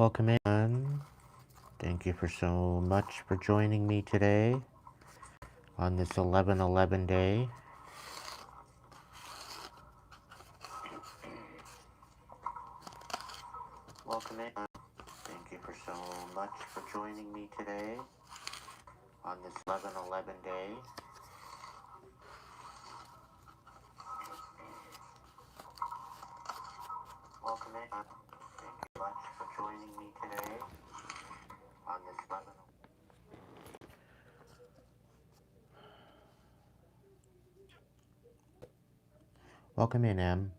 Welcome in. Thank you for so much for joining me today on this 11/11 day. Welcome in. Thank you for so much for joining me today on this 11/11 day. Welcome in. Thank you so much for joining me today on this 11. Welcome in, Em.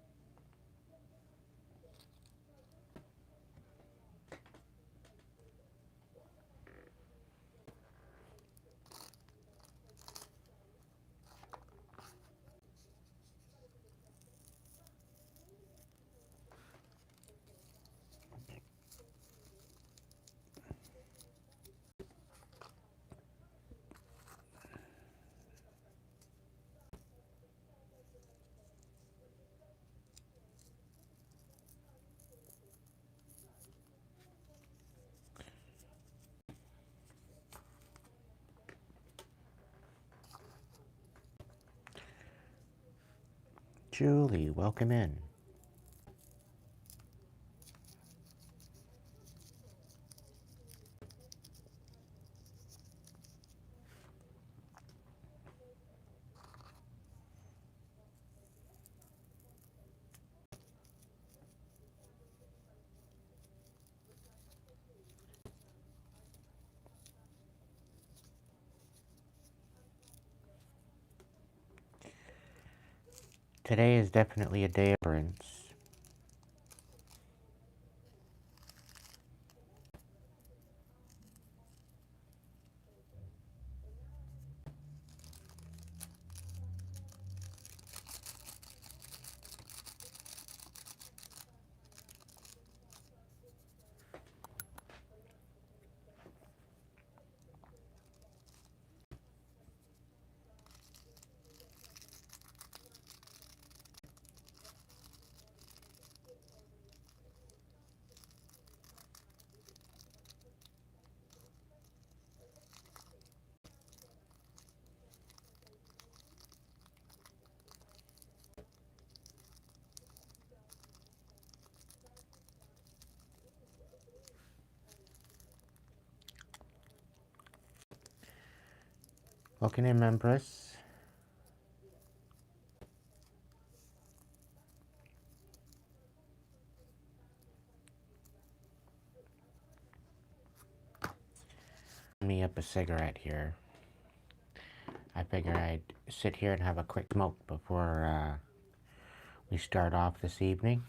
Julie, welcome in. Today is definitely a day of difference. Welcome in, Empress. Me up a cigarette here. I figure I'd sit here and have a quick smoke before we start off this evening.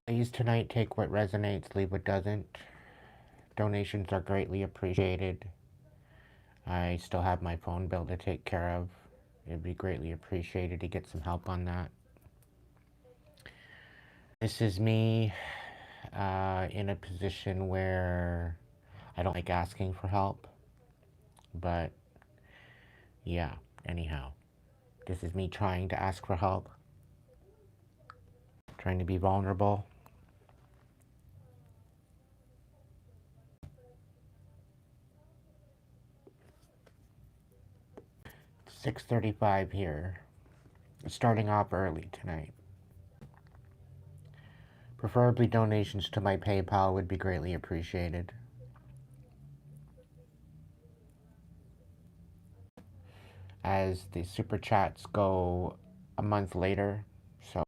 Please tonight take what resonates, leave what doesn't. Donations are greatly appreciated. I still have my phone bill to take care of. It'd be greatly appreciated to get some help on that. This is me in a position where I don't like asking for help. But yeah, anyhow. This is me trying to ask for help. Trying to be vulnerable. 6:35 here. Starting off early tonight. Preferably donations to my PayPal would be greatly appreciated. As the super chats go a month later, so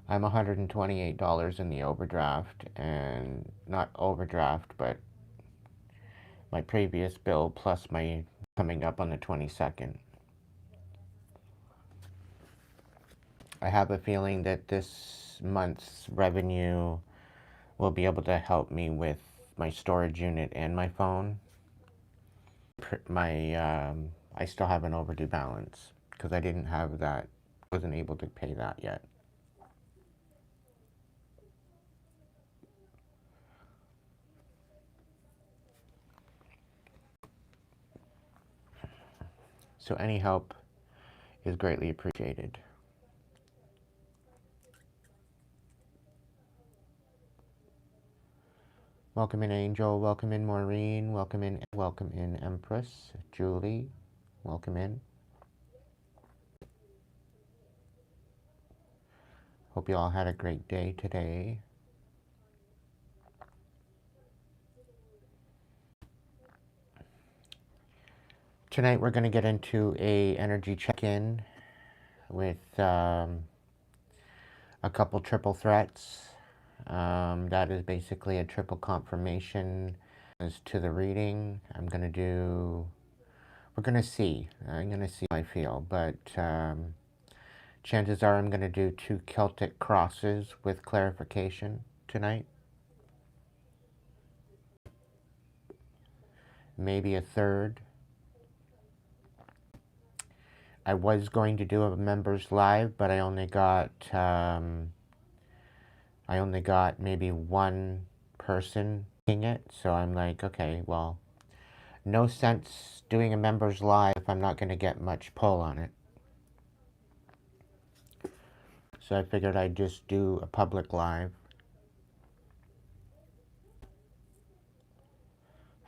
I'm $128 in the overdraft, and not overdraft, but my previous bill plus my coming up on the 22nd. I have a feeling that this month's revenue will be able to help me with my storage unit and my phone. I still have an overdue balance because I didn't have that, wasn't able to pay that yet. So any help is greatly appreciated. Welcome in Angel, welcome in Maureen, welcome in Empress, Julie, welcome in. Hope you all had a great day today. Tonight we're going to get into a energy check-in with a couple triple threats. That is basically a triple confirmation as to the reading. we're going to see. I'm going to see how I feel, but chances are I'm going to do 2 Celtic crosses with clarification tonight. Maybe a third. I was going to do a members live, but I only got maybe one person seeing it, so I'm like, okay, well, no sense doing a members live if I'm not going to get much pull on it. So I figured I'd just do a public live.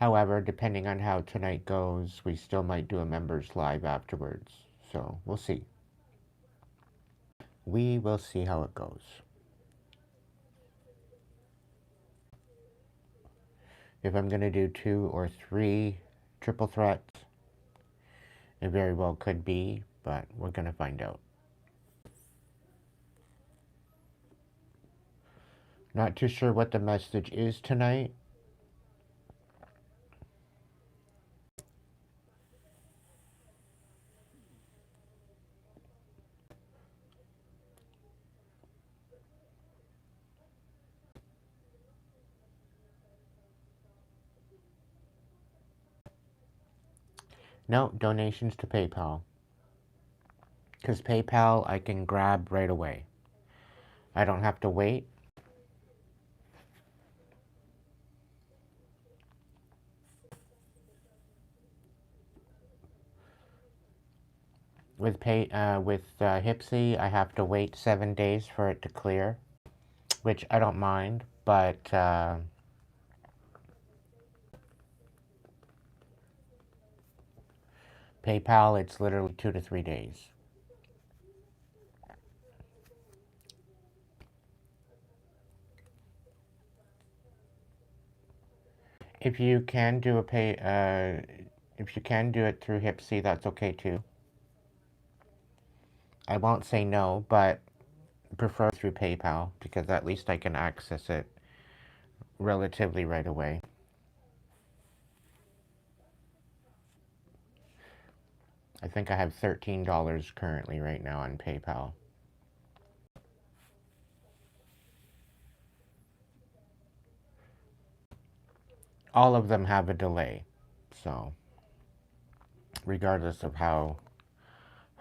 However, depending on how tonight goes, we still might do a members live afterwards. So we'll see. We will see how it goes. If I'm going to do 2 or 3 triple threats, it very well could be, but we're going to find out. Not too sure what the message is tonight. No, donations to PayPal. Because PayPal I can grab right away. I don't have to wait. With Hipsy, I have to wait 7 days for it to clear, which I don't mind, but PayPal, it's literally 2 to 3 days. If you can do if you can do it through Hipsy, that's okay too. I won't say no, but prefer through PayPal because at least I can access it relatively right away. I think I have $13 currently right now on PayPal. All of them have a delay, so regardless of how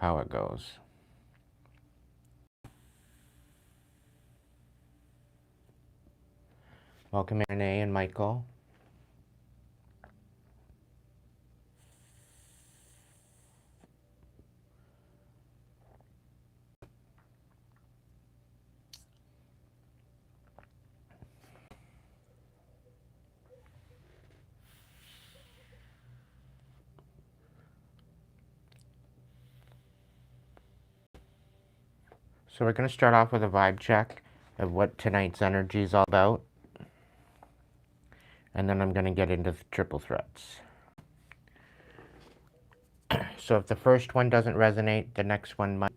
it goes. Welcome in Renee and Michael. So we're going to start off with a vibe check of what tonight's energy is all about. And then I'm going to get into the triple threats. So if the first one doesn't resonate, the next one might.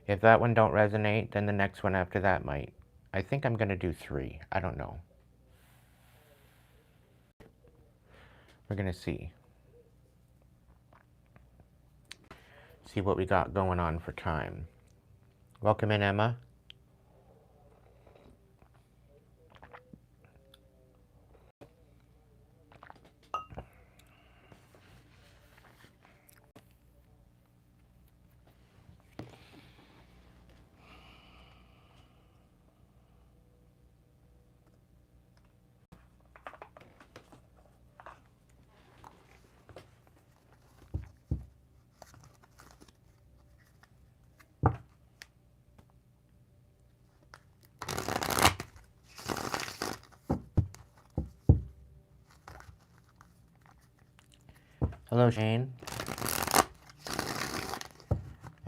If that one don't resonate, then the next one after that might. I think I'm going to do 3. I don't know. We're going to see. See what we got going on for time. Welcome in, Emma. Hello, Shane.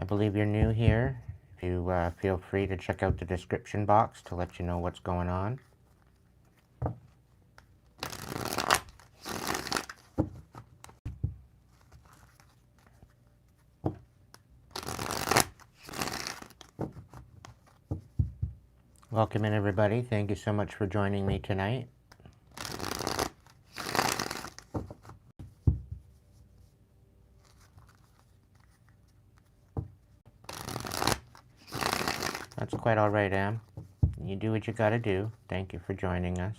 I believe you're new here. If you feel free to check out the description box to let you know what's going on. Welcome in, everybody. Thank you so much for joining me tonight. That's quite all right, Em. You do what you gotta do. Thank you for joining us.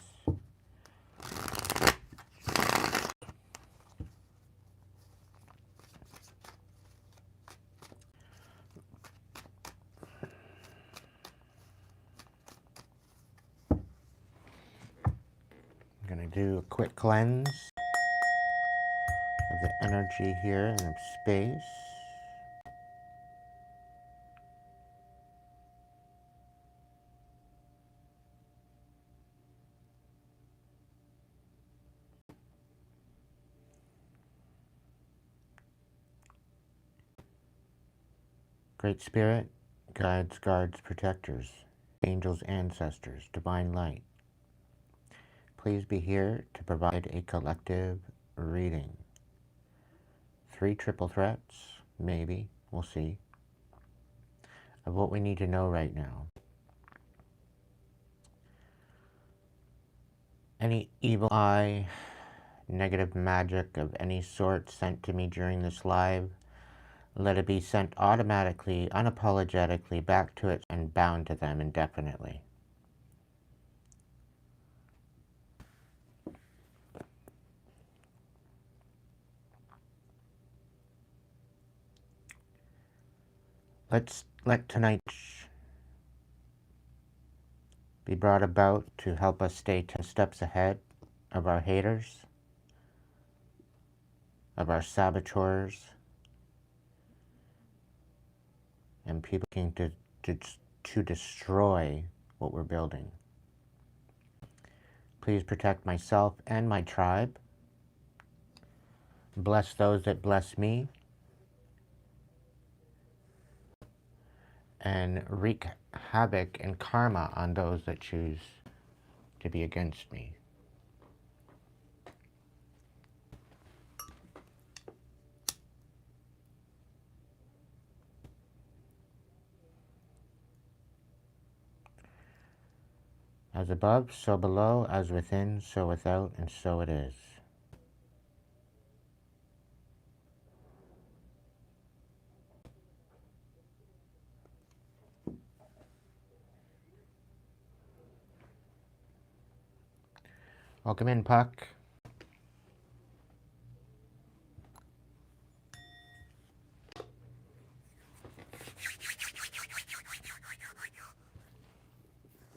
I'm gonna do a quick cleanse of the energy here in the space. Great Spirit, guides, guards, protectors, angels, ancestors, divine light, please be here to provide a collective reading. 3 triple threats, maybe, we'll see, of what we need to know right now. Any evil eye, negative magic of any sort sent to me during this live, let it be sent automatically, unapologetically back to it and bound to them indefinitely. Let's let tonight be brought about to help us stay 10 steps ahead of our haters, of our saboteurs, and people looking to destroy what we're building. Please protect myself and my tribe. Bless those that bless me. And wreak havoc and karma on those that choose to be against me. As above, so below, as within, so without, and so it is. Welcome in, Puck.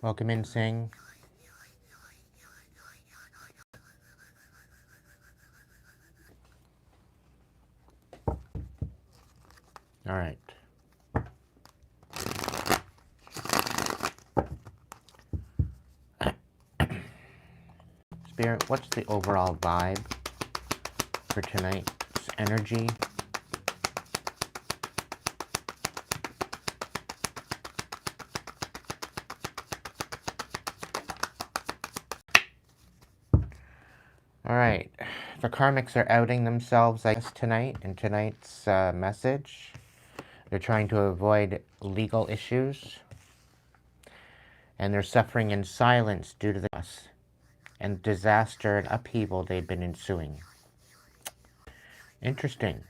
Welcome in, Sing. All right. Spirit, what's the overall vibe for tonight's energy? All right. The karmics are outing themselves, I guess, tonight in tonight's message. They're trying to avoid legal issues. And they're suffering in silence due to the loss and disaster and upheaval they've been ensuing. Interesting.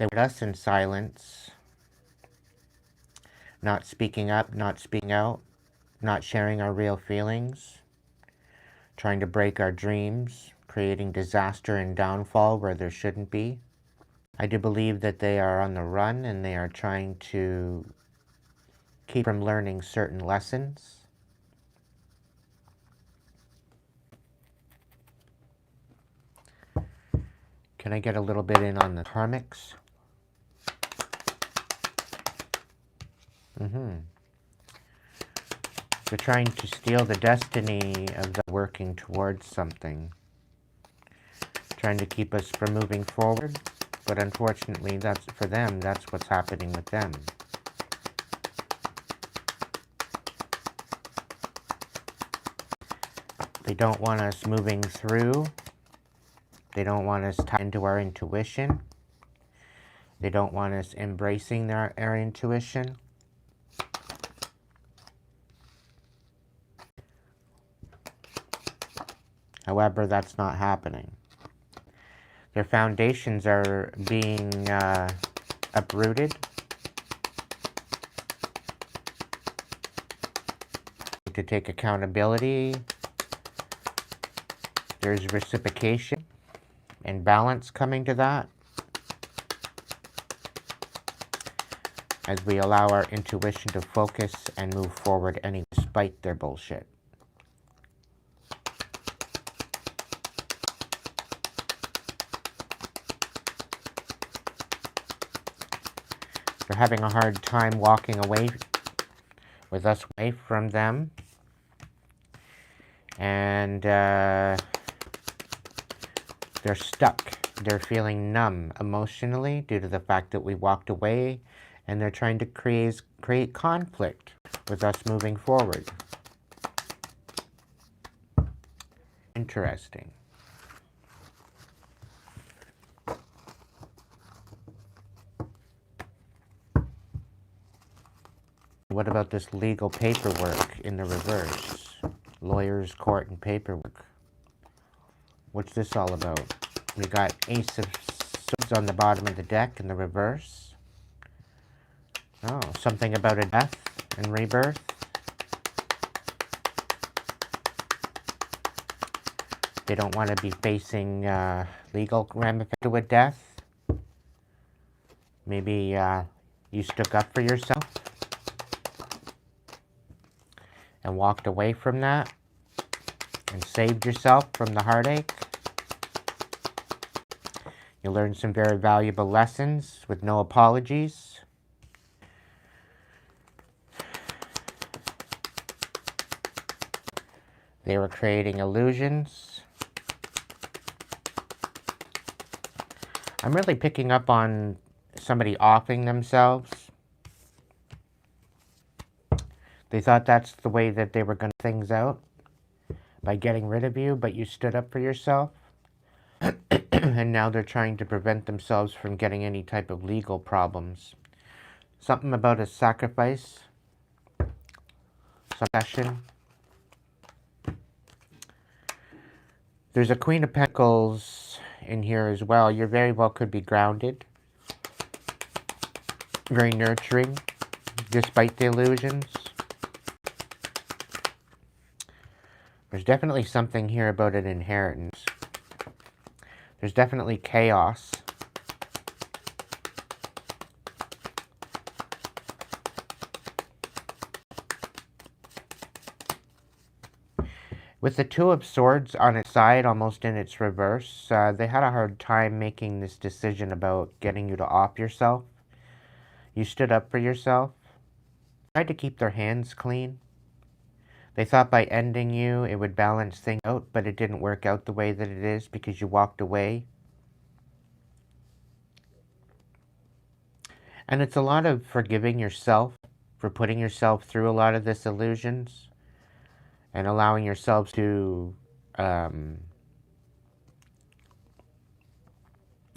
They put us in silence, not speaking up, not speaking out, not sharing our real feelings, trying to break our dreams, creating disaster and downfall where there shouldn't be. I do believe that they are on the run and they are trying to keep from learning certain lessons. Can I get a little bit in on the karmics? They're trying to steal the destiny of the working towards something. Trying to keep us from moving forward. But unfortunately, that's for them, that's what's happening with them. They don't want us moving through. They don't want us tied into our intuition. They don't want us embracing our intuition. However, that's not happening. Their foundations are being uprooted. To take accountability. There's reciprocation and balance coming to that. As we allow our intuition to focus and move forward despite their bullshit. They're having a hard time walking away with us away from them. And they're stuck. They're feeling numb emotionally due to the fact that we walked away, and they're trying to create conflict with us moving forward. Interesting. What about this legal paperwork in the reverse? Lawyers, court, and paperwork. What's this all about? We got Ace of Swords on the bottom of the deck in the reverse. Oh, something about a death and rebirth. They don't want to be facing legal ramifications with death. Maybe you stuck up for yourself and walked away from that and saved yourself from the heartache. You learned some very valuable lessons with no apologies. They were creating illusions. I'm really picking up on somebody offing themselves. They thought that's the way that they were going to things out, by getting rid of you, but you stood up for yourself. And now they're trying to prevent themselves from getting any type of legal problems. Something about a sacrifice. Succession. There's a Queen of Pentacles in here as well. You very well could be grounded. Very nurturing, despite the illusions. There's definitely something here about an inheritance. There's definitely chaos. With the Two of Swords on its side, almost in its reverse, they had a hard time making this decision about getting you to off yourself. You stood up for yourself. Tried to keep their hands clean. They thought by ending you, it would balance things out, but it didn't work out the way that it is because you walked away. And it's a lot of forgiving yourself for putting yourself through a lot of this illusions and allowing yourselves to...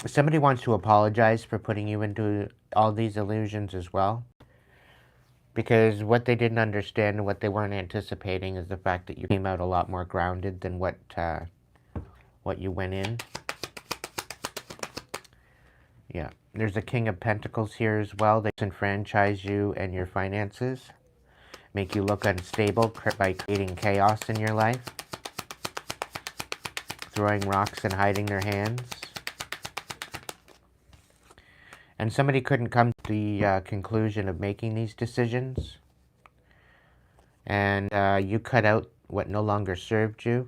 somebody wants to apologize for putting you into all these illusions as well. Because what they didn't understand and what they weren't anticipating is the fact that you came out a lot more grounded than what you went in. Yeah, there's a King of Pentacles here as well. They disenfranchise you and your finances, make you look unstable by creating chaos in your life, throwing rocks and hiding their hands. And somebody couldn't come to the conclusion of making these decisions, and you cut out what no longer served you.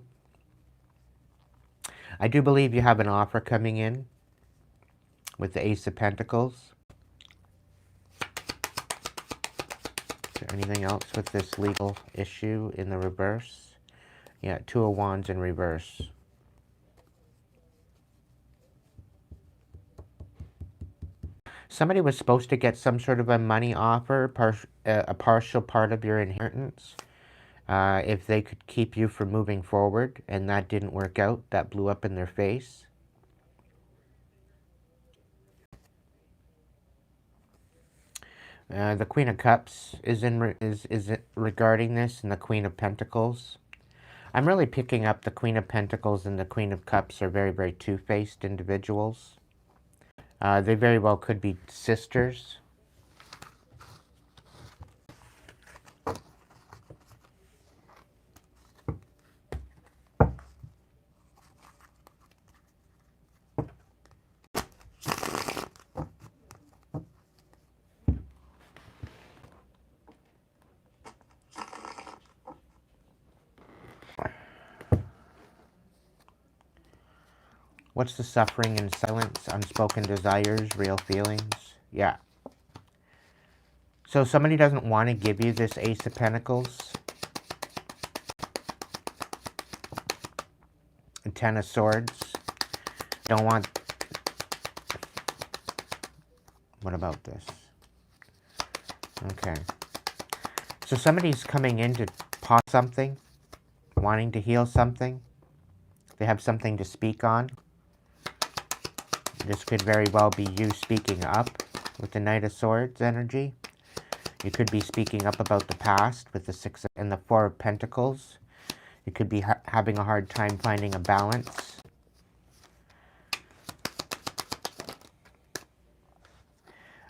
I do believe you have an offer coming in with the Ace of Pentacles. Is there anything else with this legal issue in the reverse? Yeah, Two of Wands in reverse. Somebody was supposed to get some sort of a money offer, a partial part of your inheritance, if they could keep you from moving forward, and that didn't work out. That blew up in their face. The Queen of Cups is regarding this, and the Queen of Pentacles. I'm really picking up the Queen of Pentacles and the Queen of Cups are very, very two-faced individuals. They very well could be sisters. What's the suffering in silence? Unspoken desires, real feelings? Yeah. So somebody doesn't want to give you this Ace of Pentacles. And Ten of Swords. Don't want... What about this? Okay. So somebody's coming in to pause something, wanting to heal something. They have something to speak on. This could very well be you speaking up with the Knight of Swords energy. You could be speaking up about the past with the Six and the Four of Pentacles. You could be having a hard time finding a balance.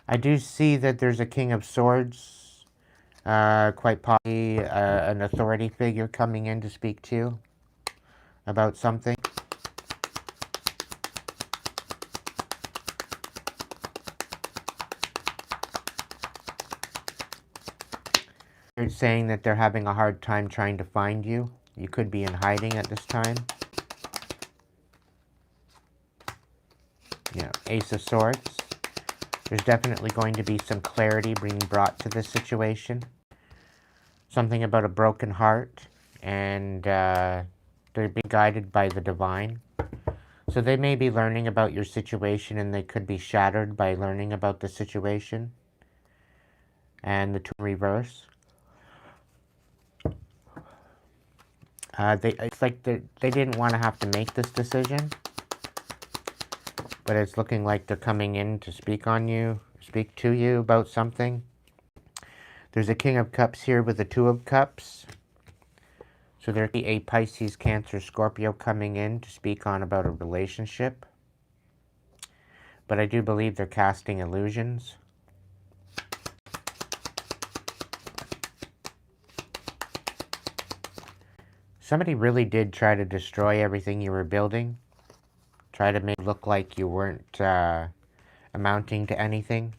I do see that there's a King of Swords, quite possibly an authority figure coming in to speak to you about something. They're saying that they're having a hard time trying to find you. You could be in hiding at this time. Yeah, Ace of Swords. There's definitely going to be some clarity being brought to this situation. Something about a broken heart, and they're being guided by the divine. So they may be learning about your situation, and they could be shattered by learning about the situation. And the two in reverse. It's like they didn't want to have to make this decision, but it's looking like they're coming in to speak to you about something. There's a King of Cups here with the Two of Cups. So there'd be a Pisces, Cancer, Scorpio coming in to speak on about a relationship. But I do believe they're casting illusions. Somebody really did try to destroy everything you were building. Try to make it look like you weren't amounting to anything.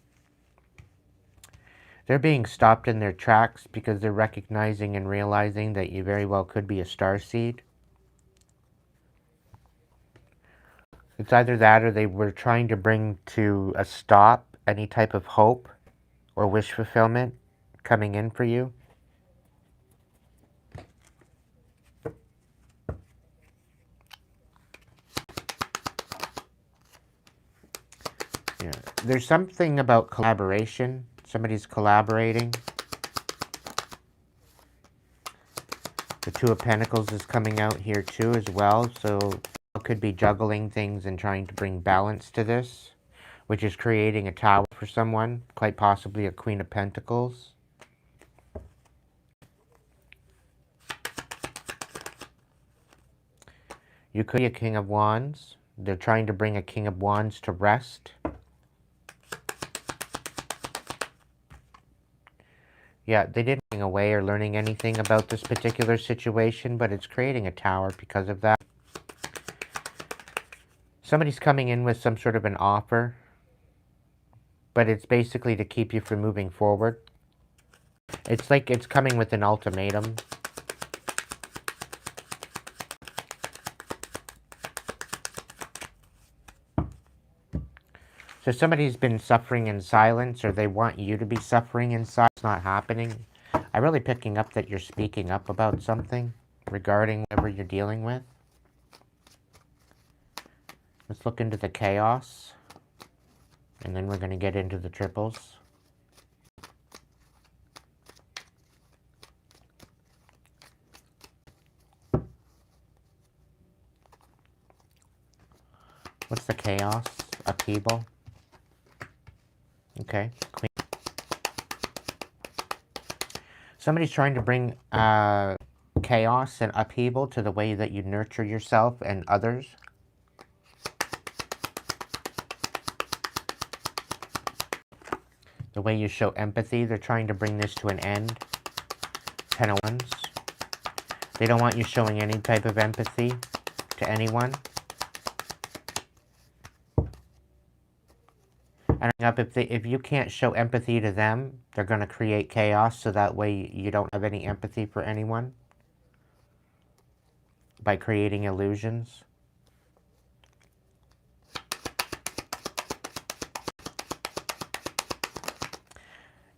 They're being stopped in their tracks because they're recognizing and realizing that you very well could be a starseed. It's either that or they were trying to bring to a stop any type of hope or wish fulfillment coming in for you. Yeah. There's something about collaboration. Somebody's collaborating. The Two of Pentacles is coming out here too as well. So could be juggling things and trying to bring balance to this, which is creating a tower for someone, quite possibly a Queen of Pentacles. You could be a King of Wands. They're trying to bring a King of Wands to rest. Yeah, they didn't go away or learning anything about this particular situation, but it's creating a tower because of that. Somebody's coming in with some sort of an offer, but it's basically to keep you from moving forward. It's like it's coming with an ultimatum. So somebody's been suffering in silence, or they want you to be suffering in silence. It's not happening. I'm really picking up that you're speaking up about something regarding whatever you're dealing with. Let's look into the chaos, and then we're going to get into the triples. What's the chaos? Upheaval. Okay. Queen. Somebody's trying to bring chaos and upheaval to the way that you nurture yourself and others. The way you show empathy. They're trying to bring this to an end. 10 of Wands. They don't want you showing any type of empathy to anyone. And if you can't show empathy to them, they're going to create chaos, so that way you don't have any empathy for anyone by creating illusions.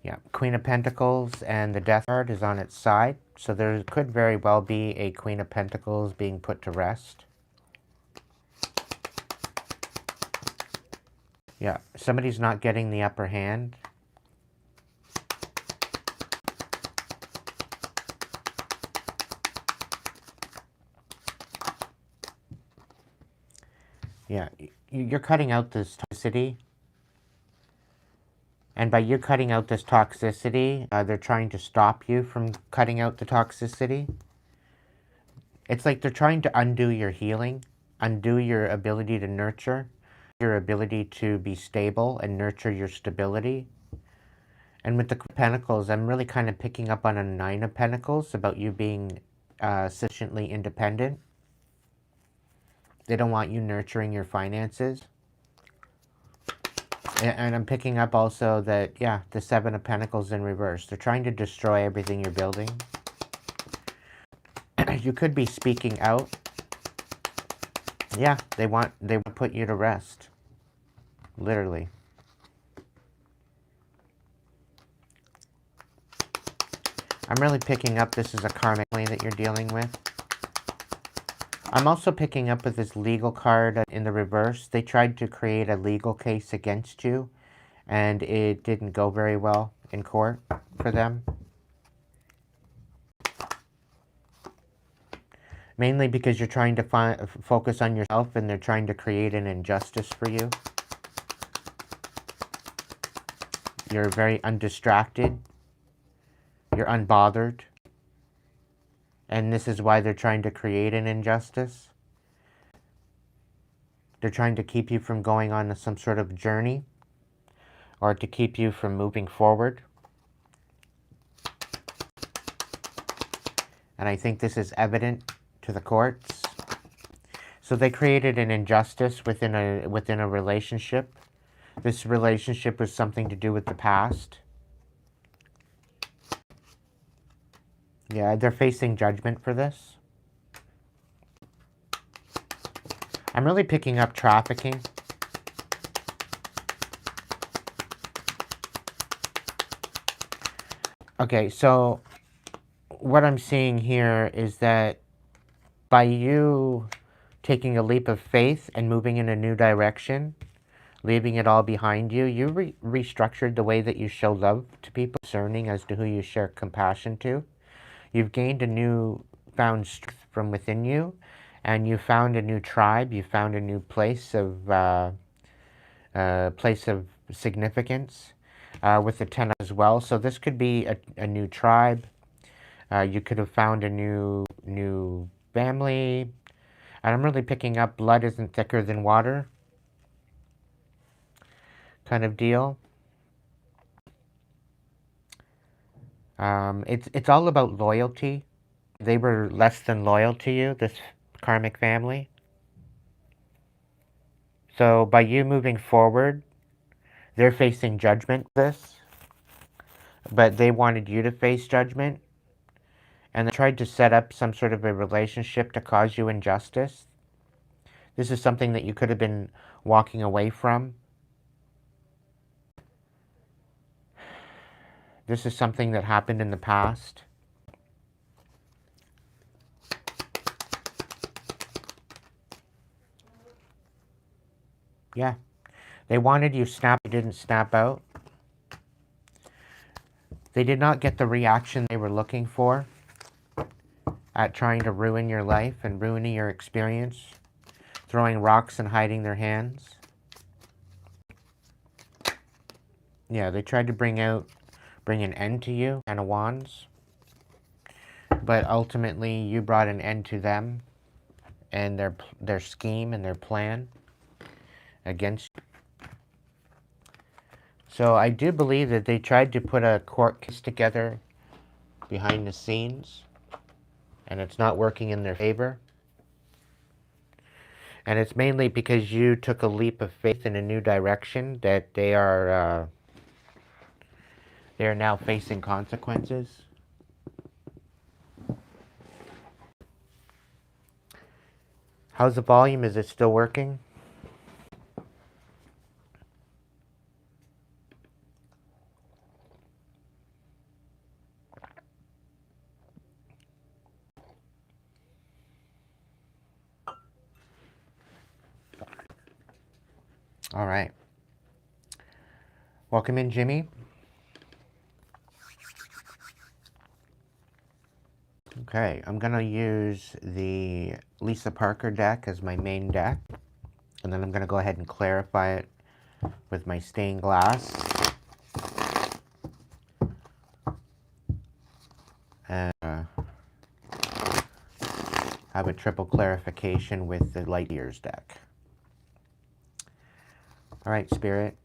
Yeah, Queen of Pentacles and the Death card is on its side, so there could very well be a Queen of Pentacles being put to rest. Yeah, somebody's not getting the upper hand. Yeah, you're cutting out this toxicity. And by you cutting out this toxicity, they're trying to stop you from cutting out the toxicity. It's like they're trying to undo your healing, undo your ability to nurture, your ability to be stable and nurture your stability. And with the Pentacles, I'm really kind of picking up on a 9 of Pentacles about you being sufficiently independent. They don't want you nurturing your finances. And I'm picking up also that, yeah, the 7 of Pentacles in reverse. They're trying to destroy everything you're building. You could be speaking out. Yeah, they want to put you to rest. Literally. I'm really picking up this is a karmic that you're dealing with. I'm also picking up with this legal card in the reverse. They tried to create a legal case against you, and it didn't go very well in court for them. Mainly because you're trying to focus on yourself, and they're trying to create an injustice for you. You're very undistracted. You're unbothered. And this is why they're trying to create an injustice. They're trying to keep you from going on some sort of journey, or to keep you from moving forward. And I think this is evident to the courts. So they created an injustice within a relationship. This relationship was something to do with the past. Yeah, they're facing judgment for this. I'm really picking up trafficking. Okay, so what I'm seeing here is that by you taking a leap of faith and moving in a new direction, leaving it all behind you, you restructured the way that you show love to people, discerning as to who you share compassion to. You've gained a new found strength from within you, and you found a new tribe. You found a new place of significance with the 10 as well. So this could be a new tribe. You could have found a new family. And I'm really picking up blood isn't thicker than water kind of deal. It's all about loyalty. They were less than loyal to you, this karmic family. So by you moving forward, they're facing judgment for this, but they wanted you to face judgment, and they tried to set up some sort of a relationship to cause you injustice. This is something that you could have been walking away from. This is something that happened in the past. Yeah. They wanted you snap, you didn't snap out. They did not get the reaction they were looking for at trying to ruin your life and ruining your experience, throwing rocks and hiding their hands. Yeah, they tried to bring an end to you, Ten of Wands. But ultimately, you brought an end to them and their scheme and their plan against you. So I do believe that they tried to put a court case together behind the scenes, and it's not working in their favor. And it's mainly because you took a leap of faith in a new direction that they are now facing consequences. How's the volume? Is it still working? All right. Welcome in, Jimmy. Okay, I'm going to use the Lisa Parker deck as my main deck. And then I'm going to go ahead and clarify it with my stained glass. And have a triple clarification with the Light Years deck. All right, Spirit.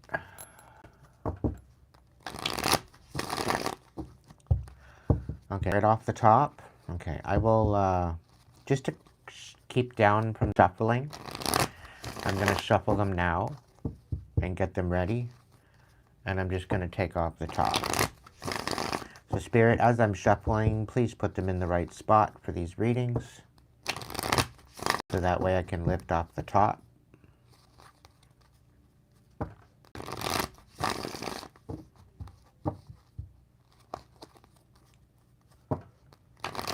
Okay, right off the top. Okay, I will, just to keep down from shuffling, I'm going to shuffle them now and get them ready. And I'm just going to take off the top. So Spirit, as I'm shuffling, please put them in the right spot for these readings. So that way I can lift off the top.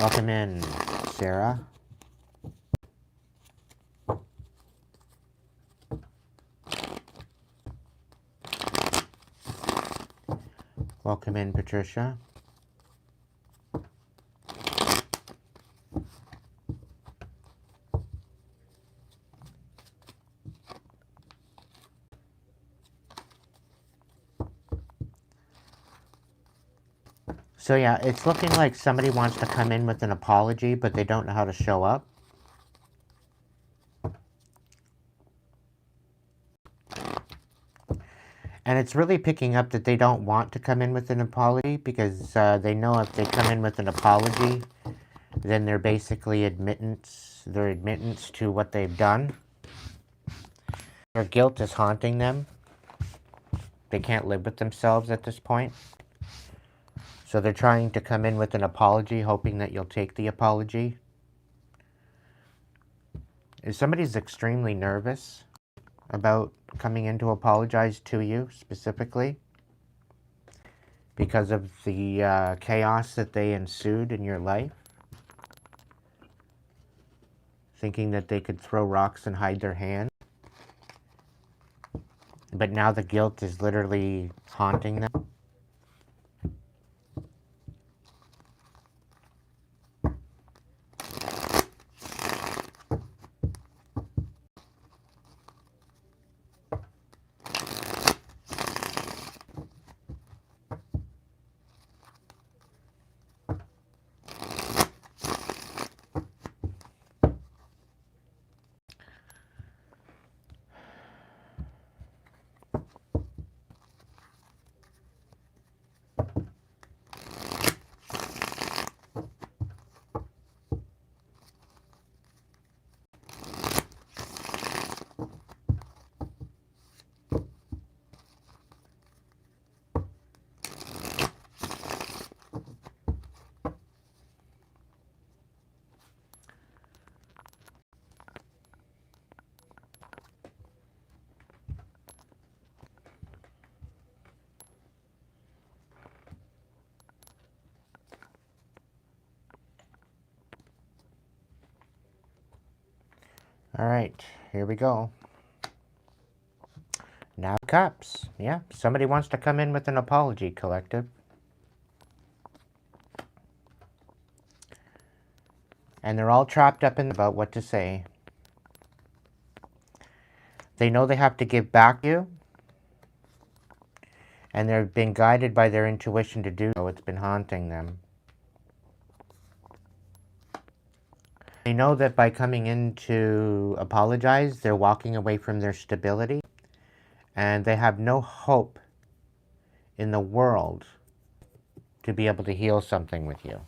Welcome in, Sarah. Welcome in, Patricia. So yeah, it's looking like somebody wants to come in with an apology, but they don't know how to show up. And it's really picking up that they don't want to come in with an apology because they know if they come in with an apology, then they're basically admittance to what they've done. Their guilt is haunting them. They can't live with themselves at this point. So they're trying to come in with an apology, hoping that you'll take the apology. If somebody's extremely nervous about coming in to apologize to you specifically because of the chaos that they ensued in your life, thinking that they could throw rocks and hide their hand. But now the guilt is literally haunting them. All right, here we go. Now cups. Yeah, somebody wants to come in with an apology, collective. And they're all trapped up in about what to say. They know they have to give back to you. And they've been guided by their intuition to do so. It's been haunting them. They know that by coming in to apologize, they're walking away from their stability. And they have no hope in the world to be able to heal something with you.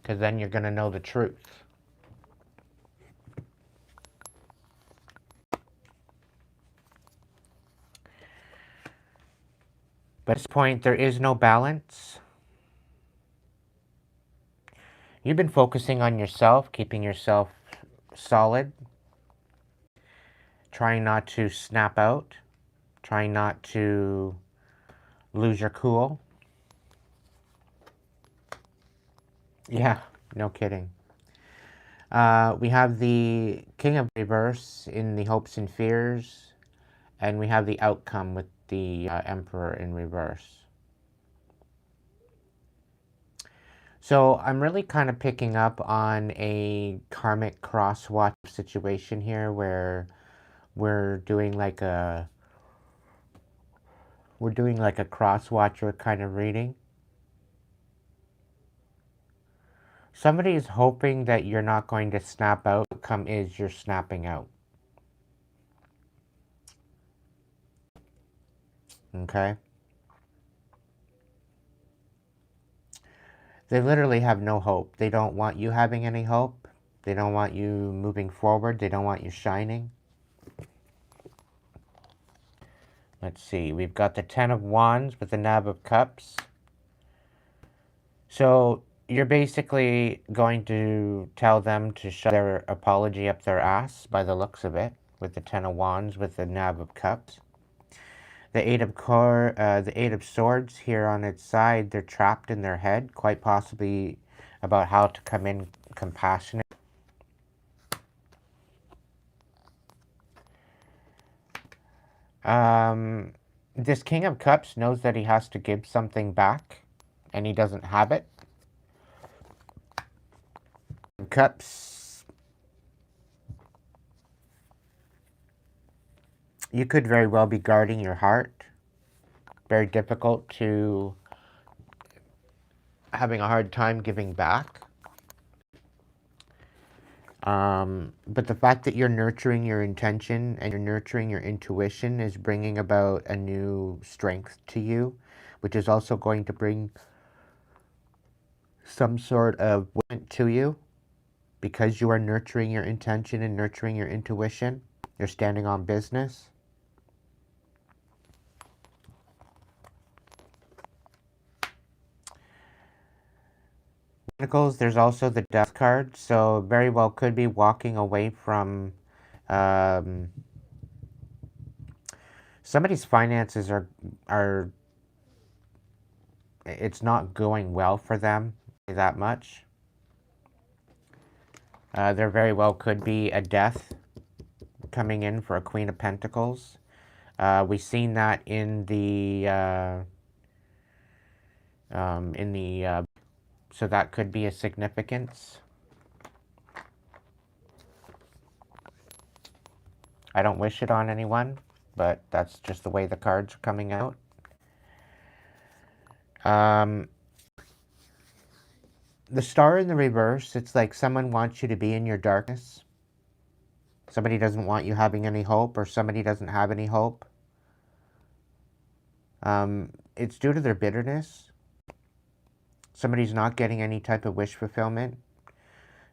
Because then you're going to know the truth. But at this point, there is no balance. You've been focusing on yourself, keeping yourself solid, trying not to snap out, trying not to lose your cool. Yeah, no kidding. We have the King of Reverse in the Hopes and Fears, and we have the outcome with the Emperor in reverse. So I'm really kind of picking up on a karmic crosswatch situation here where we're doing like a crosswatcher kind of reading. Somebody is hoping that you're not going to snap out. The outcome is you're snapping out. Okay? They literally have no hope. They don't want you having any hope. They don't want you moving forward. They don't want you shining. Let's see. We've got the Ten of Wands with the Nab of Cups. So you're basically going to tell them to shove their apology up their ass by the looks of it, with the Ten of Wands with the Nab of Cups. The Eight of Swords here on its side, they're trapped in their head, quite possibly about how to come in compassionate. This King of Cups knows that he has to give something back, and he doesn't have it. Cups, you could very well be guarding your heart. Very difficult to having a hard time giving back. But the fact that you're nurturing your intention and you're nurturing your intuition is bringing about a new strength to you, which is also going to bring some sort of wind to you because you are nurturing your intention and nurturing your intuition. You're standing on business. There's also the Death card, so very well could be walking away from somebody's finances are it's not going well for them that much. There very well could be a death coming in for a Queen of Pentacles. We've seen that in the so that could be a significance. I don't wish it on anyone, but that's just the way the cards are coming out. The Star in the reverse, it's like someone wants you to be in your darkness. Somebody doesn't want you having any hope, or somebody doesn't have any hope. It's due to their bitterness. Somebody's not getting any type of wish fulfillment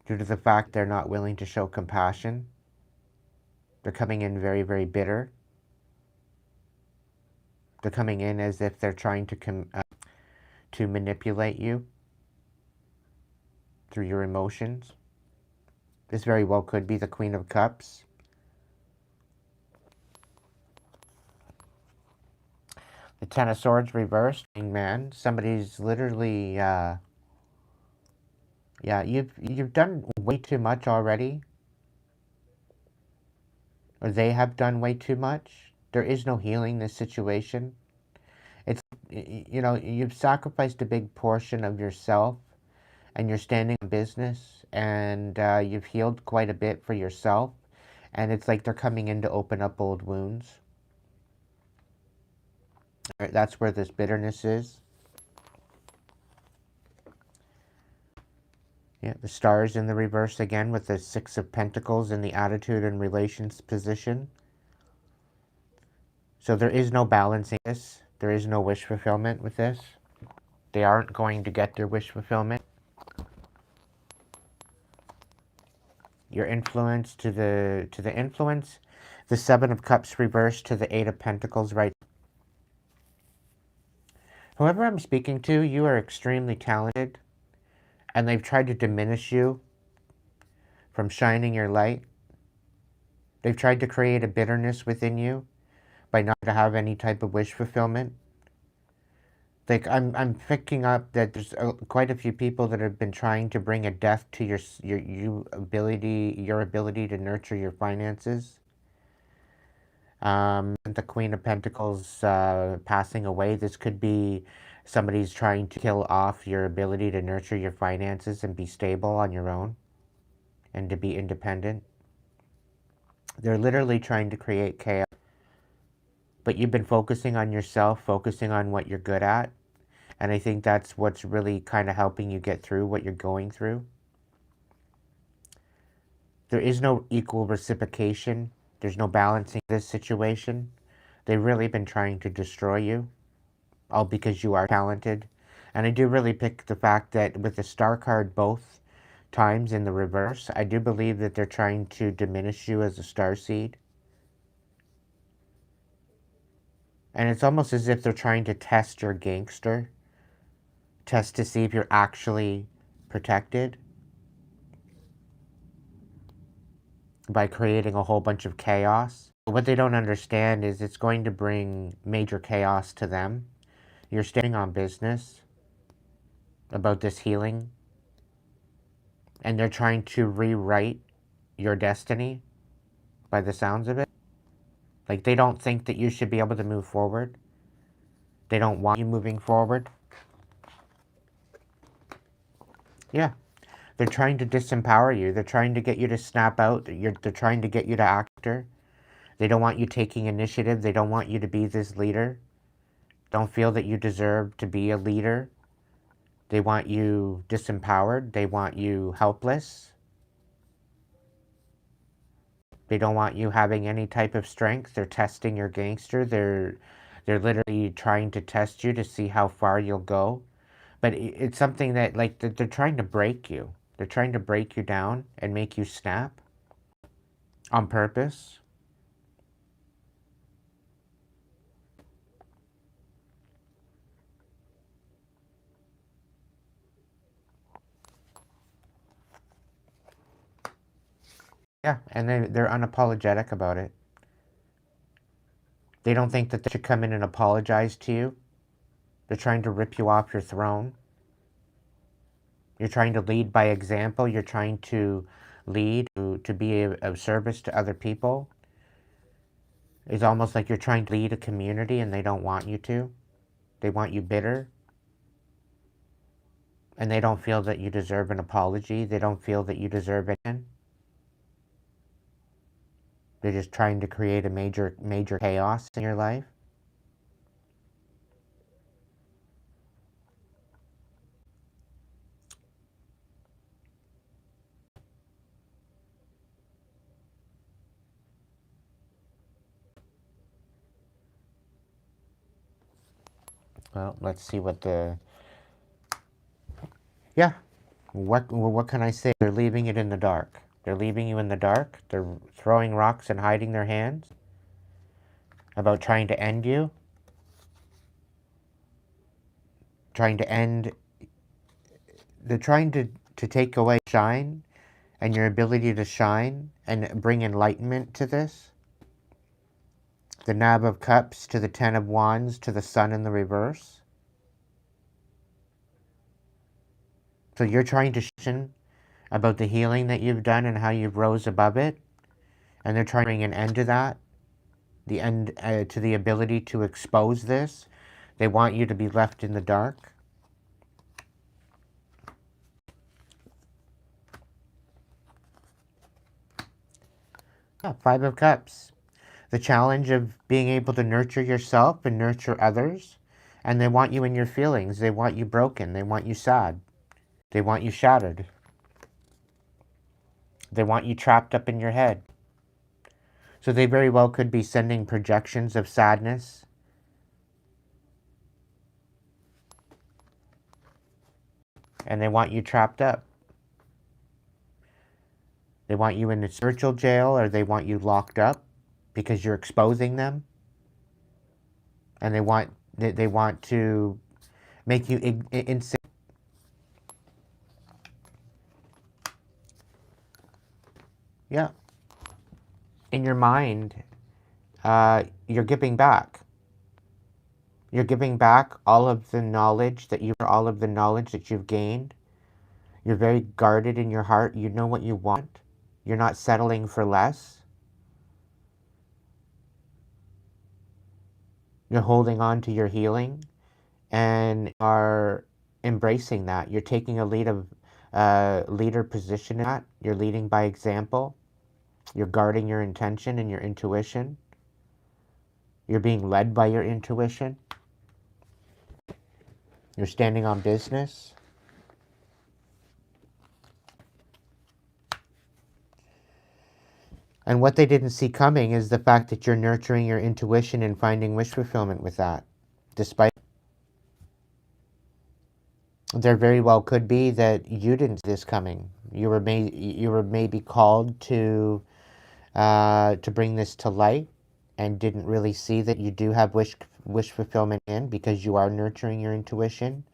due to the fact they're not willing to show compassion. They're coming in very, very bitter. They're coming in as if they're trying to manipulate you through your emotions. This very well could be the Queen of Cups. The Ten of Swords reversed, man. Somebody's literally, yeah, you've done way too much already. or they have done way too much. There is no healing this situation. It's, you've sacrificed a big portion of yourself and you're standing in business, and you've healed quite a bit for yourself, and it's like they're coming in to open up old wounds. That's where this bitterness is. Yeah, the stars in the reverse again with the Six of Pentacles in the attitude and relations position. So there is no balancing this. There is no wish fulfillment with this. They aren't going to get their wish fulfillment. Your influence to the influence. The Seven of Cups reversed to the Eight of Pentacles right. Whoever I'm speaking to, you are extremely talented, and they've tried to diminish you from shining your light. They've tried to create a bitterness within you by not to have any type of wish fulfillment. Like I'm picking up that there's quite a few people that have been trying to bring a death to your ability to nurture your finances. The Queen of Pentacles passing away. This could be somebody's trying to kill off your ability to nurture your finances and be stable on your own and to be independent. They're literally trying to create chaos. But you've been focusing on yourself, focusing on what you're good at. And I think that's what's really kind of helping you get through what you're going through. There is no equal reciprocation. There's no balancing this situation. They've really been trying to destroy you, all because you are talented. And I do really pick the fact that with the star card both times in the reverse, I do believe that they're trying to diminish you as a star seed. And it's almost as if they're trying to test your gangster, test to see if you're actually protected by creating a whole bunch of chaos. What they don't understand is it's going to bring major chaos to them. You're standing on business about this healing, and they're trying to rewrite your destiny by the sounds of it. Like, they don't think that you should be able to move forward. They don't want you moving forward. Yeah. They're trying to disempower you. They're trying to get you to snap out. They're trying to get you to actor. They don't want you taking initiative. They don't want you to be this leader. Don't feel that you deserve to be a leader. They want you disempowered. They want you helpless. They don't want you having any type of strength. They're testing your gangster. They're literally trying to test you to see how far you'll go. But it's something that, like, they're trying to break you. They're trying to break you down and make you snap on purpose. Yeah, and they're unapologetic about it. They don't think that they should come in and apologize to you. They're trying to rip you off your throne. You're trying to lead by example. You're trying to lead, to be of service to other people. It's almost like you're trying to lead a community and they don't want you to. They want you bitter. And they don't feel that you deserve an apology. They don't feel that you deserve it. They're just trying to create a major chaos in your life. Well, let's see what the... Yeah. What can I say? They're leaving it in the dark. They're leaving you in the dark. They're throwing rocks and hiding their hands about trying to end you. Trying to end... They're trying to take away shine and your ability to shine and bring enlightenment to this. The Nine of Cups to the Ten of Wands to the Sun in the reverse. So you're trying to shine about the healing that you've done and how you've rose above it. And they're trying to bring an end to that, the end to the ability to expose this. They want you to be left in the dark. Yeah, Five of Cups. The challenge of being able to nurture yourself and nurture others. And they want you in your feelings. They want you broken. They want you sad. They want you shattered. They want you trapped up in your head. So they very well could be sending projections of sadness. And they want you trapped up. They want you in a spiritual jail, or they want you locked up because you're exposing them. And they want to make you insane. Yeah. In your mind, you're giving back. You're giving back all of the knowledge that you've gained. You're very guarded in your heart. You know what you want. You're not settling for less. You're holding on to your healing and are embracing that. You're taking a leader position in that. You're leading by example. You're guarding your intention and your intuition. You're being led by your intuition. You're standing on business. And what they didn't see coming is the fact that you're nurturing your intuition and finding wish fulfillment with that. Despite there very well could be that you didn't see this coming. You were maybe called to bring this to light, and didn't really see that you do have wish fulfillment in, because you are nurturing your intuition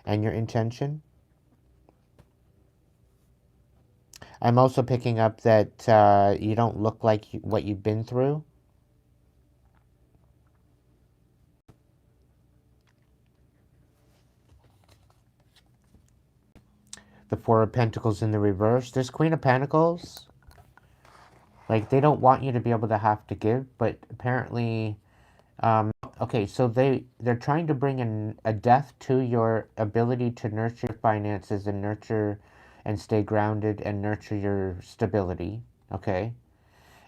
and your intention. I'm also picking up that you don't look like what you've been through. The Four of Pentacles in the reverse. This Queen of Pentacles, like, they don't want you to be able to have to give, but apparently, okay, so they're trying to bring in a death to your ability to nurture your finances and nurture and stay grounded and nurture your stability, okay?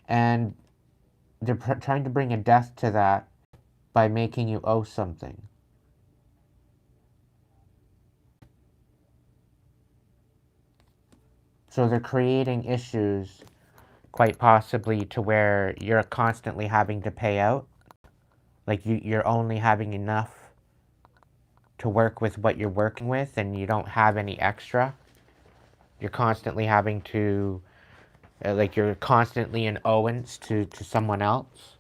And they're trying to bring a death to that by making you owe something. So they're creating issues, quite possibly, to where you're constantly having to pay out. Like, you're only having enough to work with what you're working with, and you don't have any extra. You're constantly having to, like, you're constantly in owance to someone else,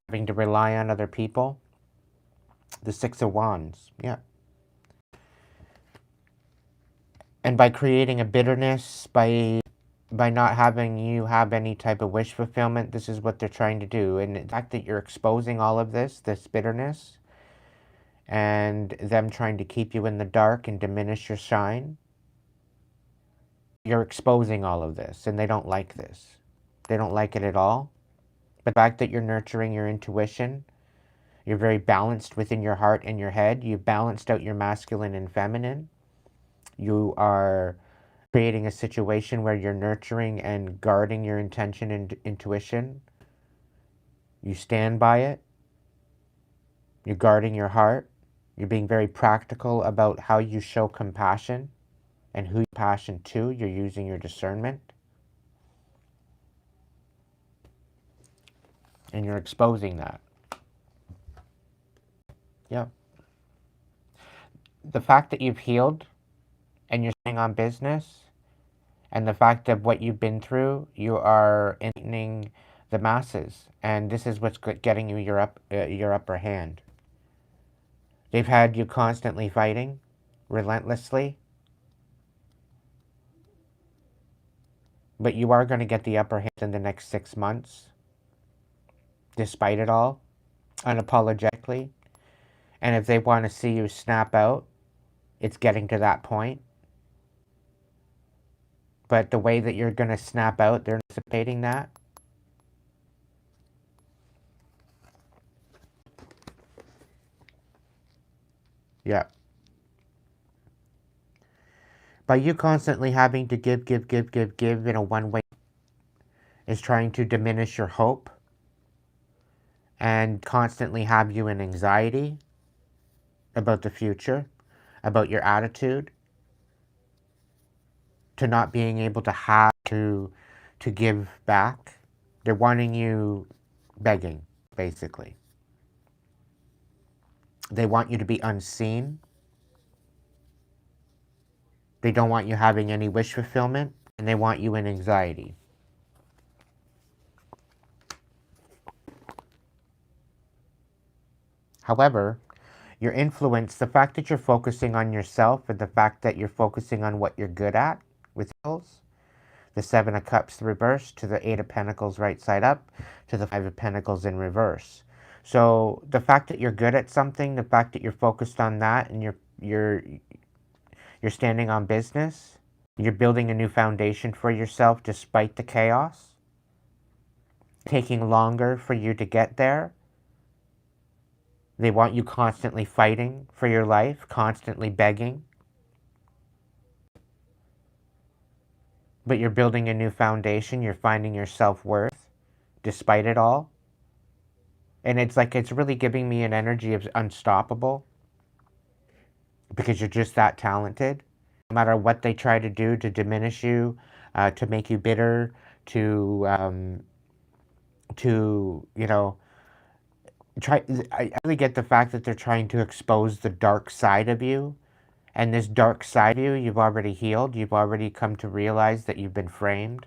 having to rely on other people. The Six of Wands, yeah. And by creating a bitterness, by not having you have any type of wish fulfillment, this is what they're trying to do. And the fact that you're exposing all of this bitterness, and them trying to keep you in the dark and diminish your shine, you're exposing all of this, and they don't like this. They don't like it at all. But the fact that you're nurturing your intuition, you're very balanced within your heart and your head. You've balanced out your masculine and feminine. You are creating a situation where you're nurturing and guarding your intention and intuition. You stand by it. You're guarding your heart. You're being very practical about how you show compassion and who you passion to. You're using your discernment. And you're exposing that. Yep. The fact that you've healed and you're staying on business, and the fact of what you've been through, you are enlightening the masses. And this is what's getting you your upper hand. They've had you constantly fighting, relentlessly. But you are going to get the upper hand in the next 6 months, despite it all, unapologetically. And if they want to see you snap out, it's getting to that point. But the way that you're going to snap out, they're anticipating that. Yeah. By you constantly having to give in a one-way is trying to diminish your hope and constantly have you in anxiety about the future, about your attitude, to not being able to have to give back. They're wanting you begging, basically. They want you to be unseen. They don't want you having any wish fulfillment, and they want you in anxiety. However, your influence, the fact that you're focusing on yourself and the fact that you're focusing on what you're good at with skills, the Seven of Cups reversed to the Eight of Pentacles right side up to the Five of Pentacles in reverse. So the fact that you're good at something, the fact that you're focused on that, and you're standing on business, you're building a new foundation for yourself despite the chaos, taking longer for you to get there. They want you constantly fighting for your life, constantly begging. But you're building a new foundation. You're finding your self-worth despite it all. And it's like, it's really giving me an energy of unstoppable because you're just that talented. No matter what they try to do to diminish you, to make you bitter, you know, I really get the fact that they're trying to expose the dark side of you. And this dark side of you, you've already healed. You've already come to realize that you've been framed.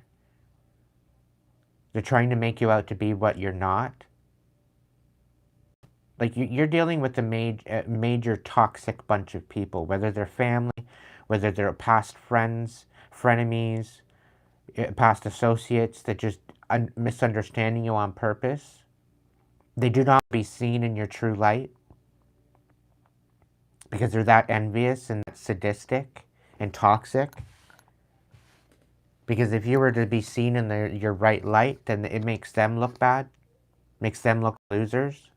They're trying to make you out to be what you're not. Like, you're dealing with a major toxic bunch of people, whether they're family, whether they're past friends, frenemies, past associates that just misunderstanding you on purpose. They do not be seen in your true light because they're that envious and sadistic and toxic. Because if you were to be seen in your right light, then it makes them look bad, makes them look losers.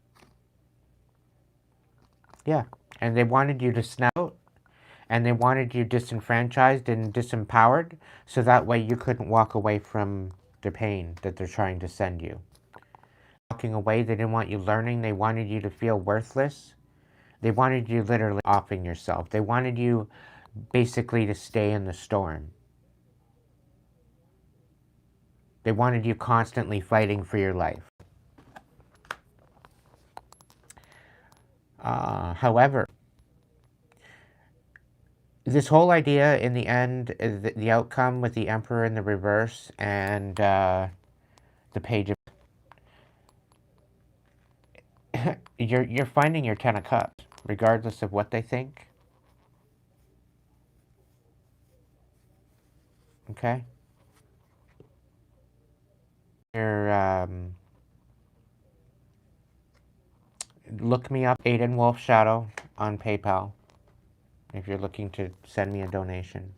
Yeah, and they wanted you to snout, and they wanted you disenfranchised and disempowered, so that way you couldn't walk away from the pain that they're trying to send you. Walking away, they didn't want you learning, they wanted you to feel worthless. They wanted you literally offing yourself. They wanted you basically to stay in the storm. They wanted you constantly fighting for your life. However, this whole idea in the end, the outcome with the Emperor in the reverse and the Page of... you're finding your Ten of Cups, regardless of what they think. Okay? Look me up, Aiden Wolf Shadow, on PayPal, if you're looking to send me a donation.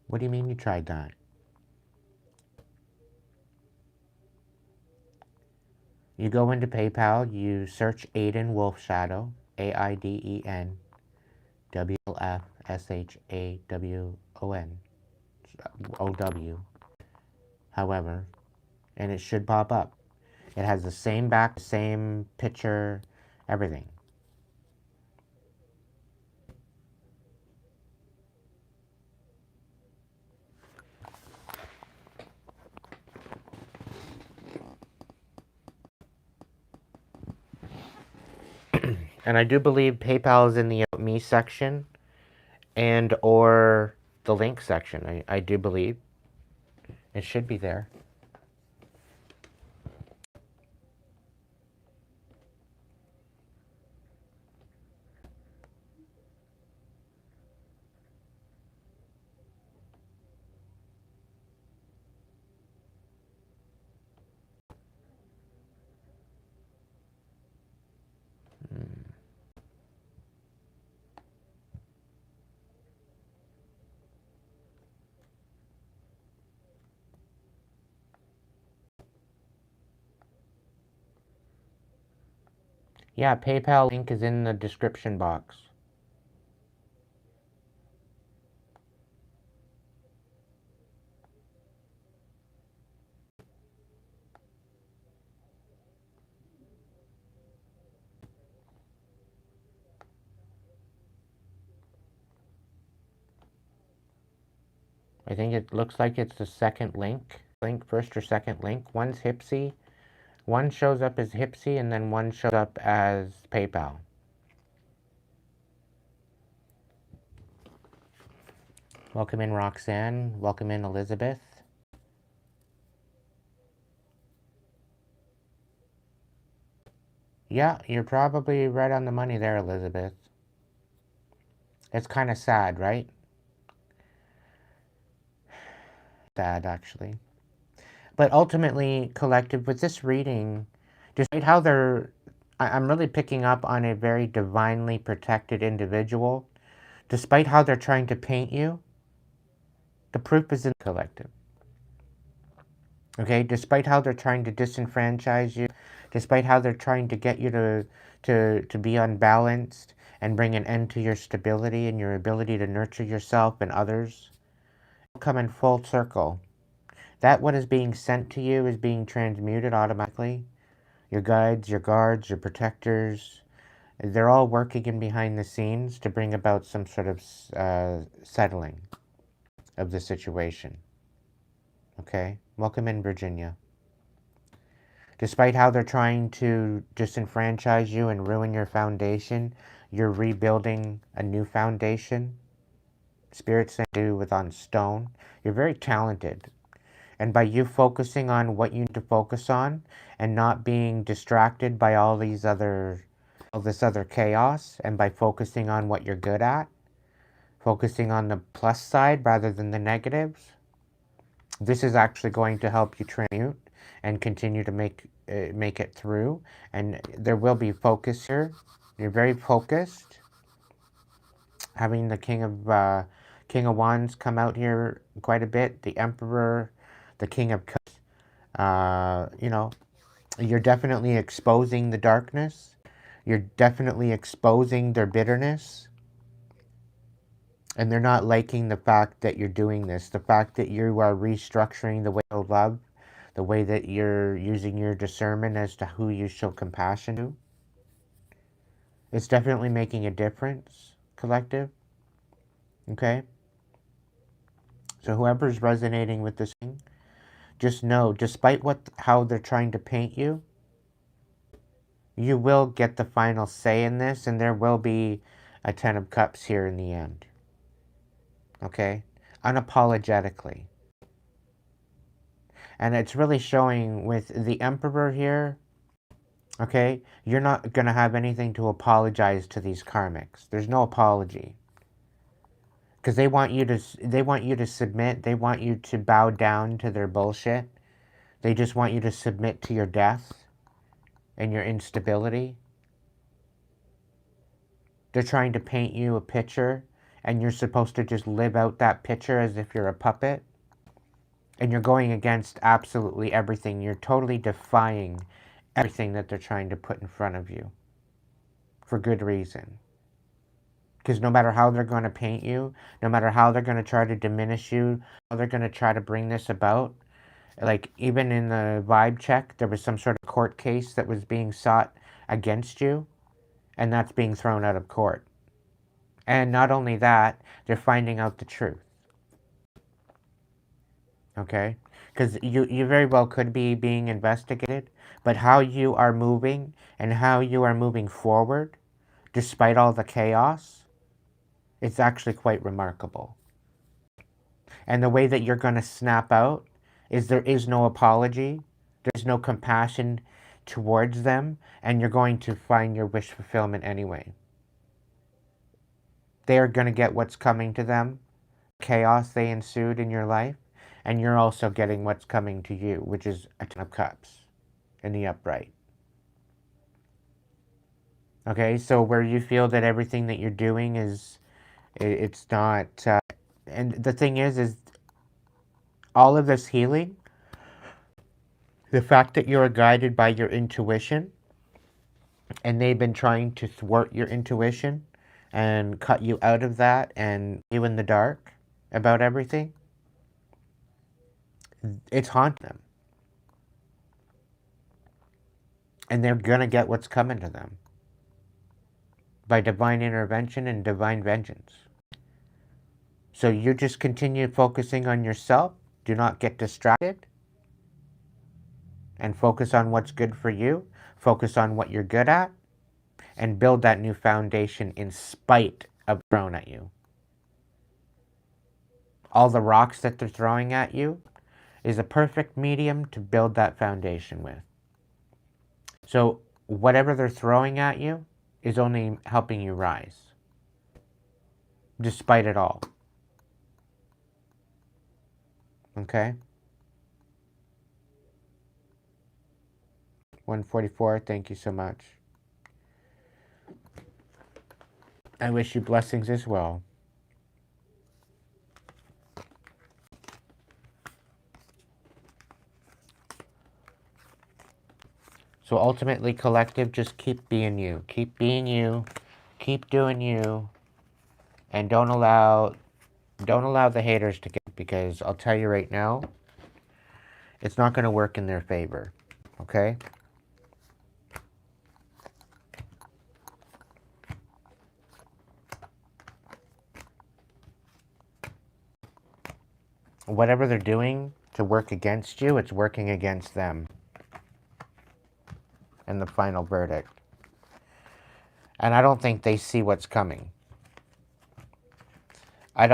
What do you mean you tried that? You go into PayPal, you search Aiden Wolf Shadow, AIDEN WLFSHAWON, OW, however, and it should pop up. It has the same back, same picture, everything. And I do believe PayPal is in the Me section and or the link section. I do believe it should be there. Yeah, PayPal link is in the description box. I think it looks like it's the second link. First or second link. One's Hipsy. One shows up as Hipsy and then one shows up as PayPal. Welcome in, Roxanne. Welcome in, Elizabeth. Yeah, you're probably right on the money there, Elizabeth. It's kind of sad, right? Sad, actually. But ultimately, collective, with this reading, despite how I'm really picking up on a very divinely protected individual. Despite how they're trying to paint you, the proof is in the collective. Okay, despite how they're trying to disenfranchise you, despite how they're trying to get you to be unbalanced and bring an end to your stability and your ability to nurture yourself and others, come in full circle. That what is being sent to you is being transmuted automatically. Your guides, your guards, your protectors, they're all working in behind the scenes to bring about some sort of settling of the situation. Okay? Welcome in, Virginia. Despite how they're trying to disenfranchise you and ruin your foundation, you're rebuilding a new foundation. Spirit saying do with on stone. You're very talented. And by you focusing on what you need to focus on and not being distracted by all this other chaos, and by focusing on what you're good at, focusing on the plus side rather than the negatives, this is actually going to help you transmute and continue to make it through. And there will be focus here. You're very focused. Having the King of Wands come out here quite a bit. The Emperor, the King of Cups. You know, you're definitely exposing the darkness. You're definitely exposing their bitterness. And they're not liking the fact that you're doing this. The fact that you are restructuring the way of love, the way that you're using your discernment as to who you show compassion to. It's definitely making a difference, collective. Okay? So whoever's resonating with this thing, just know, despite how they're trying to paint you, you will get the final say in this, and there will be a Ten of Cups here in the end. Okay? Unapologetically. And it's really showing with the Emperor here. Okay? You're not going to have anything to apologize to these karmics. There's no apology. Because they want you to submit. They want you to bow down to their bullshit. They just want you to submit to your death and your instability. They're trying to paint you a picture, and you're supposed to just live out that picture as if you're a puppet. And you're going against absolutely everything. You're totally defying everything that they're trying to put in front of you. For good reason. Because no matter how they're going to paint you, no matter how they're going to try to diminish you, how they're going to try to bring this about, like even in the vibe check, there was some sort of court case that was being sought against you, and that's being thrown out of court. And not only that, they're finding out the truth. Okay? Because you very well could be being investigated, but how you are moving and how you are moving forward, despite all the chaos, it's actually quite remarkable. And the way that you're going to snap out is there is no apology, there's no compassion towards them, and you're going to find your wish fulfillment anyway. They are going to get what's coming to them, chaos they ensued in your life, and you're also getting what's coming to you, which is a Ten of Cups in the upright. Okay, so where you feel that everything that you're doing it's not, and the thing is all of this healing, the fact that you're guided by your intuition, and they've been trying to thwart your intuition and cut you out of that and you in the dark about everything, it's haunting them. And they're going to get what's coming to them by divine intervention and divine vengeance. So you just continue focusing on yourself. Do not get distracted. And focus on what's good for you. Focus on what you're good at. And build that new foundation in spite of thrown at you. All the rocks that they're throwing at you is a perfect medium to build that foundation with. So whatever they're throwing at you is only helping you rise. Despite it all. Okay? 144, thank you so much. I wish you blessings as well. So ultimately, collective, just keep being you. Keep being you. Keep doing you. And don't allow the haters to get, because I'll tell you right now, it's not going to work in their favor. Okay? Whatever they're doing to work against you, it's working against them. And the final verdict. And I don't think they see what's coming. I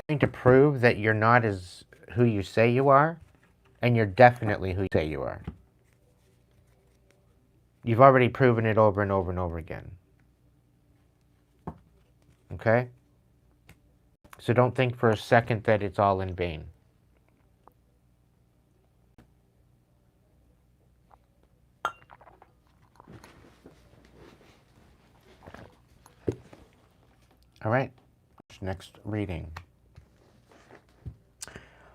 think to prove that you're not as who you say you are, and you're definitely who you say you are. You've already proven it over and over and over again. Okay? So don't think for a second that it's all in vain. All right. Next reading.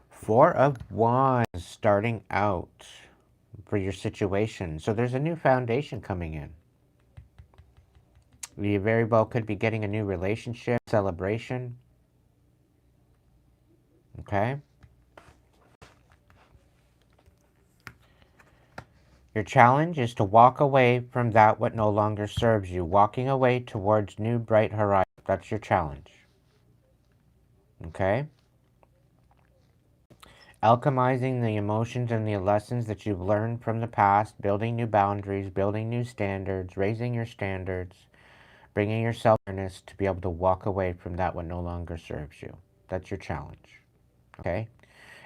4 of Wands starting out for your situation. So there's a new foundation coming in. You very well could be getting a new relationship, celebration. Okay? Your challenge is to walk away from that what no longer serves you. Walking away towards new bright horizons. That's your challenge. Okay? Alchemizing the emotions and the lessons that you've learned from the past, building new boundaries, building new standards, raising your standards, bringing your self-awareness to be able to walk away from that what no longer serves you. That's your challenge. Okay?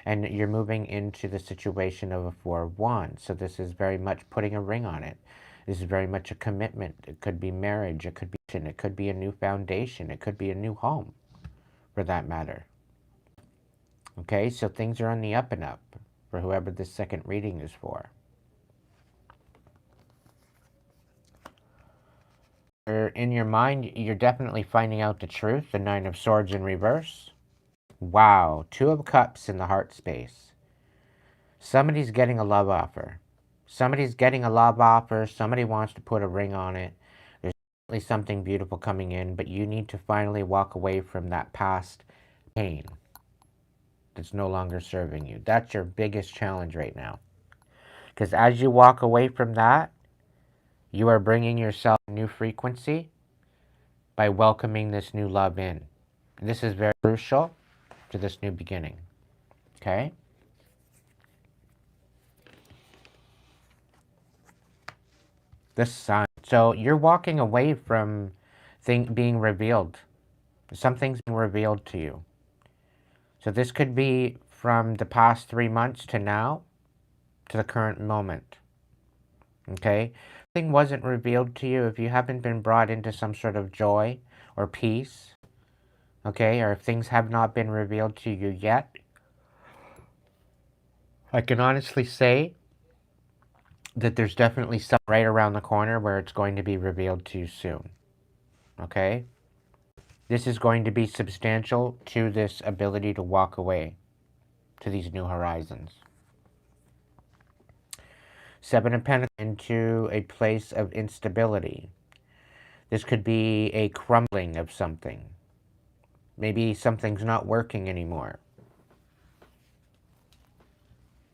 And you're moving into the situation of a 4 of Wands. So this is very much putting a ring on it. This is very much a commitment. It could be marriage. It could be a new foundation. It could be a new home, for that matter. Okay, so things are on the up and up for whoever this second reading is for. In your mind, you're definitely finding out the truth. The 9 of Swords in reverse. Wow, 2 of Cups in the heart space. Somebody's getting a love offer. Somebody's getting a love offer. Somebody wants to put a ring on it. There's definitely something beautiful coming in, but you need to finally walk away from that past pain that's no longer serving you. That's your biggest challenge right now. Because as you walk away from that, you are bringing yourself a new frequency by welcoming this new love in. And this is very crucial to this new beginning. Okay? The Sun. So you're walking away from being revealed. Something's been revealed to you. So this could be from the past 3 months to now, to the current moment. Okay? If something wasn't revealed to you, if you haven't been brought into some sort of joy or peace, okay, or if things have not been revealed to you yet, I can honestly say that there's definitely something right around the corner where it's going to be revealed to you soon. Okay? This is going to be substantial to this ability to walk away to these new horizons. Seven of Pentacles into a place of instability. This could be a crumbling of something. Maybe something's not working anymore.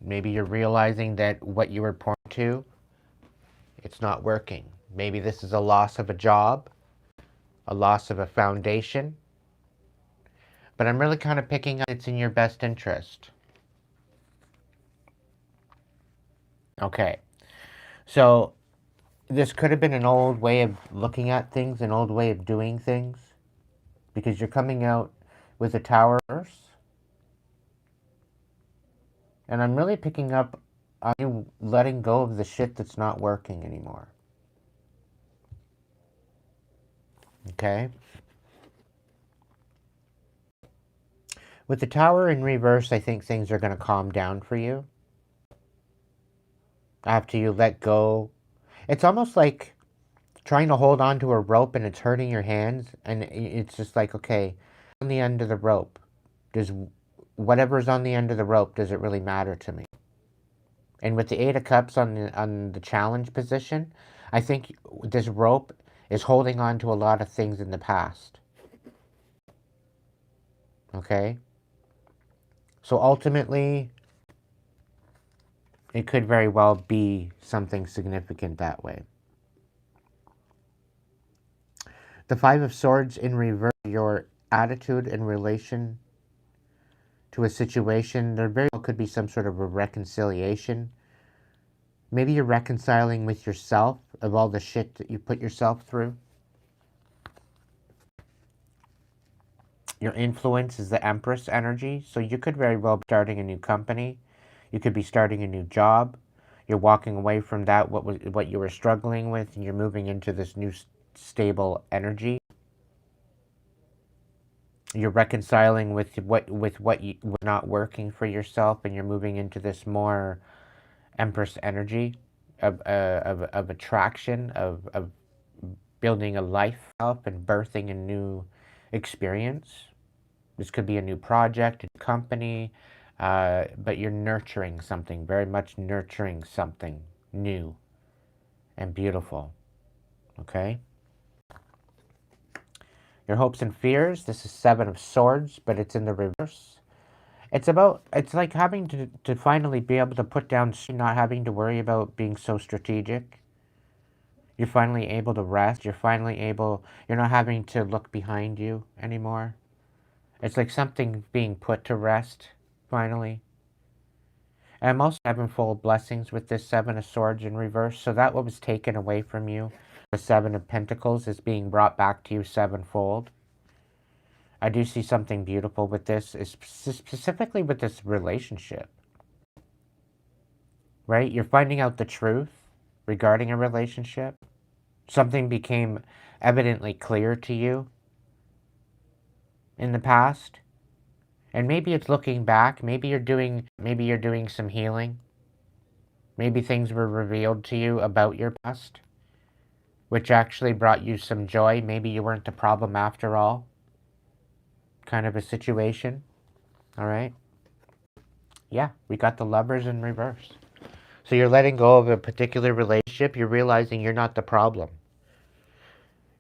Maybe you're realizing that what you were born to, it's not working. Maybe this is a loss of a job, a loss of a foundation. But I'm really kind of picking up it's in your best interest. Okay. So this could have been an old way of looking at things, an old way of doing things, because you're coming out with a Tower. And I'm really picking up on you letting go of the shit that's not working anymore. Okay? With the Tower in reverse, I think things are going to calm down for you. After you let go. It's almost like trying to hold on to a rope and it's hurting your hands. And it's just like, okay, on the end of the rope. Does whatever's on the end of the rope, does it really matter to me? And with the Eight of Cups on the challenge position, I think this rope is holding on to a lot of things in the past. Okay? So ultimately, it could very well be something significant that way. The Five of Swords in reverse, your attitude in relation to a situation, there very well could be some sort of a reconciliation. Maybe you're reconciling with yourself of all the shit that you put yourself through. Your influence is the Empress energy, so you could very well be starting a new company. You could be starting a new job. You're walking away from that, what you were struggling with, and you're moving into this new stable energy. You're reconciling with what was not working for yourself, and you're moving into this more Empress energy of attraction, of building a life up and birthing a new experience. This could be a new project, a company, but you're nurturing something, very much nurturing something new and beautiful. Okay? Your hopes and fears, this is Seven of Swords, but it's in the reverse. It's like having to finally be able to put down, not having to worry about being so strategic. You're finally able to rest. You're not having to look behind you anymore. It's like something being put to rest, finally. And I'm also having full blessings with this Seven of Swords in reverse. So that what was taken away from you, the Seven of Pentacles, is being brought back to you sevenfold. I do see something beautiful with this, specifically with this relationship. Right? You're finding out the truth regarding a relationship. Something became evidently clear to you in the past. And maybe it's looking back. Maybe you're doing some healing. Maybe things were revealed to you about your past, which actually brought you some joy. Maybe you weren't the problem after all. Kind of a situation. All right? Yeah, we got the Lovers in reverse. So you're letting go of a particular relationship. You're realizing you're not the problem.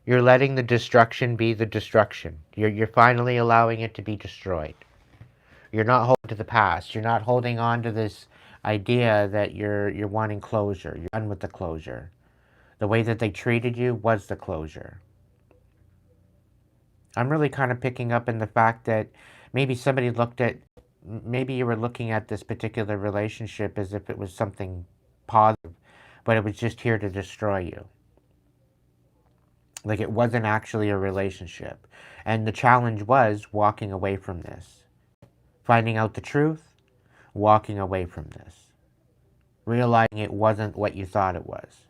You're letting the destruction be the destruction. You're finally allowing it to be destroyed. You're not holding to the past. You're not holding on to this idea that you're wanting closure. You're done with the closure. The way that they treated you was the closure. I'm really kind of picking up in the fact that maybe maybe you were looking at this particular relationship as if it was something positive, but it was just here to destroy you. Like it wasn't actually a relationship. And the challenge was walking away from this. Finding out the truth, walking away from this. Realizing it wasn't what you thought it was.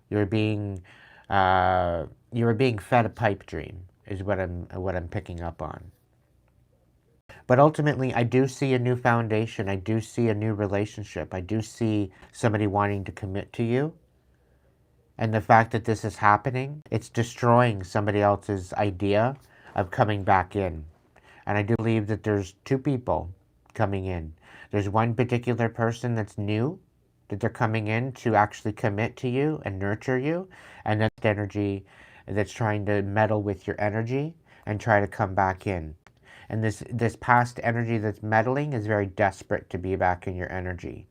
You were being fed a pipe dream, is what I'm picking up on. But ultimately, I do see a new foundation. I do see a new relationship. I do see somebody wanting to commit to you. And the fact that this is happening, it's destroying somebody else's idea of coming back in. And I do believe that there's two people coming in. There's one particular person that's new that they're coming in to actually commit to you and nurture you, and then energy that's trying to meddle with your energy and try to come back in. And this past energy that's meddling is very desperate to be back in your energy,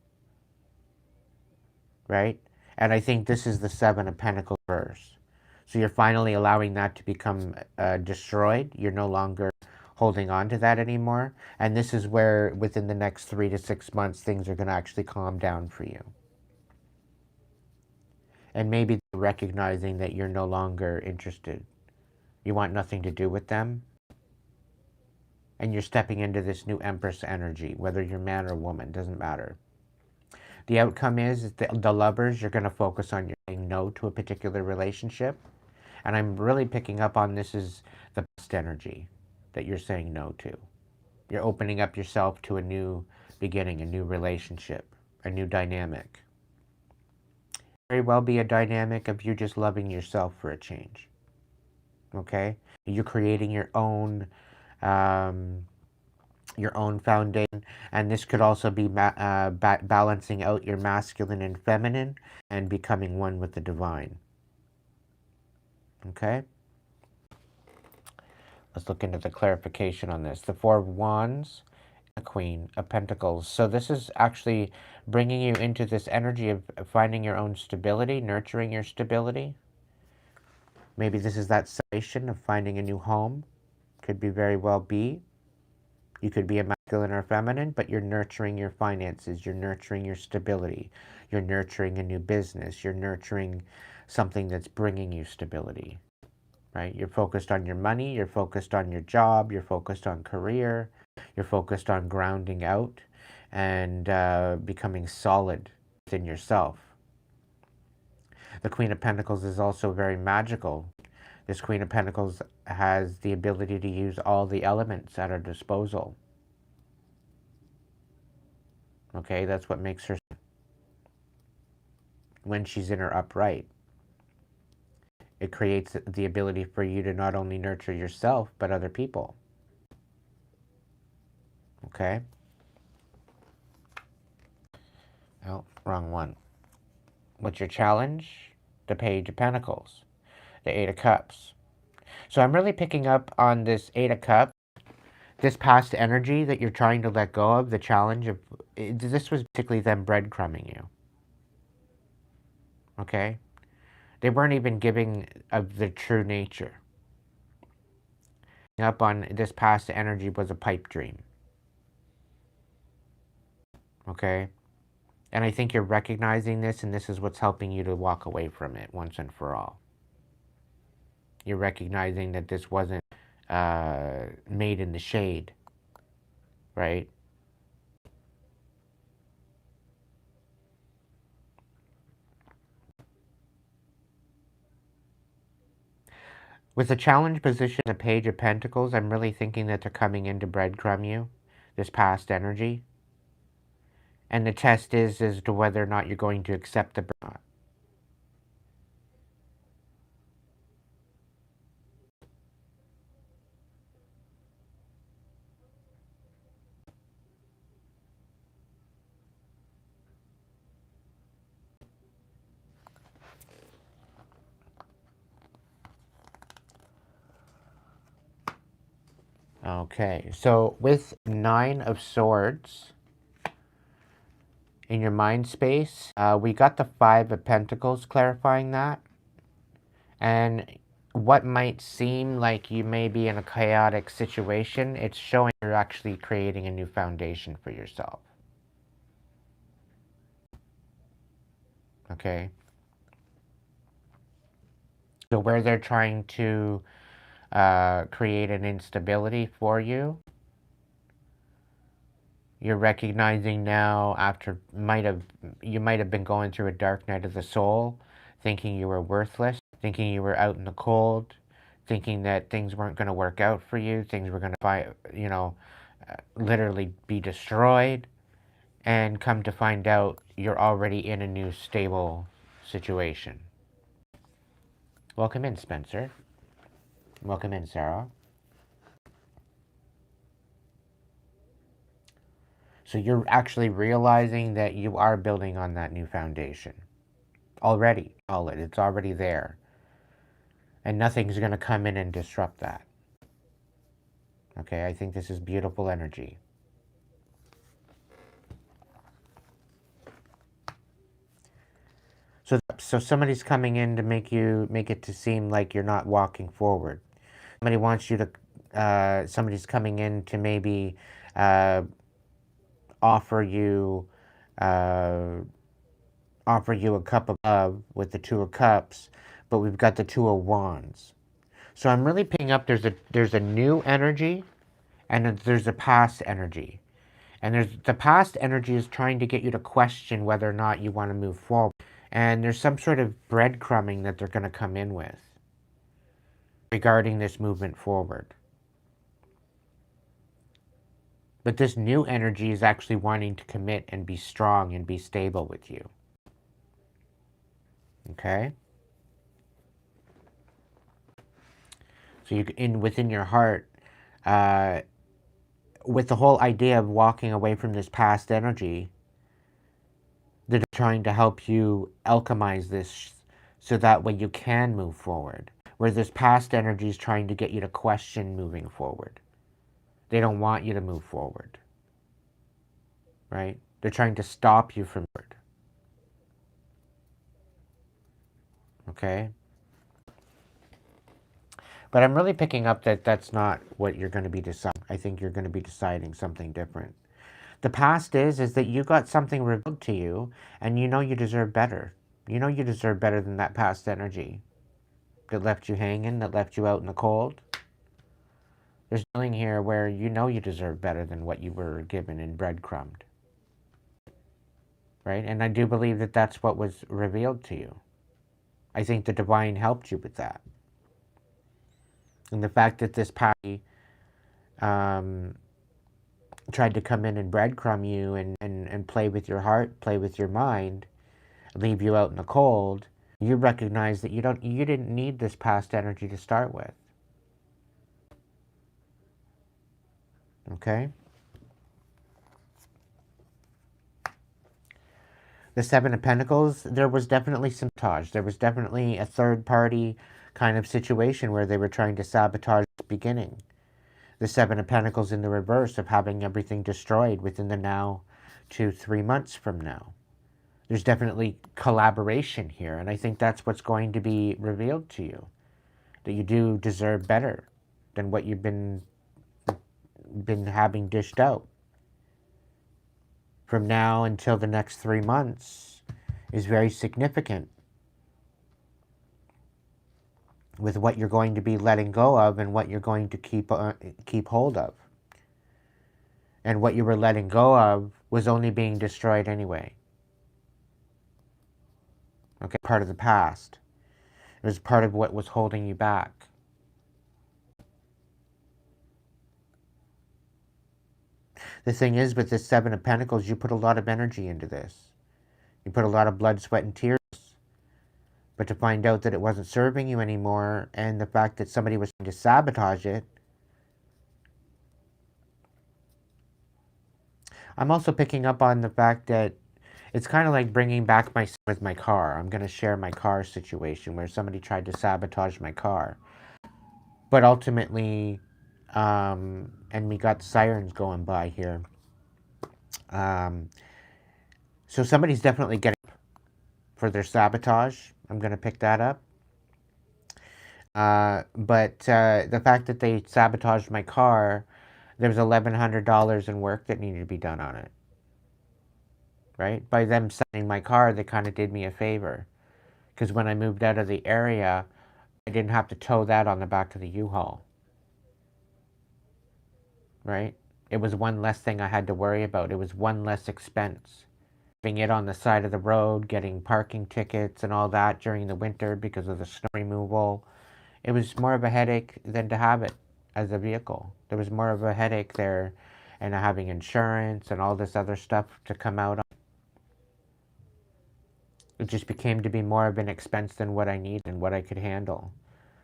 right? And I think this is the Seven of Pentacles reverse. So you're finally allowing that to become destroyed. You're no longer holding on to that anymore. And this is where within the next 3 to 6 months, things are going to actually calm down for you. And maybe recognizing that you're no longer interested. You want nothing to do with them. And you're stepping into this new Empress energy, whether you're man or woman, doesn't matter. The outcome is that the lovers, you're going to focus on saying no to a particular relationship. And I'm really picking up on this is the past energy that you're saying no to. You're opening up yourself to a new beginning, a new relationship, a new dynamic. Very well be a dynamic of you just loving yourself for a change. Okay? You're creating your own foundation, and this could also be balancing out your masculine and feminine and becoming one with the divine. Okay? Let's look into the clarification on this. The Four of Wands, the Queen of Pentacles. So this is actually bringing you into this energy of finding your own stability, nurturing your stability. Maybe this is that celebration of finding a new home. Could be very well be. You could be a masculine or feminine, but you're nurturing your finances. You're nurturing your stability. You're nurturing a new business. You're nurturing something that's bringing you stability. Right? You're focused on your money, you're focused on your job, you're focused on career, you're focused on grounding out and becoming solid within yourself. The Queen of Pentacles is also very magical. This Queen of Pentacles has the ability to use all the elements at her disposal. Okay, that's what makes her when she's in her upright. It creates the ability for you to not only nurture yourself, but other people. Okay? Oh, wrong one. What's your challenge? The Page of Pentacles. The Eight of Cups. So I'm really picking up on this Eight of Cups. This past energy that you're trying to let go of, the challenge of... This was basically them breadcrumbing you. Okay? They weren't even giving of the true nature. Up on this past energy was a pipe dream. Okay? And I think you're recognizing this, and this is what's helping you to walk away from it once and for all. You're recognizing that this wasn't made in the shade, right? With the challenge position, the Page of Pentacles, I'm really thinking that they're coming in to breadcrumb you, this past energy. And the test is as to whether or not you're going to accept the bread. Okay, so with Nine of Swords in your mind space, we got the Five of Pentacles clarifying that. And what might seem like you may be in a chaotic situation, it's showing you're actually creating a new foundation for yourself. Okay? So where they're trying to create an instability for you, you're recognizing now after you might have been going through a dark night of the soul, thinking you were worthless, thinking you were out in the cold, thinking that things weren't going to work out for you, things were going to literally be destroyed, and come to find out you're already in a new stable situation. Welcome in, Spencer. Welcome in, Sarah. So you're actually realizing that you are building on that new foundation already. It's already there. And nothing's going to come in and disrupt that. Okay, I think this is beautiful energy. So somebody's coming in to make it to seem like you're not walking forward. Somebody wants you to, somebody's coming in to maybe uh, offer you, uh, offer you a cup of love with the Two of Cups, but we've got the Two of Wands. So I'm really picking up there's a new energy, and there's a past energy. And there's the past energy is trying to get you to question whether or not you want to move forward. And there's some sort of breadcrumbing that they're going to come in with regarding this movement forward. But this new energy is actually wanting to commit and be strong and be stable with you. Okay? So within your heart, uh, with the whole idea of walking away from this past energy, they're trying to help you alchemize this so that way you can move forward. Where this past energy is trying to get you to question moving forward. They don't want you to move forward. Right? They're trying to stop you from it. Okay? But I'm really picking up that that's not what you're going to be deciding. I think you're going to be deciding something different. The past is that you got something revealed to you, and you know you deserve better. You know you deserve better than that past energy that left you hanging, that left you out in the cold. There's something here where you know you deserve better than what you were given and breadcrumbed. Right? And I do believe that that's what was revealed to you. I think the divine helped you with that. And the fact that this party tried to come in and breadcrumb you and play with your heart, play with your mind, leave you out in the cold, you recognize that you didn't need this past energy to start with. Okay? The Seven of Pentacles, there was definitely sabotage. There was definitely a third party kind of situation where they were trying to sabotage the beginning. The Seven of Pentacles in the reverse of having everything destroyed within the now to 3 months from now. There's definitely collaboration here, and I think that's what's going to be revealed to you. That you do deserve better than what you've been having dished out. From now until the next 3 months is very significant with what you're going to be letting go of and what you're going to keep hold of. And what you were letting go of was only being destroyed anyway. Okay, part of the past. It was part of what was holding you back. The thing is, with this Seven of Pentacles, you put a lot of energy into this. You put a lot of blood, sweat, and tears. But to find out that it wasn't serving you anymore, and the fact that somebody was trying to sabotage it. I'm also picking up on the fact that it's kind of like bringing back my son with my car. I'm going to share my car situation where somebody tried to sabotage my car. But ultimately, and we got sirens going by here. So somebody's definitely getting for their sabotage. I'm going to pick that up. But the fact that they sabotaged my car, there was $1,100 in work that needed to be done on it. Right? By them selling my car, they kind of did me a favor. Because when I moved out of the area, I didn't have to tow that on the back of the U-Haul. Right? It was one less thing I had to worry about. It was one less expense. Having it on the side of the road, getting parking tickets and all that during the winter because of the snow removal. It was more of a headache than to have it as a vehicle. There was more of a headache there, and having insurance and all this other stuff to come out on. It just became to be more of an expense than what I needed and what I could handle.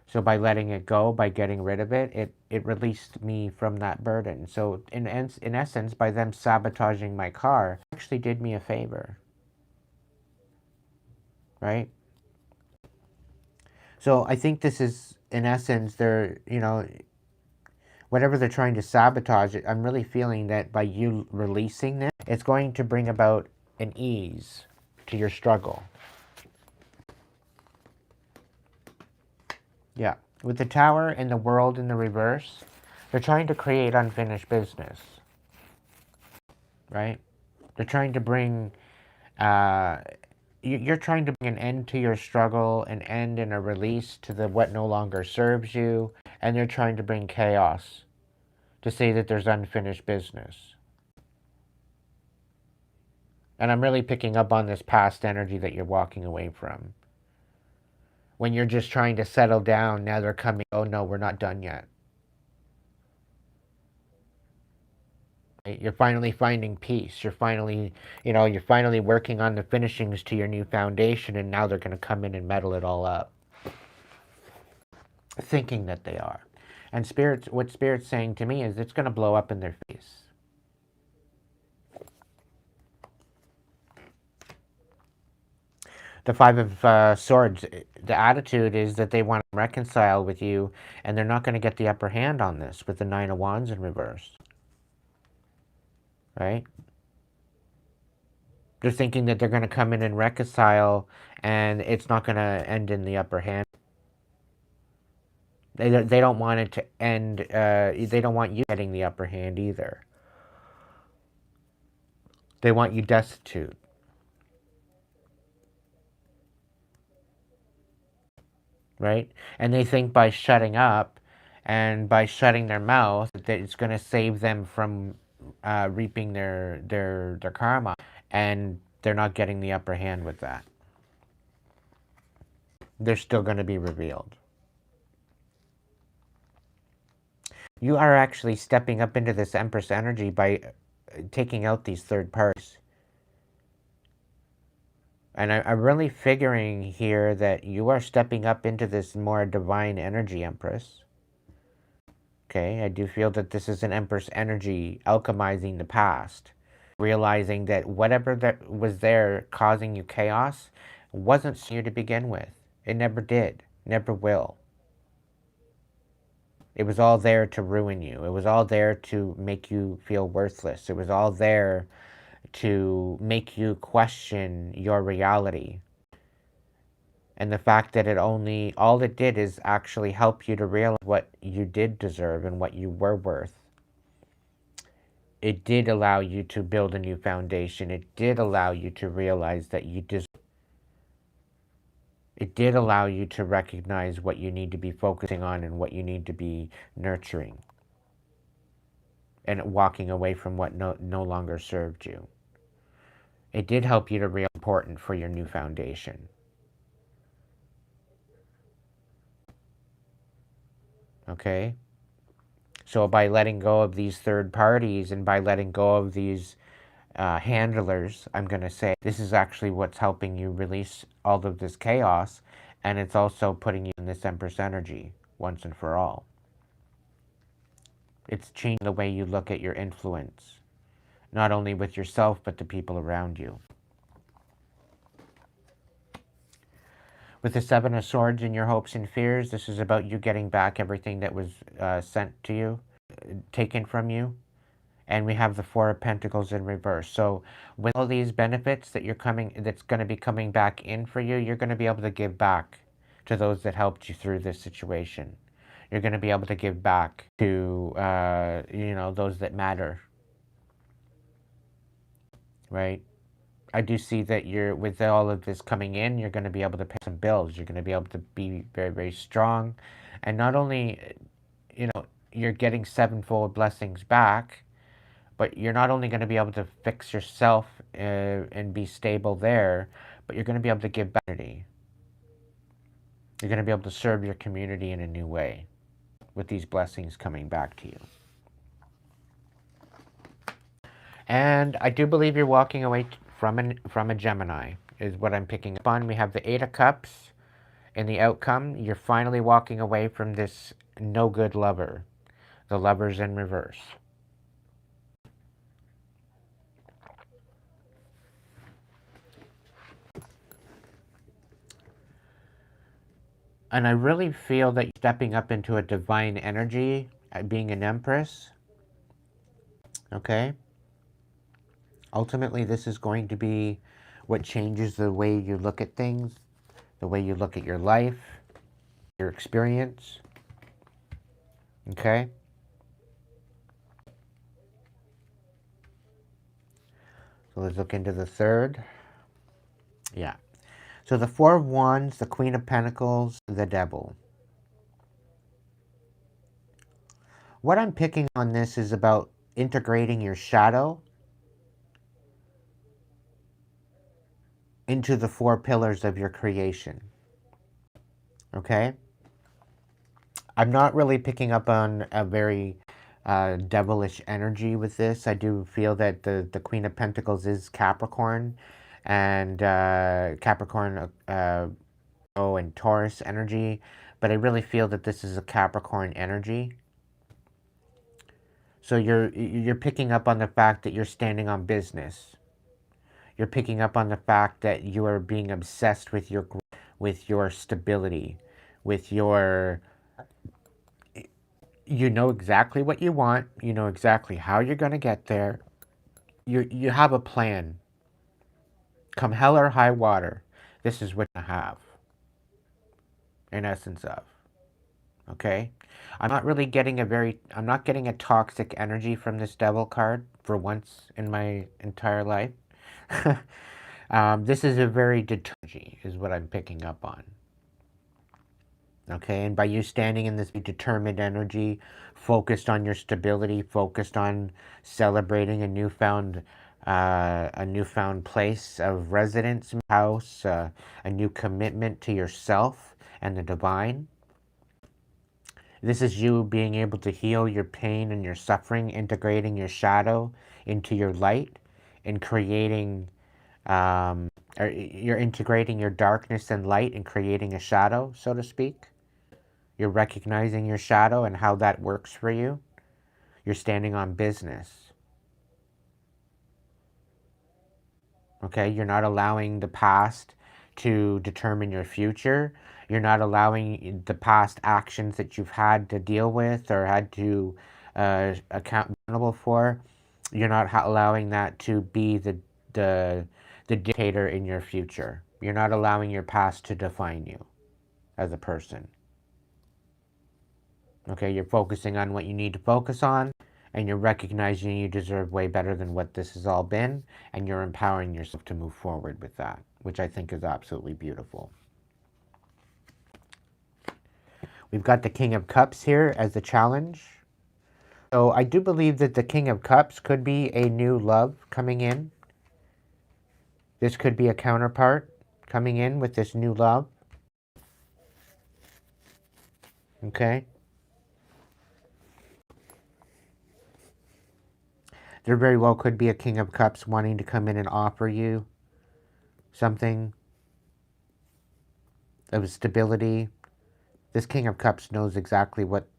So by letting it go, by getting rid of it, it released me from that burden. So in essence, by them sabotaging my car, it actually did me a favor, right? So I think this is, in essence, they're, whatever they're trying to sabotage it, I'm really feeling that by you releasing this, it's going to bring about an ease to your struggle. Yeah. With the Tower and the World in the reverse, they're trying to create unfinished business, right? They're trying to bring, uh, you're trying to bring an end to your struggle, an end and a release to the what no longer serves you, and they're trying to bring chaos to say that there's unfinished business. And I'm really picking up on this past energy that you're walking away from. When you're just trying to settle down, now they're coming, oh no, we're not done yet. You're finally finding peace. You're finally working on the finishings to your new foundation, and now they're going to come in and meddle it all up. Thinking that they are. And what Spirit's saying to me is it's going to blow up in their face. The Five of Swords, the attitude is that they want to reconcile with you, and they're not going to get the upper hand on this with the Nine of Wands in reverse. Right? They're thinking that they're going to come in and reconcile, and it's not going to end in the upper hand. They don't want it to end, they don't want you getting the upper hand either. They want you destitute. Right? And they think by shutting up and by shutting their mouth that it's going to save them from reaping their karma, and they're not getting the upper hand with that. They're still going to be revealed. You are actually stepping up into this Empress energy by taking out these third parties. And I'm really figuring here that you are stepping up into this more divine energy, Empress. Okay, I do feel that this is an Empress energy alchemizing the past. Realizing that whatever that was there causing you chaos wasn't you to begin with. It never did, never will. It was all there to ruin you. It was all there to make you feel worthless. It was all there to make you question your reality. And the fact that all it did is actually help you to realize what you did deserve and what you were worth. It did allow you to build a new foundation. It did allow you to realize that you deserve. It did allow you to recognize what you need to be focusing on and what you need to be nurturing. And walking away from what no longer served you. It did help you to realize important for your new foundation. Okay? So by letting go of these third parties and by letting go of these handlers, I'm going to say, this is actually what's helping you release all of this chaos, and it's also putting you in this Empress energy once and for all. It's changing the way you look at your influence, not only with yourself, but the people around you. With the Seven of Swords in your hopes and fears, this is about you getting back everything that was sent to you, taken from you. And we have the Four of Pentacles in reverse. So with all these benefits that's going to be coming back in for you, you're going to be able to give back to those that helped you through this situation. You're going to be able to give back to, those that matter. Right? I do see that with all of this coming in, you're going to be able to pay some bills. You're going to be able to be very, very strong. And not only, you're getting sevenfold blessings back, but you're not only going to be able to fix yourself and be stable there, but you're going to be able to give back. You're going to be able to serve your community in a new way with these blessings coming back to you. And I do believe you're walking away from a Gemini, is what I'm picking up on. We have the Eight of Cups In the outcome, you're finally walking away from this no good lover. The lover's in reverse. And I really feel that you're stepping up into a divine energy, being an empress. Okay? Ultimately, this is going to be what changes the way you look at things, the way you look at your life, your experience. Okay? So let's look into the third. Yeah. So the Four of Wands, the Queen of Pentacles, the Devil. What I'm picking on this is about integrating your shadow into the four pillars of your creation. Okay? I'm not really picking up on a very devilish energy with this. I do feel that the Queen of Pentacles is Capricorn, and Capricorn and Taurus energy, but I really feel that this is a Capricorn energy. So you're picking up on the fact that you're standing on business. You're picking up on the fact that you are being obsessed with your stability, with your, you know exactly what you want, you know exactly how you're going to get there. You have a plan. Come hell or high water, this is what you have, in essence of. Okay? I'm not getting a toxic energy from this devil card for once in my entire life. This is a very determined, is what I'm picking up on. Okay, and by you standing in this determined energy, focused on your stability, focused on celebrating a newfound place of residence, house, a new commitment to yourself and the divine. This is you being able to heal your pain and your suffering, integrating your shadow into your light, and creating, or you're integrating your darkness and light and creating a shadow, so to speak. You're recognizing your shadow and how that works for you. You're standing on business. Okay? You're not allowing the past to determine your future. You're not allowing the past actions that you've had to deal with or had to accountable for. You're not allowing that to be the dictator in your future. You're not allowing your past to define you as a person. Okay, you're focusing on what you need to focus on, and you're recognizing you deserve way better than what this has all been, and you're empowering yourself to move forward with that, which I think is absolutely beautiful. We've got the King of Cups here as a challenge. So I do believe that the King of Cups could be a new love coming in. This could be a counterpart coming in with this new love. Okay? There very well could be a King of Cups wanting to come in and offer you something of stability. This King of Cups knows exactly what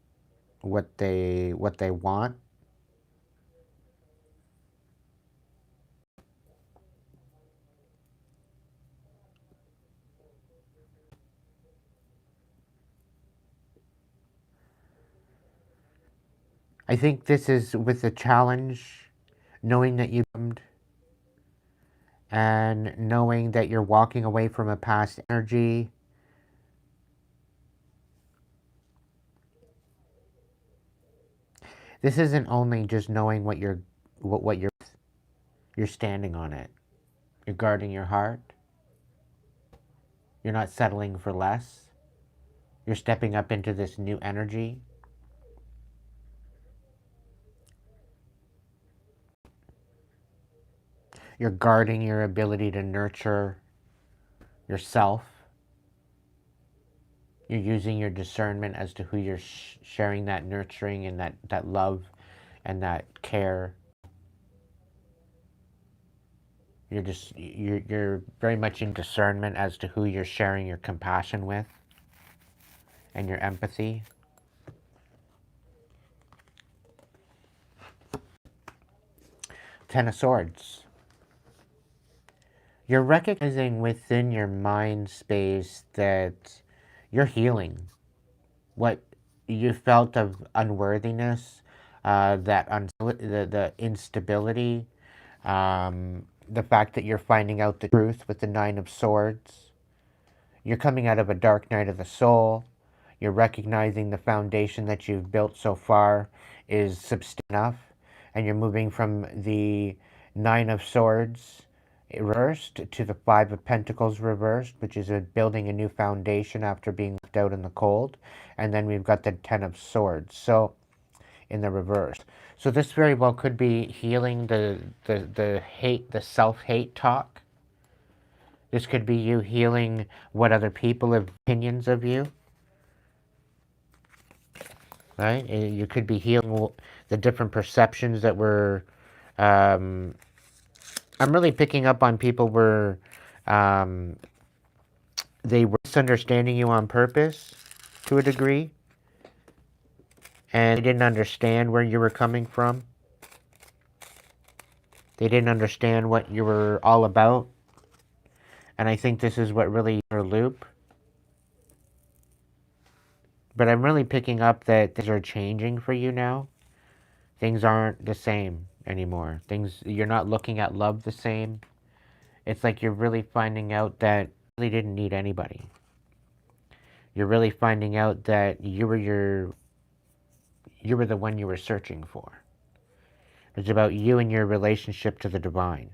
they want. I think this is with the challenge, knowing that you and knowing that you're walking away from a past energy. This isn't only just knowing what you're standing on it. You're guarding your heart. You're not settling for less. You're stepping up into this new energy. You're guarding your ability to nurture yourself. You're using your discernment as to who you're sharing that nurturing and that love and that care. You're very much in discernment as to who you're sharing your compassion with. and your empathy. Ten of Swords. You're recognizing within your mind space that you're healing what you felt of unworthiness, the instability, the fact that you're finding out the truth with the Nine of Swords. You're coming out of a dark night of the soul. You're recognizing the foundation that you've built so far is substantial enough, and you're moving from the Nine of Swords reversed to the Five of Pentacles reversed, which is building a new foundation after being left out in the cold. And then we've got the Ten of Swords, so in the reverse. So this very well could be healing the hate, the self-hate talk. This could be you healing what other people have opinions of you, right? You could be healing the different perceptions that were. Um, I'm really picking up on people where um, they were misunderstanding you on purpose to a degree, and they didn't understand where you were coming from. They didn't understand what you were all about, and I think this is what really your loop. But I'm really picking up that things are changing for you now. Things aren't the same anymore. Things, you're not looking at love the same. It's like you're really finding out that you really didn't need anybody. You're really finding out that you were the one you were searching for. It's about you and your relationship to the divine.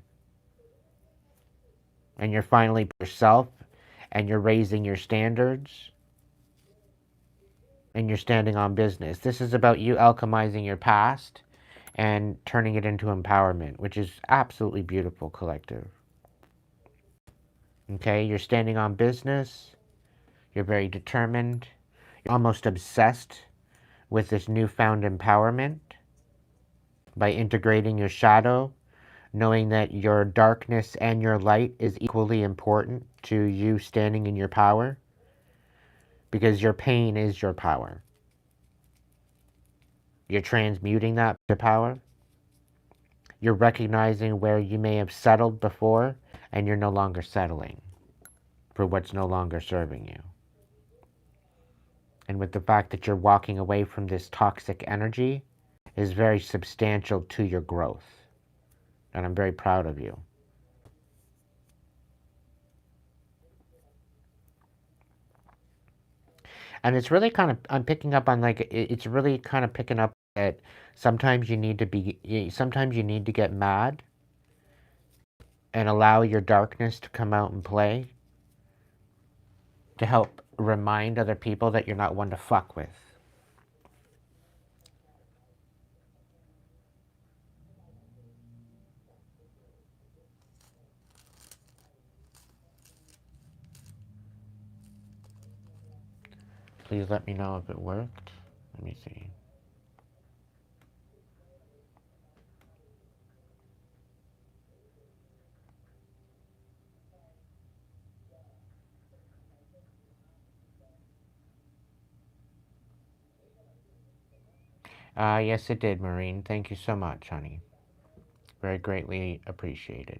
And you're finally yourself, and you're raising your standards, and you're standing on business. This is about you alchemizing your past and turning it into empowerment, which is absolutely beautiful, collective. Okay, you're standing on business. You're very determined. You're almost obsessed with this newfound empowerment by integrating your shadow, knowing that your darkness and your light is equally important to you standing in your power, because your pain is your power. You're transmuting that to power. You're recognizing where you may have settled before, and you're no longer settling for what's no longer serving you. And with the fact that you're walking away from this toxic energy is very substantial to your growth. And I'm very proud of you. And it's really kind of, I'm picking up on like, it's really kind of picking up that sometimes you need to sometimes you need to get mad and allow your darkness to come out and play to help remind other people that you're not one to fuck with. Please let me know if it worked. Let me see. Yes, it did, Maureen. Thank you so much, honey. Very greatly appreciated.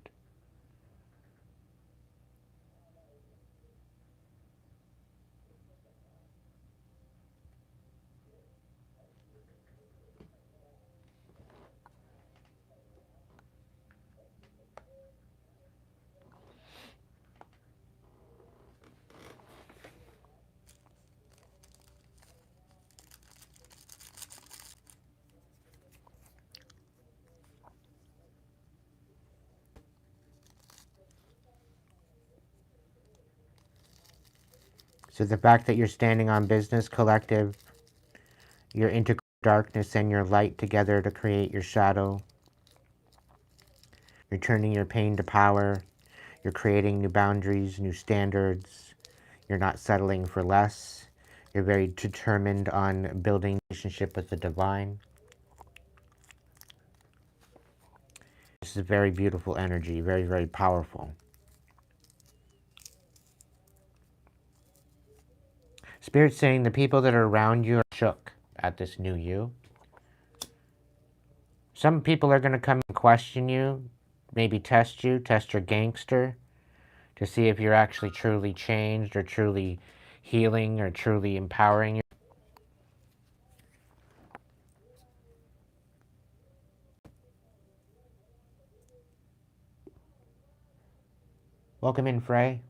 So the fact that you're standing on business, collective, you're integrating darkness and your light together to create your shadow. You're turning your pain to power. You're creating new boundaries, new standards. You're not settling for less. You're very determined on building a relationship with the divine. This is very beautiful energy, very, very powerful. Spirit's saying the people that are around you are shook at this new you. Some people are going to come and question you, maybe test you, test your gangster, to see if you're actually truly changed or truly healing or truly empowering you. Welcome in, Frey.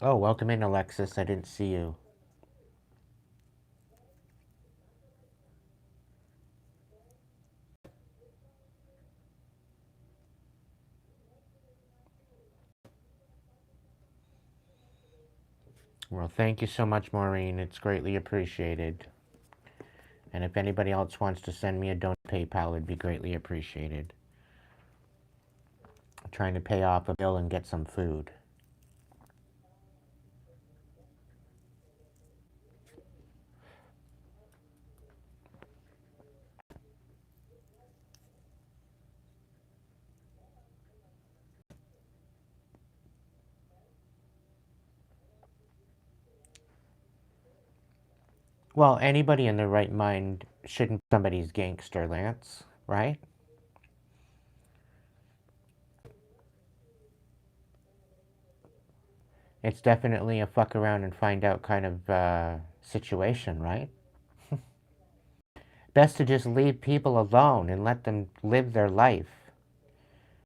Oh, welcome in, Alexis. I didn't see you. Well, thank you so much, Maureen. It's greatly appreciated. And if anybody else wants to send me a donate PayPal, it'd be greatly appreciated. I'm trying to pay off a bill and get some food. Well, anybody in their right mind shouldn't be somebody's gangster, Lance, right? It's definitely a fuck around and find out kind of situation, right? Best to just leave people alone and let them live their life.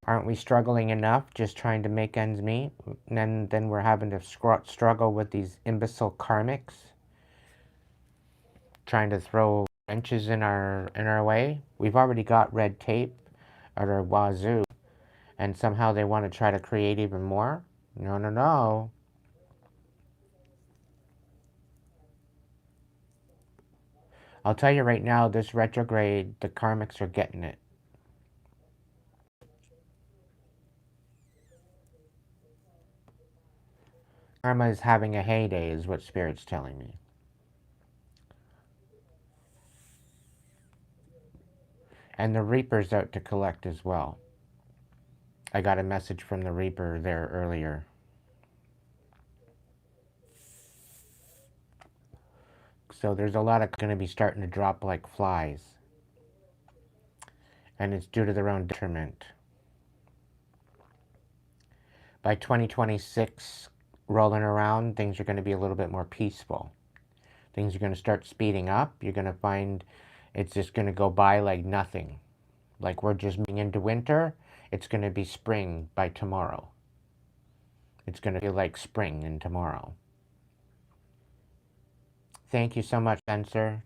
Aren't we struggling enough just trying to make ends meet? And then we're having to struggle with these imbecile karmics trying to throw wrenches in our way. We've already got red tape at our wazoo, and somehow they want to try to create even more? No, no, no. I'll tell you right now, this retrograde, the karmics are getting it. Karma is having a heyday, is what Spirit's telling me. And the Reaper's out to collect as well. I got a message from the Reaper there earlier. So there's a lot of going to be starting to drop like flies. And it's due to their own detriment. By 2026, rolling around, things are going to be a little bit more peaceful. Things are going to start speeding up. You're going to find it's just going to go by like nothing. Like we're just moving into winter, it's going to be spring by tomorrow. It's going to feel like spring in tomorrow. Thank you so much, Spencer.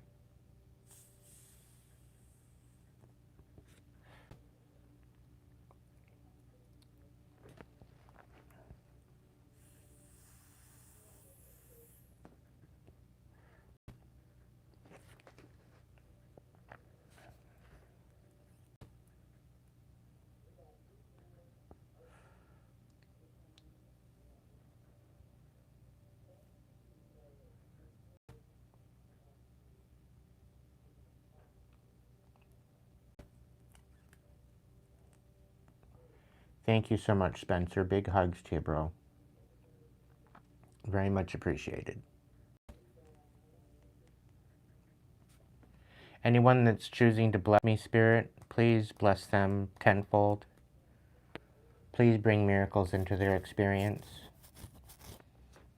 Thank you so much, Spencer. Big hugs to you, bro. Very much appreciated. Anyone that's choosing to bless me, Spirit, please bless them tenfold. Please bring miracles into their experience.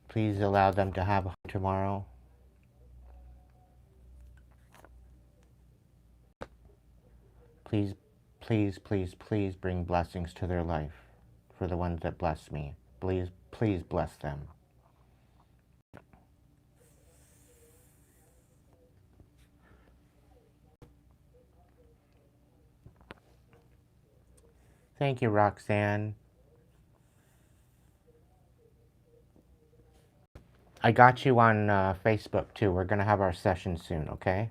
Please allow them to have tomorrow. Please, please, please, please bring blessings to their life for the ones that bless me. Please, please bless them. Thank you, Roxanne. I got you on Facebook too. We're going to have our session soon, okay?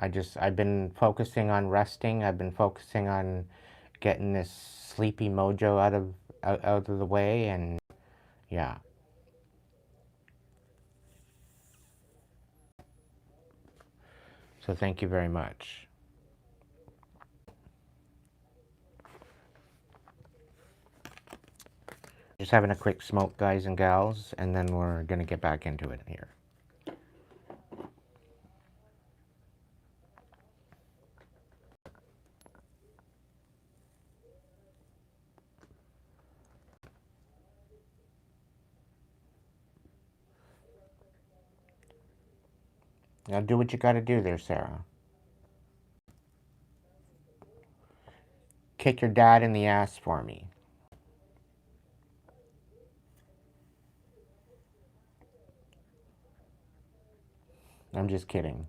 I've been focusing on resting. I've been focusing on getting this sleepy mojo out of the way, and yeah. So thank you very much. Just having a quick smoke, guys and gals, and then we're going to get back into it here. Now do what you got to do there, Sarah. Kick your dad in the ass for me. I'm just kidding.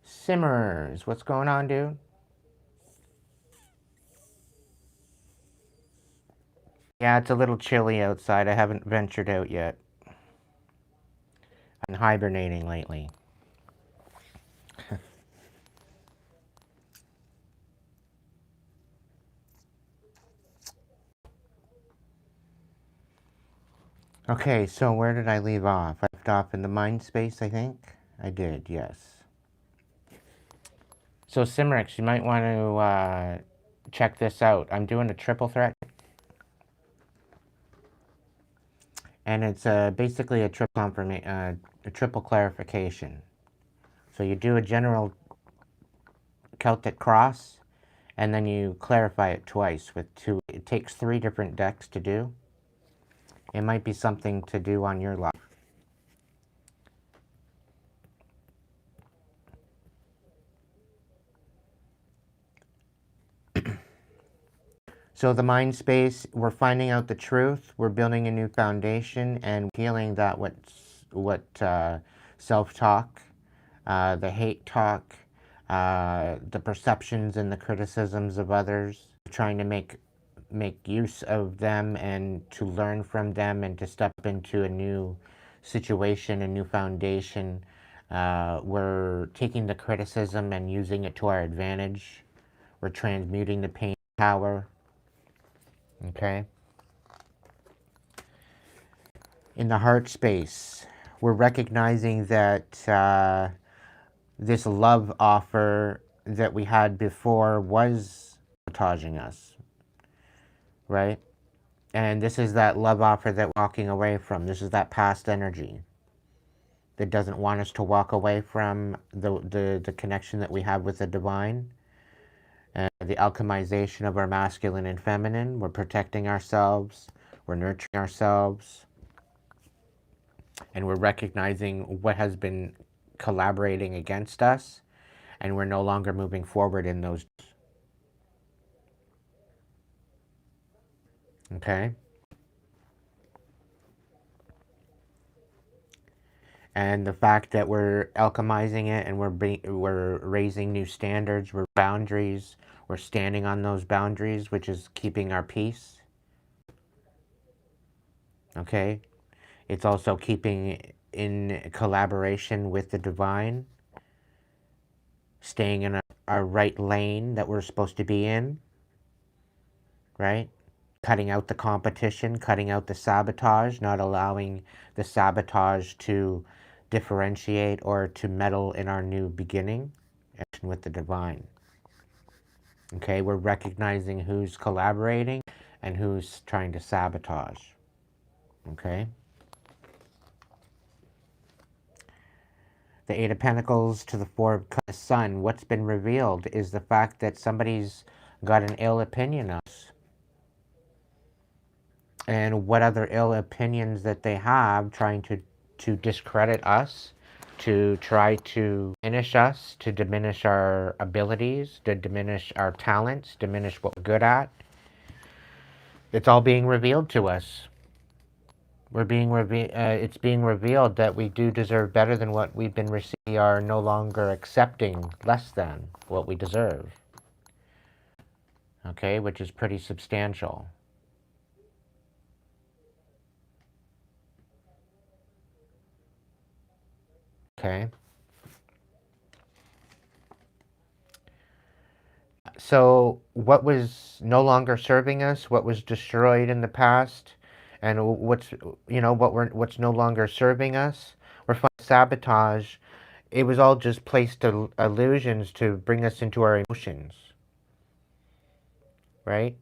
Simmers, what's going on, dude? Yeah, it's a little chilly outside. I haven't ventured out yet. I'm hibernating lately. Okay, so where did I leave off? I left off in the mind space, I think? I did, yes. So Simrex, you might want to check this out. I'm doing a triple threat. And it's basically a triple clarification. So you do a general Celtic cross, and then you clarify it twice with two. It takes 3 different decks to do. It might be something to do on your life. So the mind space, we're finding out the truth, we're building a new foundation, and healing that what self-talk, the hate talk, the perceptions and the criticisms of others, trying to make use of them and to learn from them and to step into a new situation, a new foundation. We're taking the criticism and using it to our advantage. We're transmuting the pain power. Okay. In the heart space, we're recognizing that this love offer that we had before was sabotaging us, right? And this is that love offer that we're walking away from. This is that past energy that doesn't want us to walk away from the connection that we have with the divine. The alchemization of our masculine and feminine. We're protecting ourselves. We're nurturing ourselves. And we're recognizing what has been collaborating against us. And we're no longer moving forward in those. Okay? And the fact that we're alchemizing it and we're raising new standards, we're boundaries, we're standing on those boundaries, which is keeping our peace. Okay? It's also keeping in collaboration with the divine, staying in our right lane that we're supposed to be in, right? Cutting out the competition, cutting out the sabotage, not allowing the sabotage to differentiate or to meddle in our new beginning with the divine. Okay, we're recognizing who's collaborating and who's trying to sabotage. Okay. The Eight of Pentacles to the Four of the Sun. What's been revealed is the fact that somebody's got an ill opinion of us. And what other ill opinions that they have, trying to discredit us, to try to diminish us, to diminish our abilities, to diminish our talents, diminish what we're good at. It's all being revealed to us. It's being revealed that we do deserve better than what we've been receiving. We are no longer accepting less than what we deserve. Okay, which is pretty substantial. Okay. So what was no longer serving us, what was destroyed in the past, and what's no longer serving us, we're finding sabotage. It was all just placed illusions to bring us into our emotions, right?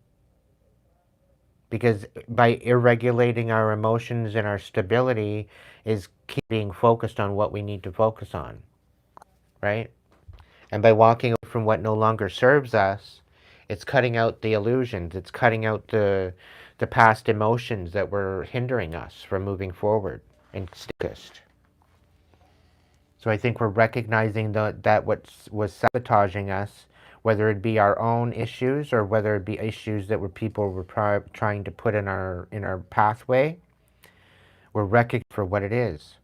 Because by irregulating our emotions and our stability is keep being focused on what we need to focus on, right? And by walking away from what no longer serves us, it's cutting out the illusions. It's cutting out the past emotions that were hindering us from moving forward and focused. So I think we're recognizing that what was sabotaging us, whether it be our own issues or whether it be issues that people were trying to put in our pathway, we're recognizing for what it is.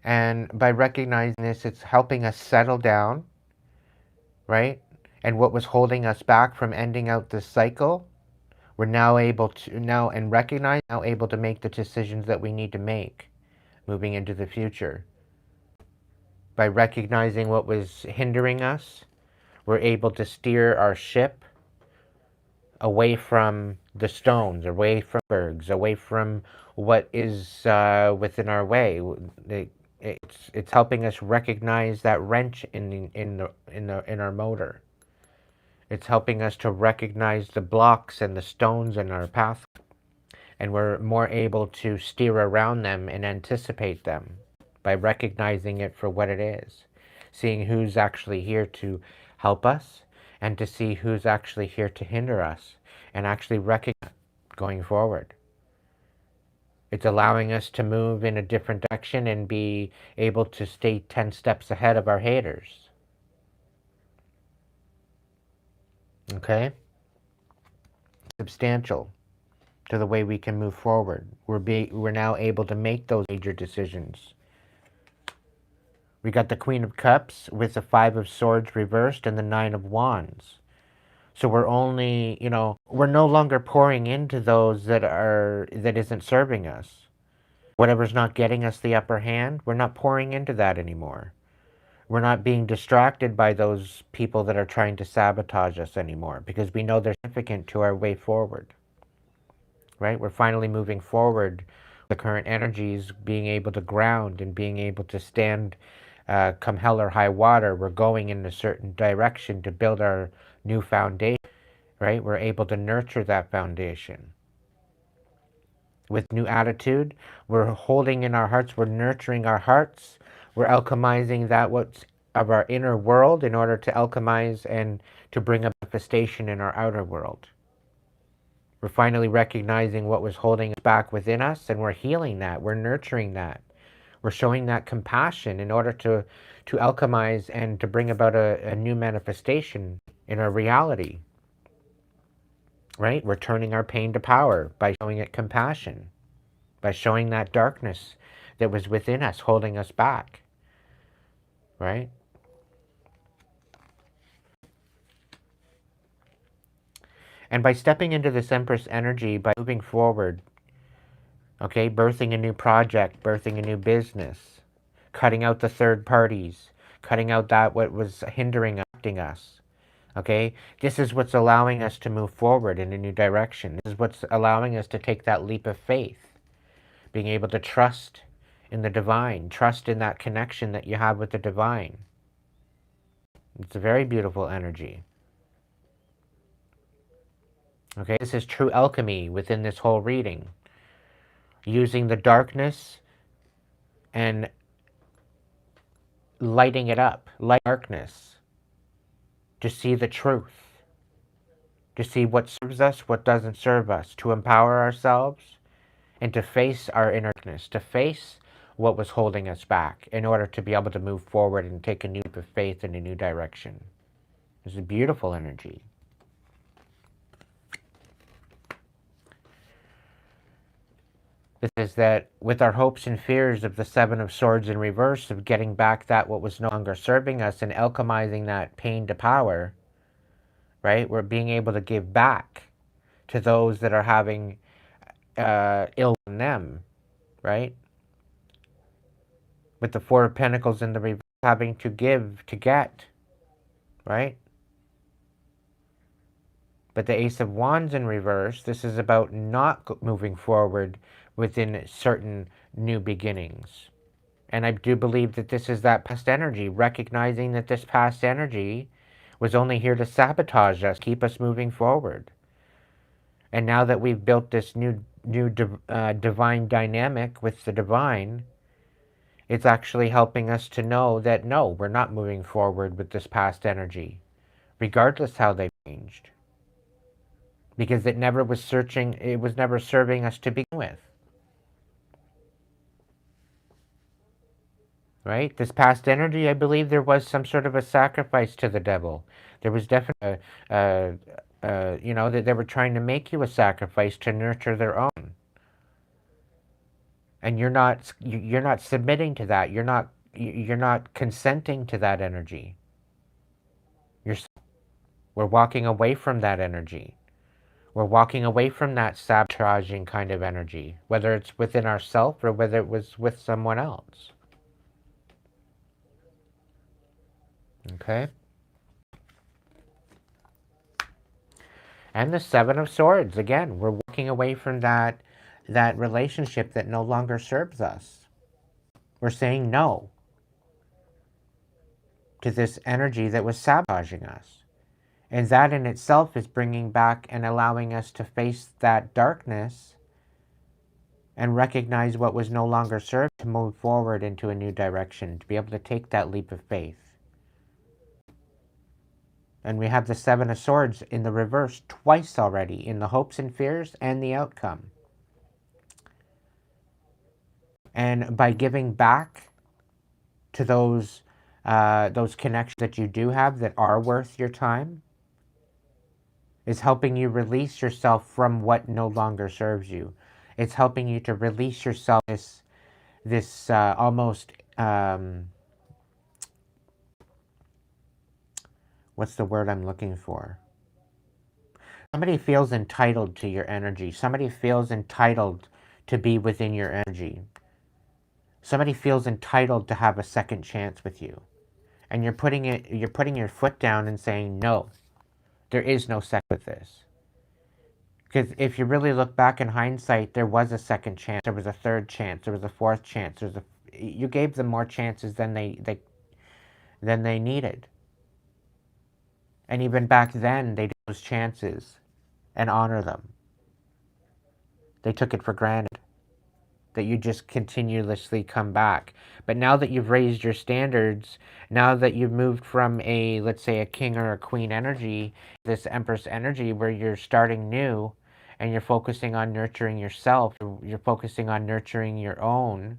And by recognizing this, it's helping us settle down, right? And what was holding us back from ending out this cycle, we're now able to now able to make the decisions that we need to make moving into the future. By recognizing what was hindering us, we're able to steer our ship away from the stones, away from bergs, away from what is within our way. It's helping us recognize that wrench in our motor. It's helping us to recognize the blocks and the stones in our path, and we're more able to steer around them and anticipate them by recognizing it for what it is, seeing who's actually here to help us and to see who's actually here to hinder us and actually recognize going forward. It's allowing us to move in a different direction and be able to stay 10 steps ahead of our haters. Okay? Substantial to the way we can move forward. We're now able to make those major decisions. We got the Queen of Cups with the Five of Swords reversed and the Nine of Wands. So we're only, we're no longer pouring into those that isn't serving us. Whatever's not getting us the upper hand, we're not pouring into that anymore. We're not being distracted by those people that are trying to sabotage us anymore because we know they're significant to our way forward. Right? We're finally moving forward. The current energies being able to ground and being able to stand come hell or high water. We're going in a certain direction to build our new foundation, right? We're able to nurture that foundation. With new attitude, we're holding in our hearts, we're nurturing our hearts, we're alchemizing that what's of our inner world in order to alchemize and to bring a manifestation in our outer world. We're finally recognizing what was holding us back within us, and we're healing that. We're nurturing that. We're showing that compassion in order to alchemize and to bring about a new manifestation in our reality. Right? We're turning our pain to power by showing it compassion, by showing that darkness that was within us, holding us back. Right? And by stepping into this Empress energy, by moving forward, okay, birthing a new project, birthing a new business, cutting out the third parties, cutting out that what was hindering us. Okay, this is what's allowing us to move forward in a new direction. This is what's allowing us to take that leap of faith, being able to trust in the divine, trust in that connection that you have with the divine. It's a very beautiful energy. Okay, this is true alchemy within this whole reading. Using the darkness and lighting it up, light darkness, to see the truth, to see what serves us, what doesn't serve us, to empower ourselves, and to face our inner darkness, to face what was holding us back in order to be able to move forward and take a new leap of faith in a new direction. It's a beautiful energy. This is that with our hopes and fears of the Seven of Swords in reverse, of getting back that what was no longer serving us and alchemizing that pain to power, right? We're being able to give back to those that are having ill in them, right? With the Four of Pentacles in the reverse, having to give to get, right? But the Ace of Wands in reverse, this is about not moving forward within certain new beginnings. And I do believe that this is that past energy, recognizing that this past energy was only here to sabotage us, keep us moving forward. And now that we've built this new divine dynamic with the divine, it's actually helping us to know that no, we're not moving forward with this past energy, regardless how they changed. Because it never was searching, it was never serving us to begin with. Right? This past energy, I believe there was some sort of a sacrifice to the devil. There was definitely, that they were trying to make you a sacrifice to nurture their own. And you're not submitting to that. You're not consenting to that energy. We're walking away from that energy. We're walking away from that sabotaging kind of energy, whether it's within ourselves or whether it was with someone else. Okay? And the Seven of Swords, again, we're walking away from that relationship that no longer serves us. We're saying no to this energy that was sabotaging us. And that in itself is bringing back and allowing us to face that darkness and recognize what was no longer served, to move forward into a new direction, to be able to take that leap of faith. And we have the Seven of Swords in the reverse twice already, in the hopes and fears and the outcome. And by giving back to those connections that you do have that are worth your time, is helping you release yourself from what no longer serves you. It's helping you to release yourself this almost what's the word I'm looking for? Somebody feels entitled to your energy. Somebody feels entitled to be within your energy. Somebody feels entitled to have a second chance with you. And you're putting your foot down and saying, no, there is no second with this. Because if you really look back in hindsight, there was a second chance, there was a third chance, there was a fourth chance, you gave them more chances than they needed. And even back then, they took those chances and honor them. They took it for granted that you just continuously come back. But now that you've raised your standards, now that you've moved from let's say a king or a queen energy, this empress energy where you're starting new and you're focusing on nurturing yourself, you're focusing on nurturing your own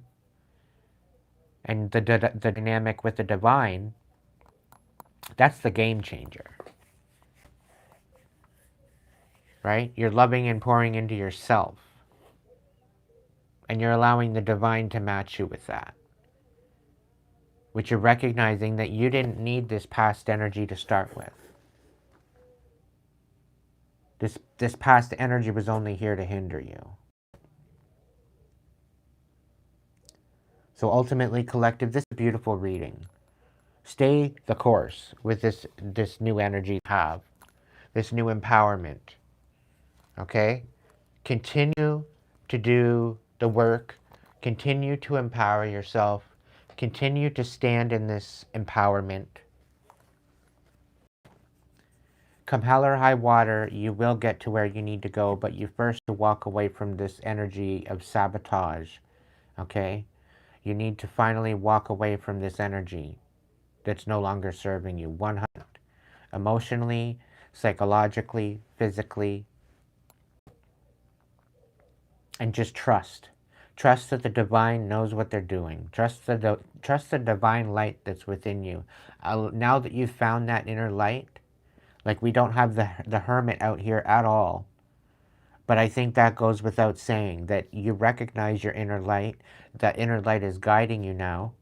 and the dynamic with the divine, that's the game changer. Right? You're loving and pouring into yourself. And you're allowing the divine to match you with that. Which you're recognizing that you didn't need this past energy to start with. This past energy was only here to hinder you. So ultimately, collective, this is a beautiful reading. Stay the course with this new energy you have. This new empowerment. Okay? Continue to do the work. Continue to empower yourself. Continue to stand in this empowerment. Come hell or high water, you will get to where you need to go, but you first walk away from this energy of sabotage, okay? You need to finally walk away from this energy that's no longer serving you. 100. Emotionally, psychologically, physically, and just trust. Trust that the divine knows what they're doing. Trust the divine light that's within you. Now that you've found that inner light, like we don't have the hermit out here at all. But I think that goes without saying, that you recognize your inner light. That inner light is guiding you now.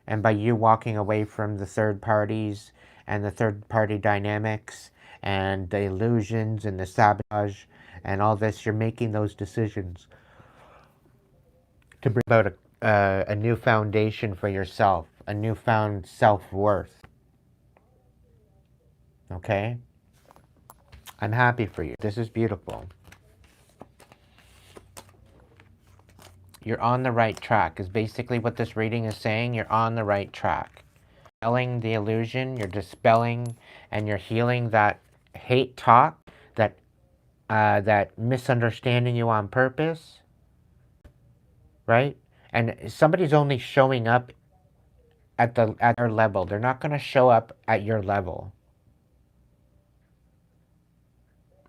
And by you walking away from the third parties and the third party dynamics and the illusions and the sabotage and all this, you're making those decisions to bring about a new foundation for yourself, a newfound self-worth. Okay? I'm happy for you. This is beautiful. You're on the right track, is basically what this reading is saying. You're on the right track. Dispelling the illusion, you're dispelling and you're healing that hate talk, that misunderstanding you on purpose, right? And somebody's only showing up at their level. They're not going to show up at your level.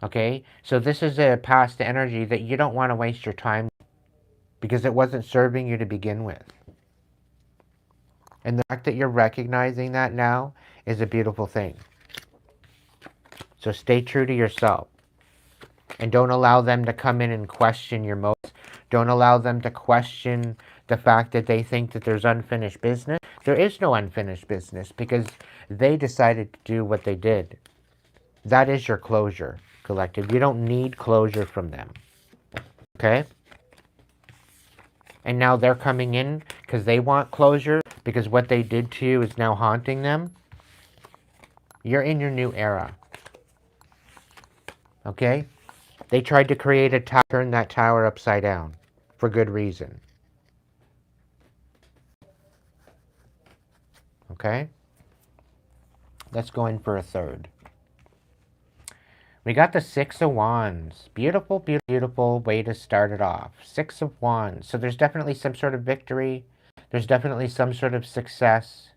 Okay? So this is a past energy that you don't want to waste your time because it wasn't serving you to begin with. And the fact that you're recognizing that now is a beautiful thing. So stay true to yourself. And don't allow them to come in and question your motives. Don't allow them to question the fact that they think that there's unfinished business. There is no unfinished business because they decided to do what they did. That is your closure, collective. You don't need closure from them. Okay? And now they're coming in because they want closure because what they did to you is now haunting them. You're in your new era. Okay? They tried to create a tower, turn that tower upside down for good reason. Okay? Let's go in for a third. We got the Six of Wands. Beautiful, beautiful, beautiful way to start it off. Six of Wands. So there's definitely some sort of victory. There's definitely some sort of success.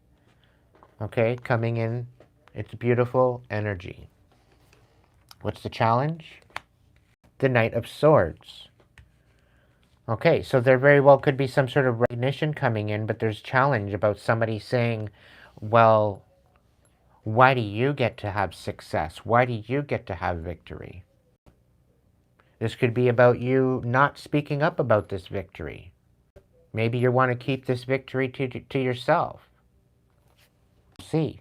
Okay, coming in. It's beautiful energy. What's the challenge? The Knight of Swords. Okay, so there very well could be some sort of recognition coming in, but there's challenge about somebody saying, well, why do you get to have success? Why do you get to have victory? This could be about you not speaking up about this victory. Maybe you want to keep this victory to yourself. See.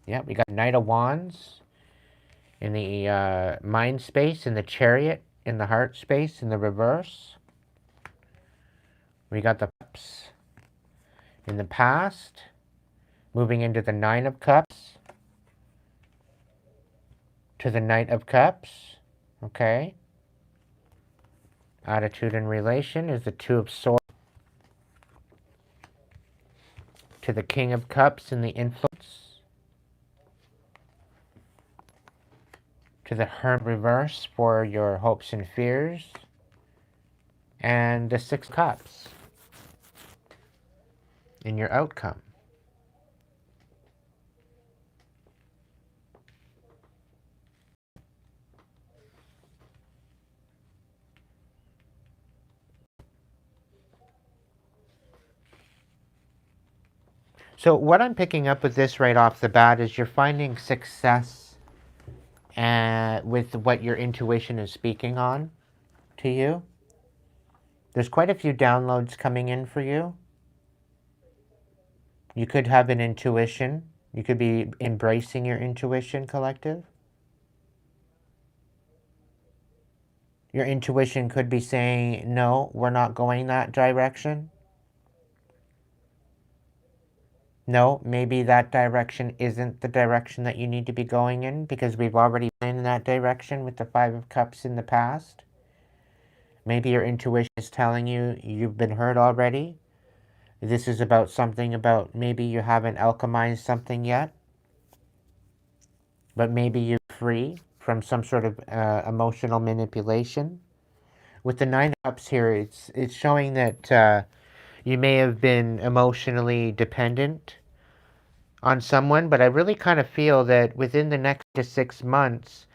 Yeah, we got Knight of Wands in the mind space, in the Chariot, in the heart space, in the reverse. We got the Cups in the past, moving into the Nine of Cups, to the Knight of Cups. Okay. Attitude and relation is the Two of Swords, to the King of Cups in the influence, to the Hermit reverse for your hopes and fears, and the Six of Cups in your outcome. So what I'm picking up with this right off the bat is you're finding success with what your intuition is speaking on to you. There's quite a few downloads coming in for you. You could have an intuition. You could be embracing your intuition, collective. Your intuition could be saying, no, we're not going that direction. No, maybe that direction isn't the direction that you need to be going in because we've already been in that direction with the Five of Cups in the past. Maybe your intuition is telling you you've been hurt already. This is about something about maybe you haven't alchemized something yet, but maybe you're free from some sort of emotional manipulation. With the Nine of Cups here, it's showing that you may have been emotionally dependent on someone, but I really kind of feel that within the next 6 months,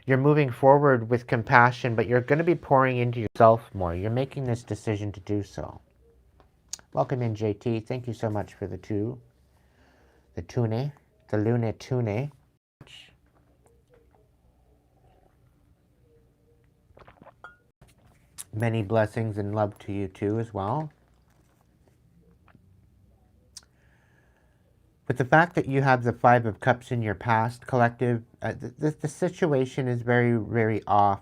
you're moving forward with compassion, but you're going to be pouring into yourself more. You're making this decision to do so. Welcome in, JT. Thank you so much for the tune, the Lune Tune. Many blessings and love to you too as well. But the fact that you have the Five of Cups in your past, collective, the situation is very, very off.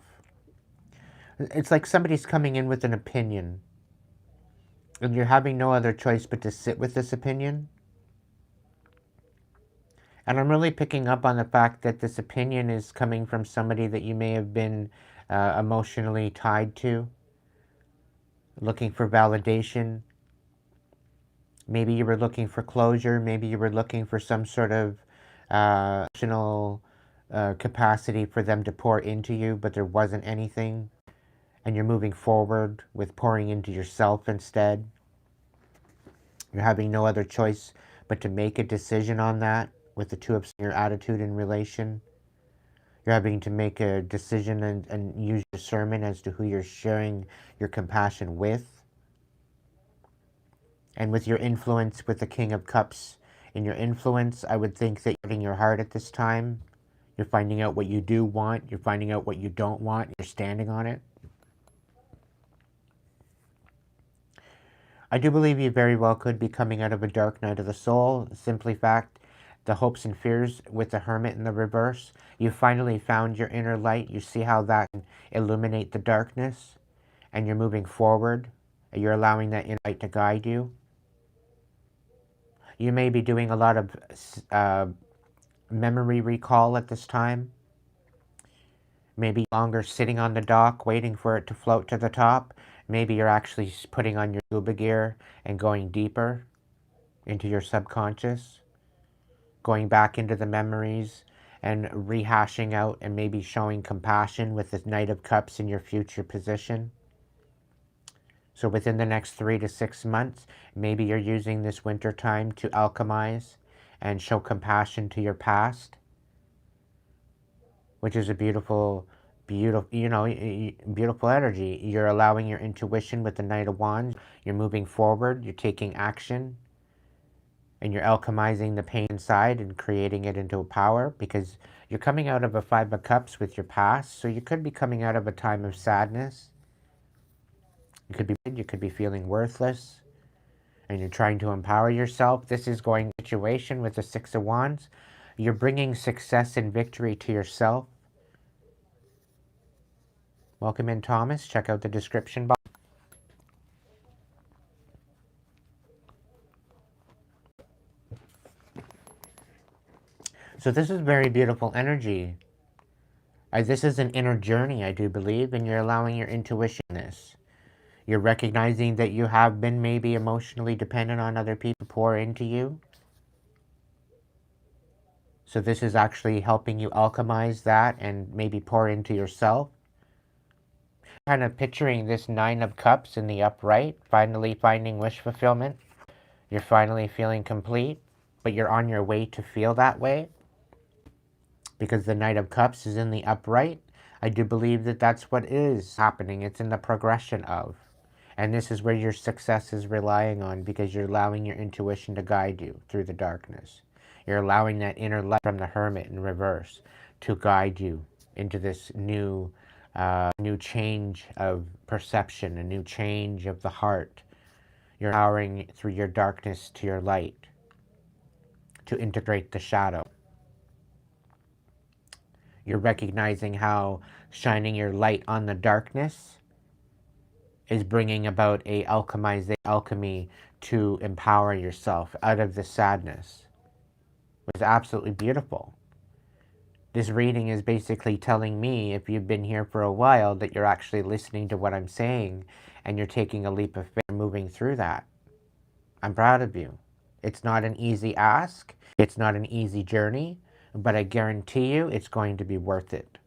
It's like somebody's coming in with an opinion, and you're having no other choice but to sit with this opinion. And I'm really picking up on the fact that this opinion is coming from somebody that you may have been emotionally tied to, looking for validation. Maybe you were looking for closure. Maybe you were looking for some sort of emotional capacity for them to pour into you, but there wasn't anything. And you're moving forward with pouring into yourself instead. You're having no other choice but to make a decision on that with the two of your attitude in relation. You're having to make a decision and use discernment as to who you're sharing your compassion with. And with your influence with the King of Cups in your influence, I would think that you're getting your heart at this time. You're finding out what you do want. You're finding out what you don't want. You're standing on it. I do believe you very well could be coming out of a dark night of the soul. Simply fact, the hopes and fears with the Hermit in the reverse. You finally found your inner light. You see how that can illuminate the darkness. And you're moving forward. You're allowing that inner light to guide you. You may be doing a lot of memory recall at this time. Maybe longer sitting on the dock waiting for it to float to the top. Maybe you're actually putting on your scuba gear and going deeper into your subconscious, going back into the memories and rehashing out and maybe showing compassion with the Knight of Cups in your future position. So within the next 3 to 6 months, maybe you're using this winter time to alchemize and show compassion to your past, which is a beautiful, beautiful energy. You're allowing your intuition with the Knight of Wands. You're moving forward. You're taking action. And you're alchemizing the pain inside and creating it into a power, because you're coming out of a Five of Cups with your past. So you could be coming out of a time of sadness. You could be feeling worthless, and you're trying to empower yourself. This is going situation with the Six of Wands. You're bringing success and victory to yourself. Welcome in, Thomas. Check out the description box. So this is very beautiful energy. This is an inner journey, I do believe, and you're allowing your intuition this. You're recognizing that you have been maybe emotionally dependent on other people to pour into you. So this is actually helping you alchemize that and maybe pour into yourself. Kind of picturing this Nine of Cups in the upright, finally finding wish fulfillment. You're finally feeling complete, but you're on your way to feel that way, because the Knight of Cups is in the upright. I do believe that that's what is happening. It's in the progression of. And this is where your success is relying on, because you're allowing your intuition to guide you through the darkness. You're allowing that inner light from the Hermit in reverse to guide you into this new change of perception, a new change of the heart. You're empowering through your darkness to your light to integrate the shadow. You're recognizing how shining your light on the darkness is bringing about a alchemy to empower yourself out of the sadness. It was absolutely beautiful. This reading is basically telling me, if you've been here for a while, that you're actually listening to what I'm saying and you're taking a leap of faith moving through that. I'm proud of you. It's not an easy ask. It's not an easy journey, but I guarantee you it's going to be worth it.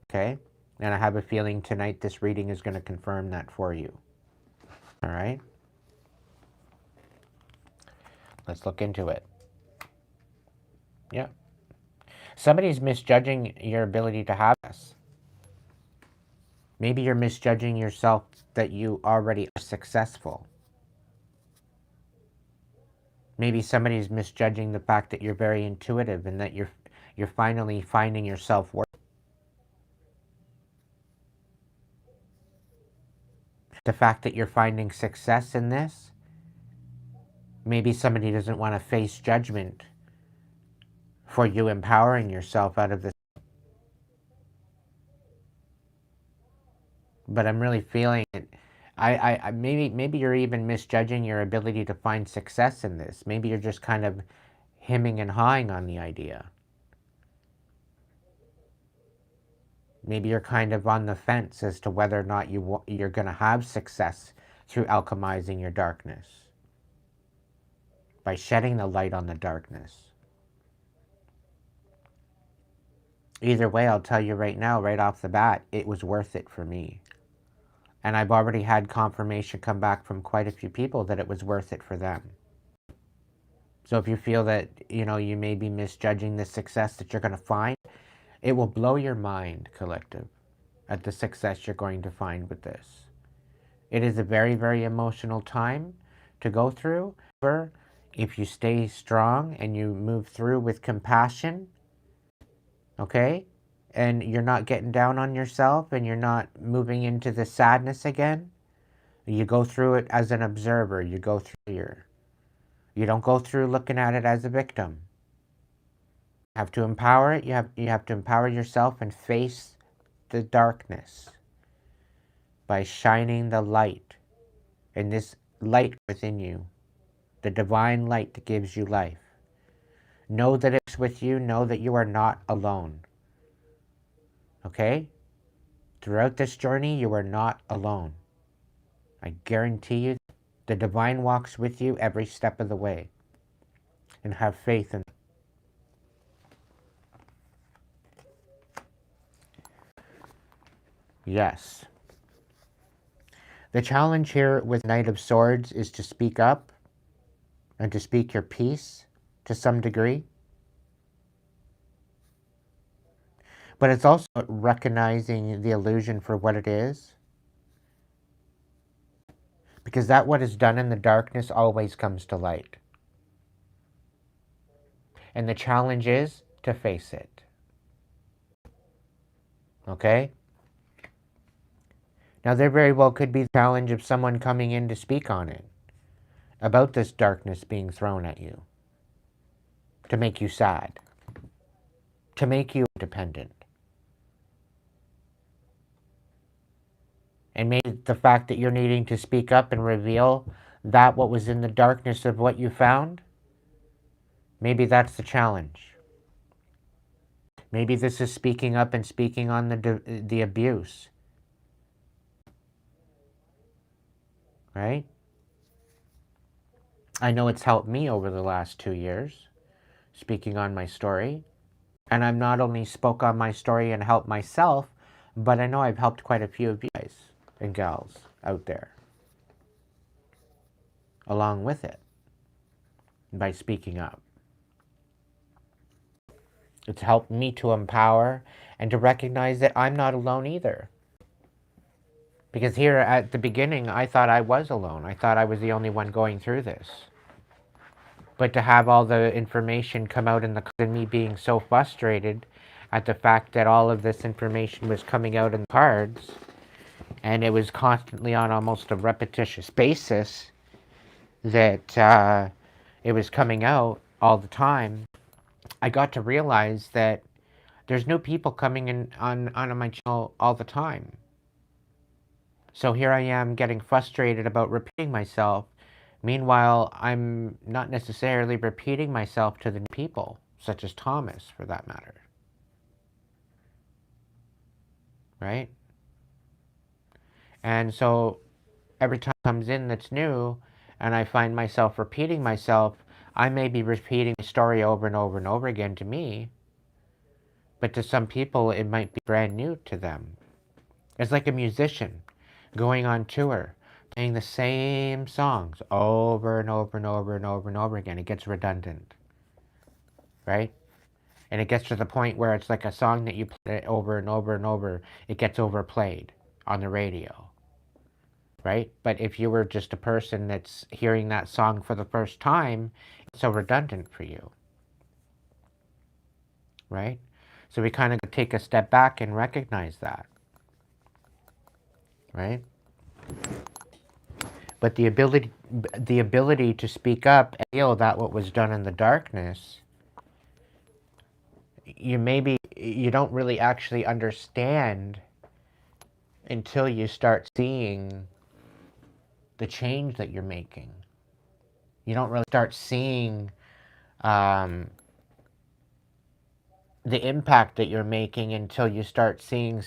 Okay? And I have a feeling tonight this reading is going to confirm that for you. All right? Let's look into it. Yeah. Somebody's misjudging your ability to have this. Maybe you're misjudging yourself that you already are successful. Maybe somebody's misjudging the fact that you're very intuitive and that you're finally finding your self-worth. The fact that you're finding success in this, maybe somebody doesn't want to face judgment for you empowering yourself out of this. But I'm really feeling it. Maybe you're even misjudging your ability to find success in this. Maybe you're just kind of hemming and hawing on the idea. Maybe you're kind of on the fence as to whether or not you're going to have success through alchemizing your darkness, by shedding the light on the darkness. Either way, I'll tell you right now, right off the bat, it was worth it for me. And I've already had confirmation come back from quite a few people that it was worth it for them. So if you feel that, you may be misjudging the success that you're going to find, it will blow your mind, collective, at the success you're going to find with this. It is a very, very emotional time to go through. However, if you stay strong and you move through with compassion, okay, and you're not getting down on yourself and you're not moving into the sadness again, you go through it as an observer. You go through you don't go through looking at it as a victim. You have to empower it. You have to empower yourself and face the darkness by shining the light. And this light within you, the divine light that gives you life. Know that it's with you. Know that you are not alone. Okay? Throughout this journey, you are not alone. I guarantee you, the divine walks with you every step of the way. And have faith in it. Yes. The challenge here with Knight of Swords is to speak up and to speak your piece to some degree. But it's also recognizing the illusion for what it is. Because that what is done in the darkness always comes to light. And the challenge is to face it. Okay? Now there very well could be the challenge of someone coming in to speak on it. About this darkness being thrown at you. To make you sad. To make you dependent. And maybe the fact that you're needing to speak up and reveal that what was in the darkness of what you found, maybe that's the challenge. Maybe this is speaking up and speaking on the abuse. Right? I know it's helped me over the last 2 years, speaking on my story. And I've not only spoke on my story and helped myself, but I know I've helped quite a few of you guys and gals out there along with it by speaking up. It's helped me to empower and to recognize that I'm not alone either. Because here at the beginning, I thought I was alone. I thought I was the only one going through this. But to have all the information come out and me being so frustrated at the fact that all of this information was coming out in the cards, and it was constantly on almost a repetitious basis that it was coming out all the time, I got to realize that there's new people coming in on my channel all the time. So here I am getting frustrated about repeating myself. Meanwhile, I'm not necessarily repeating myself to the new people, such as Thomas, for that matter. Right? And so every time it comes in that's new, and I find myself repeating myself, I may be repeating the story over and over and over again to me, but to some people it might be brand new to them. It's like a musician going on tour, playing the same songs over and over and over and over and over again. It gets redundant, right? And it gets to the point where it's like a song that you play over and over and over, it gets overplayed on the radio. Right? But if you were just a person that's hearing that song for the first time, it's so redundant for you. Right? So we kind of take a step back and recognize that. Right? But the ability to speak up and feel that what was done in the darkness, you don't really actually understand until you start seeing the change that you're making. You don't really start seeing um, the impact that you're making until you start seeing,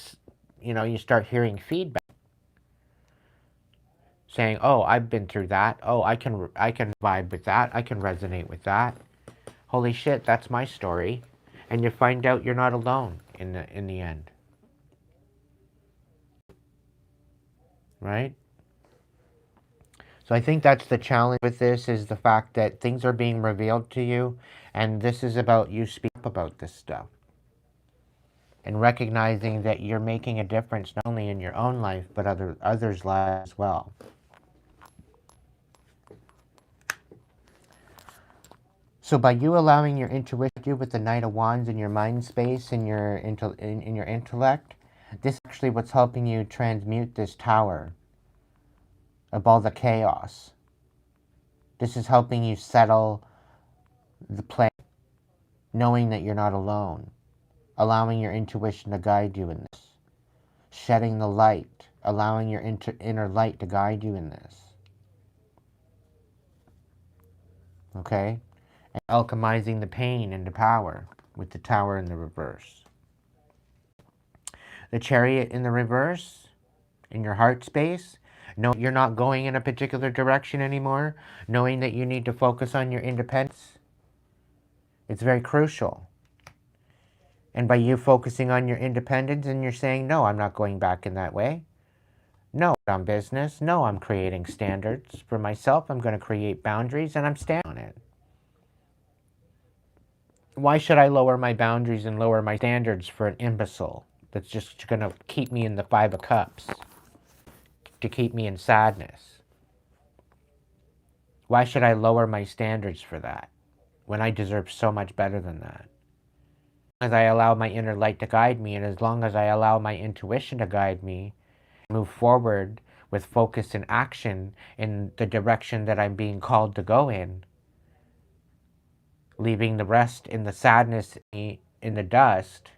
you start hearing feedback saying, "Oh, I've been through that. Oh, I can vibe with that. I can resonate with that. Holy shit, that's my story." And you find out you're not alone in the end, right? So I think that's the challenge with this, is the fact that things are being revealed to you, and this is about you speaking up about this stuff and recognizing that you're making a difference not only in your own life but others' lives as well. So by you allowing your intuition to do with the Knight of Wands in your mind space, in your intellect, this is actually what's helping you transmute this tower of all the chaos. This is helping you settle the play, knowing that you're not alone, allowing your intuition to guide you in this, shedding the light, allowing your inner light to guide you in this. Okay? And alchemizing the pain into power with the tower in the reverse. The chariot in the reverse, in your heart space, know you're not going in a particular direction anymore, knowing that you need to focus on your independence. It's very crucial. And by you focusing on your independence and you're saying, no, I'm not going back in that way. No, I'm business. No, I'm creating standards for myself. I'm going to create boundaries and I'm standing on it. Why should I lower my boundaries and lower my standards for an imbecile that's just going to keep me in the Five of Cups, to keep me in sadness? Why should I lower my standards for that when I deserve so much better than that? As I allow my inner light to guide me, and as long as I allow my intuition to guide me, move forward with focus and action in the direction that I'm being called to go in, leaving the rest in the sadness, in the dust,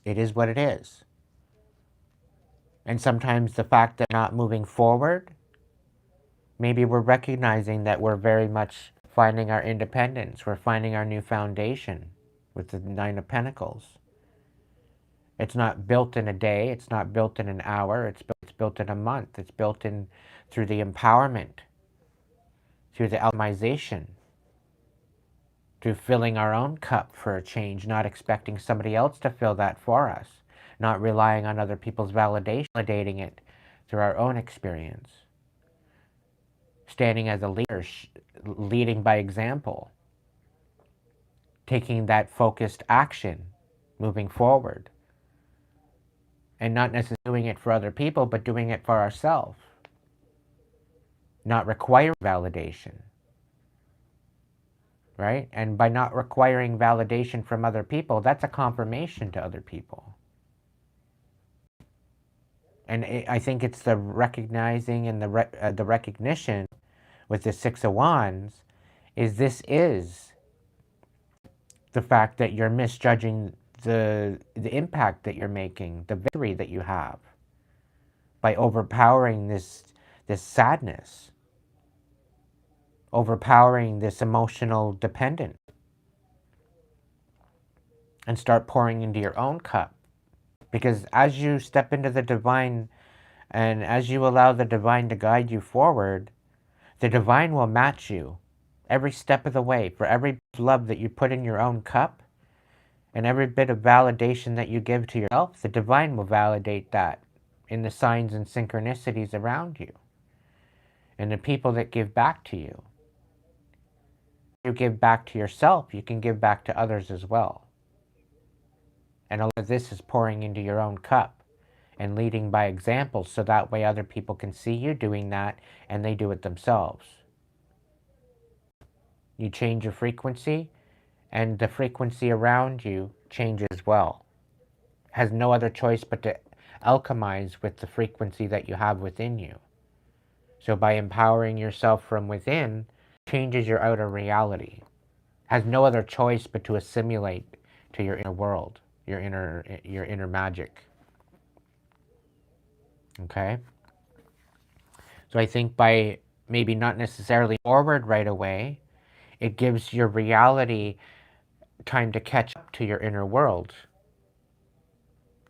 it is what it is. And sometimes the fact that not moving forward, maybe we're recognizing that we're very much finding our independence. We're finding our new foundation with the Nine of Pentacles. It's not built in a day. It's not built in an hour. It's built in a month. It's built in through the empowerment, through the alchemization, through filling our own cup for a change, not expecting somebody else to fill that for us, not relying on other people's validation, validating it through our own experience, standing as a leader, leading by example, taking that focused action, moving forward, and not necessarily doing it for other people, but doing it for ourselves, not requiring validation, right? And by not requiring validation from other people, that's a confirmation to other people. And I think it's the recognizing and the recognition with the Six of Wands is this is the fact that you're misjudging the impact that you're making, the victory that you have by overpowering this sadness, overpowering this emotional dependence, and start pouring into your own cup. Because as you step into the divine and as you allow the divine to guide you forward, the divine will match you every step of the way. For every love that you put in your own cup and every bit of validation that you give to yourself, the divine will validate that in the signs and synchronicities around you and the people that give back to you. You give back to yourself, you can give back to others as well. And a lot of this is pouring into your own cup and leading by example, so that way other people can see you doing that and they do it themselves. You change your frequency and the frequency around you changes as well. Has no other choice but to alchemize with the frequency that you have within you. So by empowering yourself from within, changes your outer reality. Has no other choice but to assimilate to your inner world, your inner magic. Okay? So I think by maybe not necessarily forward right away. It gives your reality time to catch up to your inner world,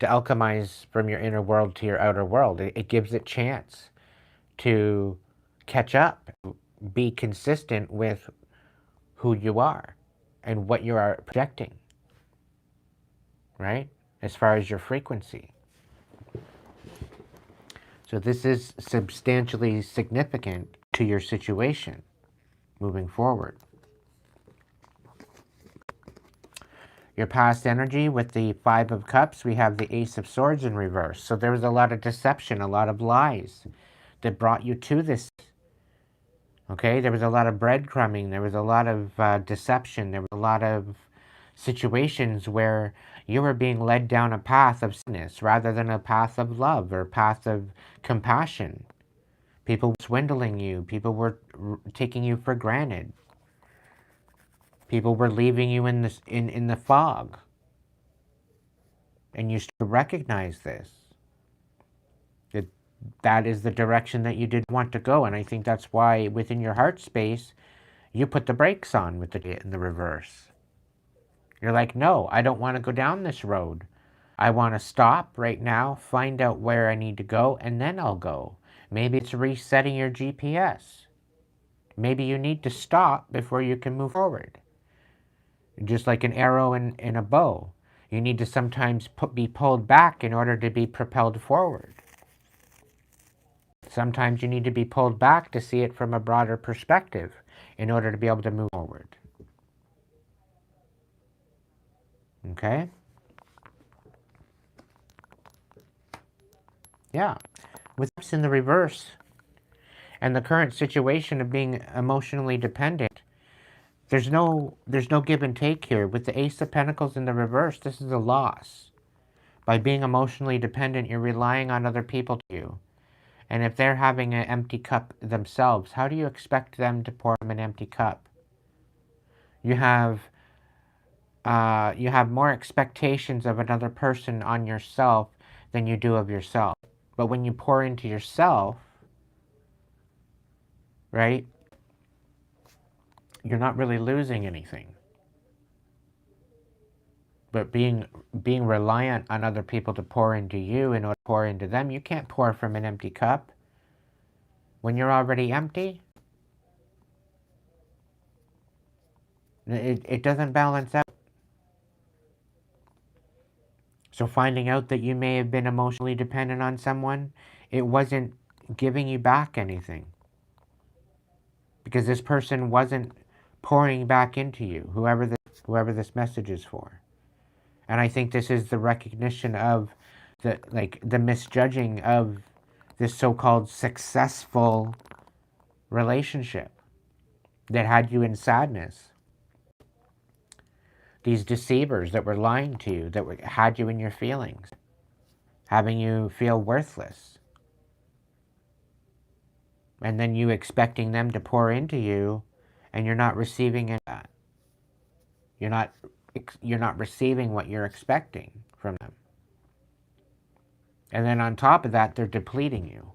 to alchemize from your inner world to your outer world. It gives it chance to catch up, be consistent with who you are and what you are projecting, right? As far as your frequency. So this is substantially significant to your situation moving forward. Your past energy with the Five of Cups, we have the Ace of Swords in reverse. So there was a lot of deception, a lot of lies that brought you to this. Okay, there was a lot of breadcrumbing, there was a lot of deception, there was a lot of situations where you were being led down a path of sickness rather than a path of love or a path of compassion. People were swindling you, people were taking you for granted. People were leaving you in the fog. And you start to recognize this. That is the direction that you did want to go. And I think that's why within your heart space, you put the brakes on with the in the reverse. You're like, no, I don't want to go down this road. I want to stop right now, find out where I need to go, and then I'll go. Maybe it's resetting your GPS. Maybe you need to stop before you can move forward. Just like an arrow in a bow. You need to sometimes be pulled back in order to be propelled forward. Sometimes you need to be pulled back to see it from a broader perspective in order to be able to move forward. Okay? Yeah. With this in the reverse and the current situation of being emotionally dependent, there's no give and take here. With the Ace of Pentacles in the reverse, this is a loss. By being emotionally dependent, you're relying on other people to you. And if they're having an empty cup themselves, how do you expect them to pour them an empty cup? You have more expectations of another person on yourself than you do of yourself. But when you pour into yourself, right, you're not really losing anything. But being reliant on other people to pour into you in order to pour into them, you can't pour from an empty cup. When you're already empty, it doesn't balance out. So finding out that you may have been emotionally dependent on someone, it wasn't giving you back anything. Because this person wasn't pouring back into you, whoever this message is for. And I think this is the recognition of the misjudging of this so-called successful relationship that had you in sadness. These deceivers that were lying to you, that had you in your feelings, having you feel worthless. And then you expecting them to pour into you, and you're not receiving it. You're not receiving what you're expecting from them. And then on top of that, they're depleting you.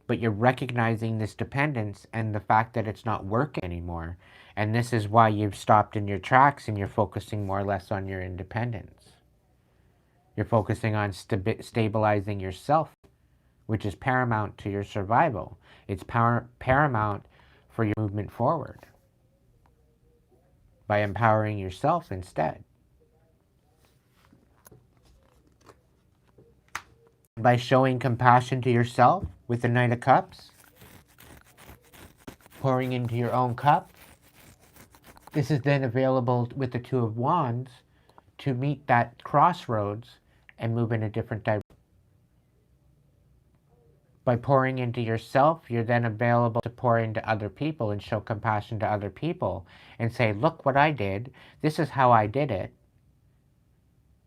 But you're recognizing this dependence and the fact that it's not working anymore. And this is why you've stopped in your tracks and you're focusing more or less on your independence. You're focusing on stabilizing yourself, which is paramount to your survival. It's paramount for your movement forward by empowering yourself instead. By showing compassion to yourself with the Knight of Cups, pouring into your own cup. This is then available with the Two of Wands to meet that crossroads and move in a different direction. By pouring into yourself, you're then available to pour into other people and show compassion to other people and say, look what I did. This is how I did it.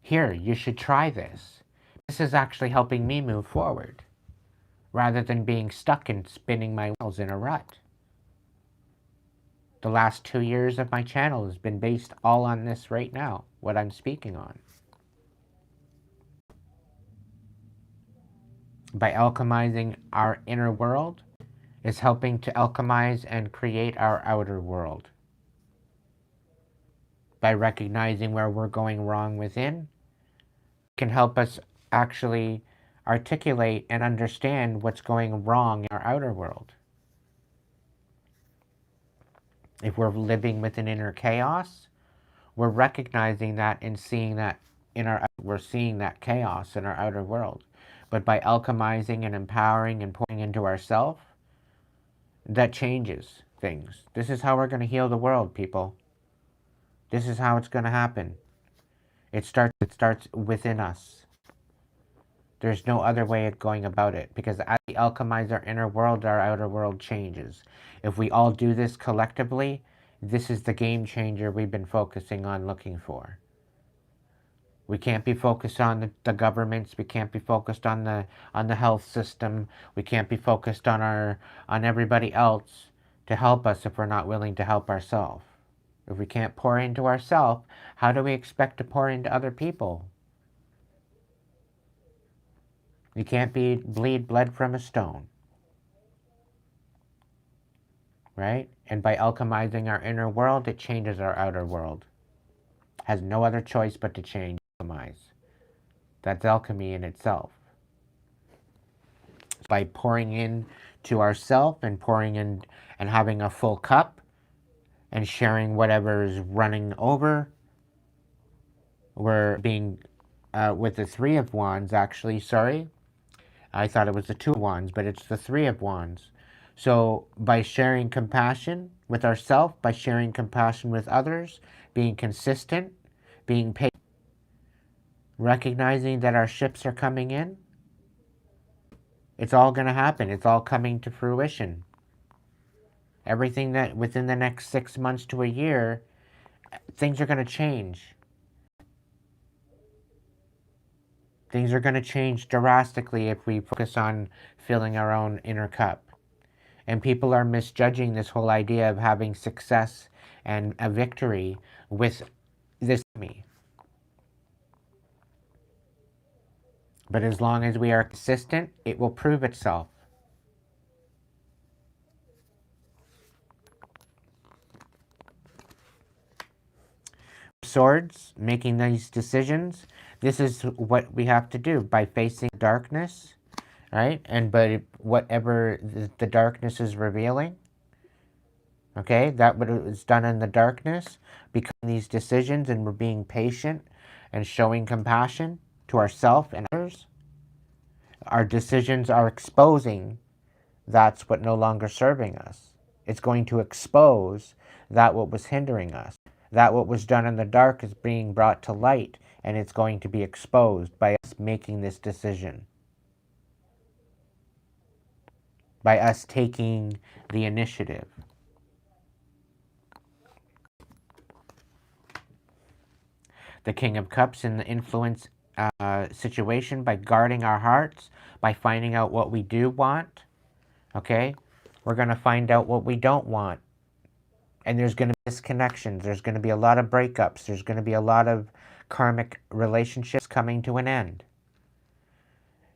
Here, you should try this. This is actually helping me move forward rather than being stuck and spinning my wheels in a rut. The last 2 years of my channel has been based all on this right now, what I'm speaking on. By alchemizing our inner world is helping to alchemize and create our outer world. By recognizing where we're going wrong within, can help us actually articulate and understand what's going wrong in our outer world. If we're living with an inner chaos, we're recognizing that and seeing that we're seeing that chaos in our outer world. But by alchemizing and empowering and pouring into ourselves, that changes things. This is how we're going to heal the world, people. This is how it's going to happen. It starts within us. There's no other way of going about it, because as we alchemize our inner world, our outer world changes. If we all do this collectively, this is the game changer we've been focusing on looking for. We can't be focused on the governments. We can't be focused on the health system. We can't be focused on everybody else to help us if we're not willing to help ourselves. If we can't pour into ourselves, how do we expect to pour into other people? You can't bleed blood from a stone. Right? And by alchemizing our inner world, it changes our outer world. Has no other choice but to change, alchemize. That's alchemy in itself. By pouring in to ourself and pouring in and having a full cup and sharing whatever is running over, we're being with the Three of Wands, actually, sorry. I thought it was the Two of Wands, but it's the Three of Wands. So by sharing compassion with ourselves, by sharing compassion with others, being consistent, being patient, recognizing that our ships are coming in, it's all going to happen. It's all coming to fruition. Everything that within the next 6 months to a year, things are going to change. Things are going to change drastically if we focus on filling our own inner cup. And people are misjudging this whole idea of having success and a victory with this me. But as long as we are consistent, it will prove itself. Swords, making these decisions, this is what we have to do by facing darkness, right? And but whatever the darkness is revealing, okay, that what is done in the darkness, becoming these decisions, and we're being patient and showing compassion to ourselves and others. Our decisions are exposing that's what no longer serving us. It's going to expose that what was hindering us. That what was done in the dark is being brought to light, and it's going to be exposed by us making this decision. By us taking the initiative. The King of Cups in the influence situation, by guarding our hearts, by finding out what we do want, okay? We're going to find out what we don't want. And there's going to be disconnections. There's going to be a lot of breakups. There's going to be a lot of karmic relationships coming to an end.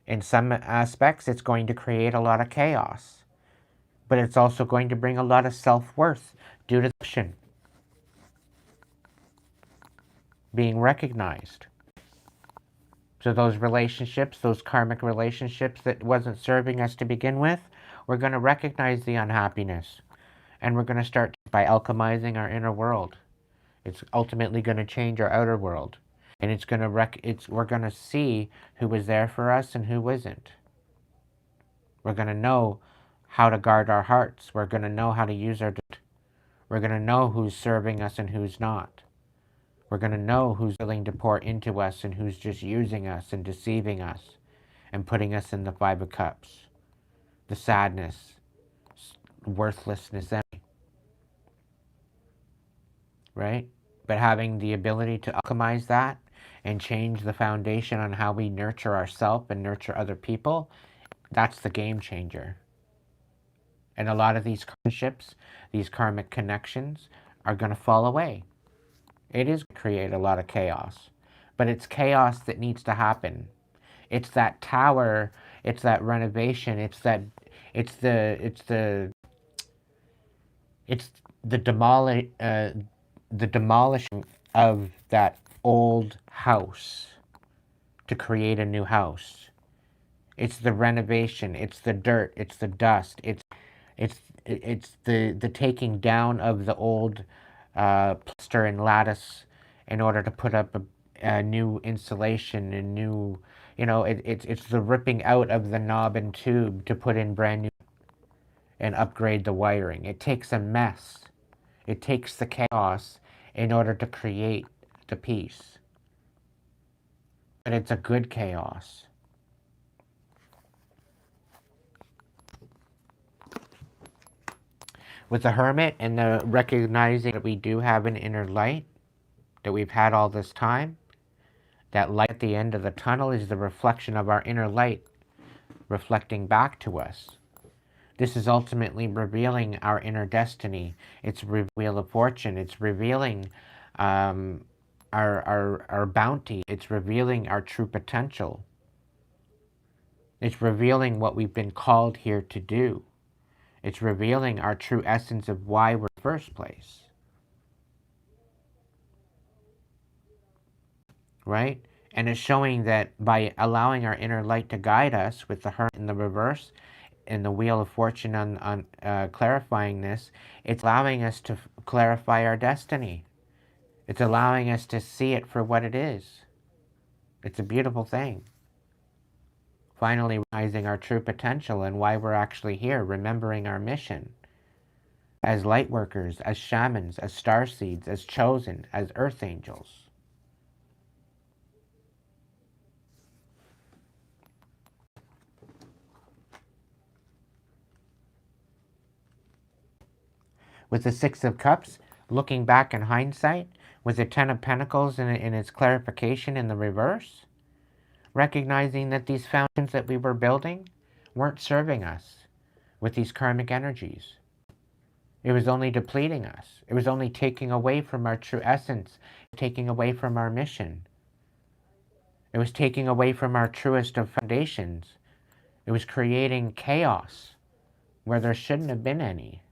In some aspects, it's going to create a lot of chaos. But it's also going to bring a lot of self-worth due to the being recognized. So those relationships, those karmic relationships that wasn't serving us to begin with, we're going to recognize the unhappiness. And we're going to start by alchemizing our inner world. It's ultimately going to change our outer world. And it's going to we're going to see who was there for us and who wasn't. We're going to know how to guard our hearts. We're going to know how to use our... We're going to know who's serving us and who's not. We're going to know who's willing to pour into us and who's just using us and deceiving us and putting us in the Five of Cups. The sadness, worthlessness, right? But having the ability to alchemize that and change the foundation on how we nurture ourselves and nurture other people, that's the game changer. And a lot of these friendships, these karmic connections, are going to fall away. It is going to create a lot of chaos. But it's chaos that needs to happen. It's that tower, it's that renovation, it's It's it's the the demolishing of that old house to create a new house. It's the renovation. It's the dirt. It's the dust. It's the taking down of the old plaster and lattice in order to put up a new insulation and new, it's the ripping out of the knob and tube to put in brand new and upgrade the wiring. It takes a mess. It takes the chaos in order to create the peace. But it's a good chaos. With the hermit and the recognizing that we do have an inner light that we've had all this time, that light at the end of the tunnel is the reflection of our inner light reflecting back to us. This is ultimately revealing our inner destiny. It's wheel of fortune. It's revealing our bounty. It's revealing our true potential. It's revealing what we've been called here to do. It's revealing our true essence of why we're in the first place. Right? And it's showing that by allowing our inner light to guide us with the hermit in the reverse and the wheel of fortune on clarifying this, it's allowing us to clarify our destiny. It's allowing us to see it for what it is. It's a beautiful thing. Finally realizing our true potential and why we're actually here, remembering our mission as light workers, as shamans, as starseeds, as chosen, as earth angels. With the Six of Cups, looking back in hindsight, with the Ten of Pentacles in its clarification in the reverse, recognizing that these fountains that we were building weren't serving us with these karmic energies. It was only depleting us. It was only taking away from our true essence, taking away from our mission. It was taking away from our truest of foundations. It was creating chaos where there shouldn't have been any.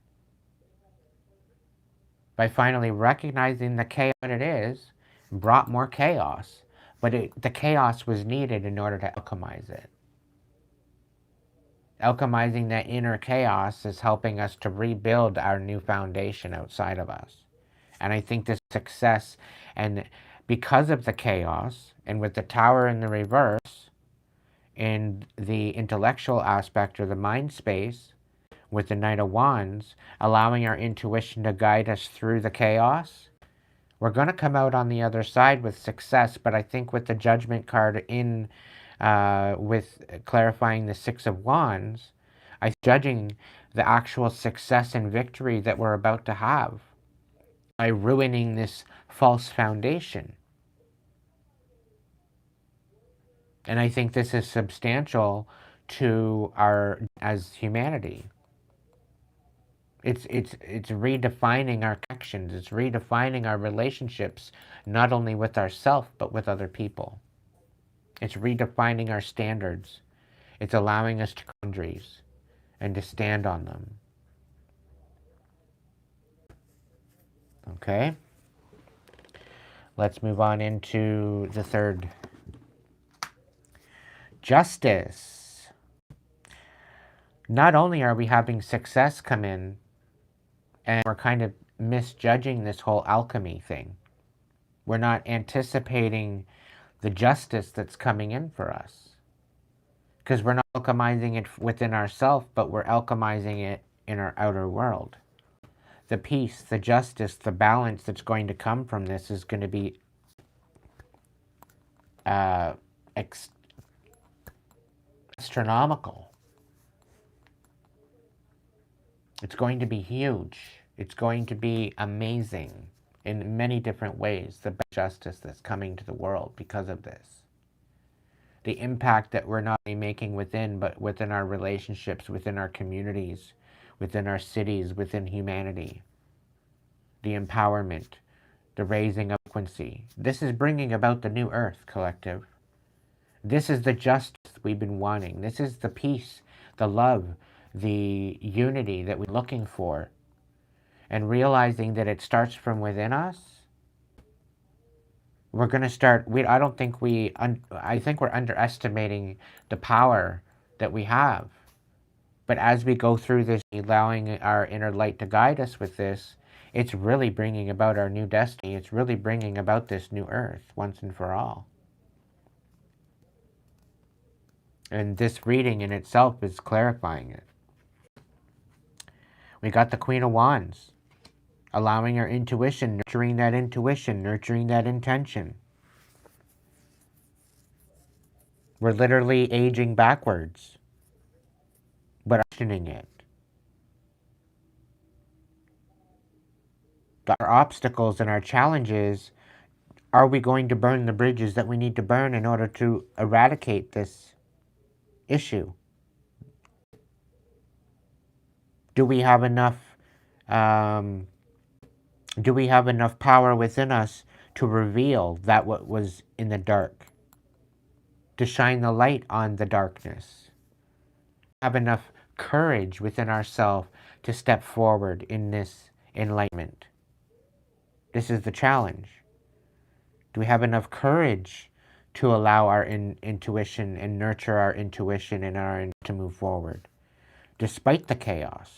By finally recognizing the chaos that it is, brought more chaos, but the chaos was needed in order to alchemize it. Alchemizing that inner chaos is helping us to rebuild our new foundation outside of us. And I think this success, and because of the chaos, and with the tower in the reverse, in the intellectual aspect or the mind space, with the Knight of Wands, allowing our intuition to guide us through the chaos, we're going to come out on the other side with success. But I think with the Judgment card in, with clarifying the Six of Wands, I'm judging the actual success and victory that we're about to have by ruining this false foundation. And I think this is substantial to our, as humanity. It's redefining our connections. It's redefining our relationships, not only with ourselves, but with other people. It's redefining our standards. It's allowing us to boundaries and to stand on them. Okay? Let's move on into the third. Justice. Not only are we having success come in, and we're kind of misjudging this whole alchemy thing. We're not anticipating the justice that's coming in for us. Because we're not alchemizing it within ourselves, but we're alchemizing it in our outer world. The peace, the justice, the balance that's going to come from this is going to be astronomical. It's going to be huge. It's going to be amazing in many different ways, the justice that's coming to the world because of this. The impact that we're not only making within, but within our relationships, within our communities, within our cities, within humanity. The empowerment, the raising of frequency. This is bringing about the new earth, collective. This is the justice we've been wanting. This is the peace, the love, the unity that we're looking for, and realizing that it starts from within us, we're going to start, I don't think I think we're underestimating the power that we have. But as we go through this, allowing our inner light to guide us with this, it's really bringing about our new destiny. It's really bringing about this new earth once and for all. And this reading in itself is clarifying it. We got the Queen of Wands, allowing our intuition, nurturing that intention. We're literally aging backwards, but questioning it. Our obstacles and our challenges, are we going to burn the bridges that we need to burn in order to eradicate this issue? Do we have enough power within us to reveal that what was in the dark, to shine the light on the darkness? Have enough courage within ourselves to step forward in this enlightenment? This is the challenge. Do we have enough courage to allow our intuition and nurture our intuition and to move forward, despite the chaos?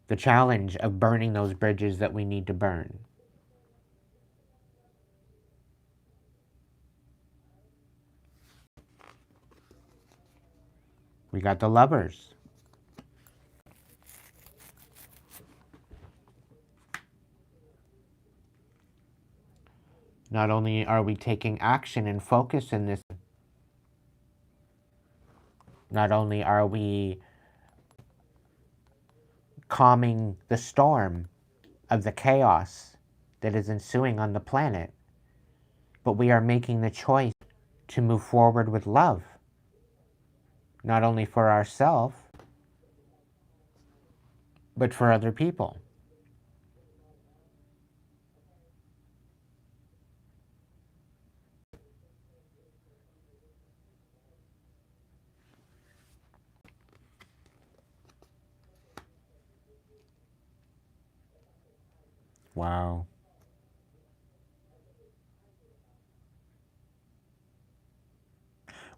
The challenge of burning those bridges that we need to burn. We got the Lovers. Not only are we taking action and focus in this, not only are we calming the storm of the chaos that is ensuing on the planet, but we are making the choice to move forward with love, not only for ourselves, but for other people. Wow.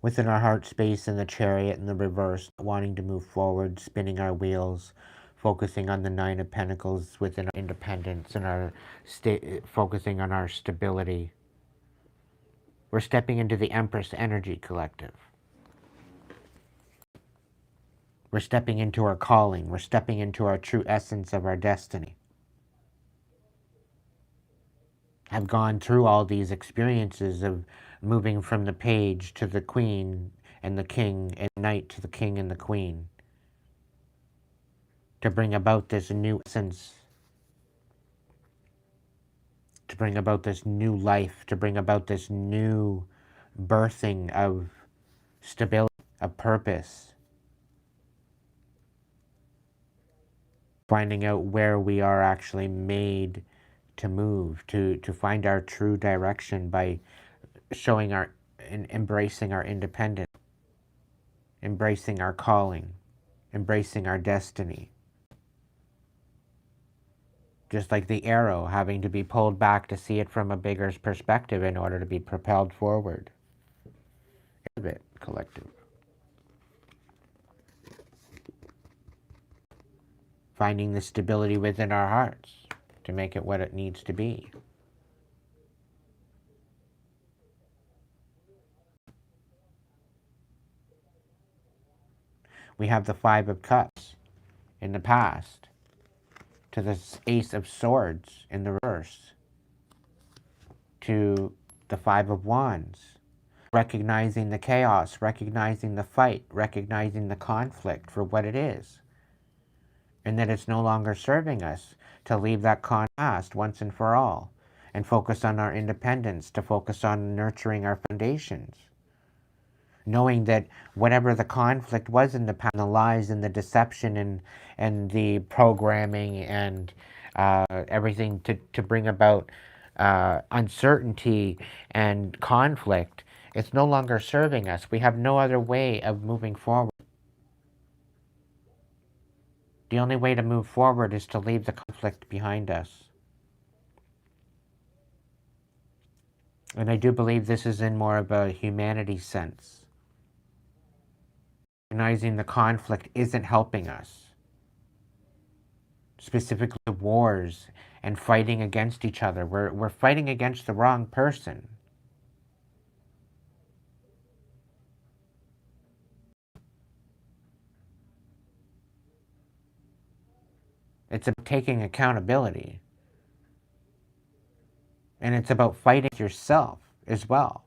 Within our heart space in the Chariot in the reverse, wanting to move forward, spinning our wheels, focusing on the Nine of Pentacles within our independence and our focusing on our stability. We're stepping into the Empress Energy Collective. We're stepping into our calling. We're stepping into our true essence of our destiny. Have gone through all these experiences of moving from the page to the queen and the king, and knight to the king and the queen, to bring about this new essence, to bring about this new life, to bring about this new birthing of stability, of purpose, finding out where we are actually made to move, to find our true direction by showing our and embracing our independence, embracing our calling, embracing our destiny. Just like the arrow having to be pulled back to see it from a bigger perspective in order to be propelled forward. Collective. Finding the stability within our hearts to make it what it needs to be. We have the Five of Cups in the past, to the Ace of Swords in the reverse, to the Five of Wands, recognizing the chaos, recognizing the fight, recognizing the conflict for what it is, and that it's no longer serving us, to leave that past once and for all, and focus on our independence, to focus on nurturing our foundations. Knowing that whatever the conflict was in the past, the lies and the deception and the programming and everything to bring about uncertainty and conflict, it's no longer serving us. We have no other way of moving forward. The only way to move forward is to leave the conflict behind us. And I do believe this is in more of a humanity sense. Recognizing the conflict isn't helping us. Specifically wars and fighting against each other. We're fighting against the wrong person. It's about taking accountability. And it's about fighting yourself as well.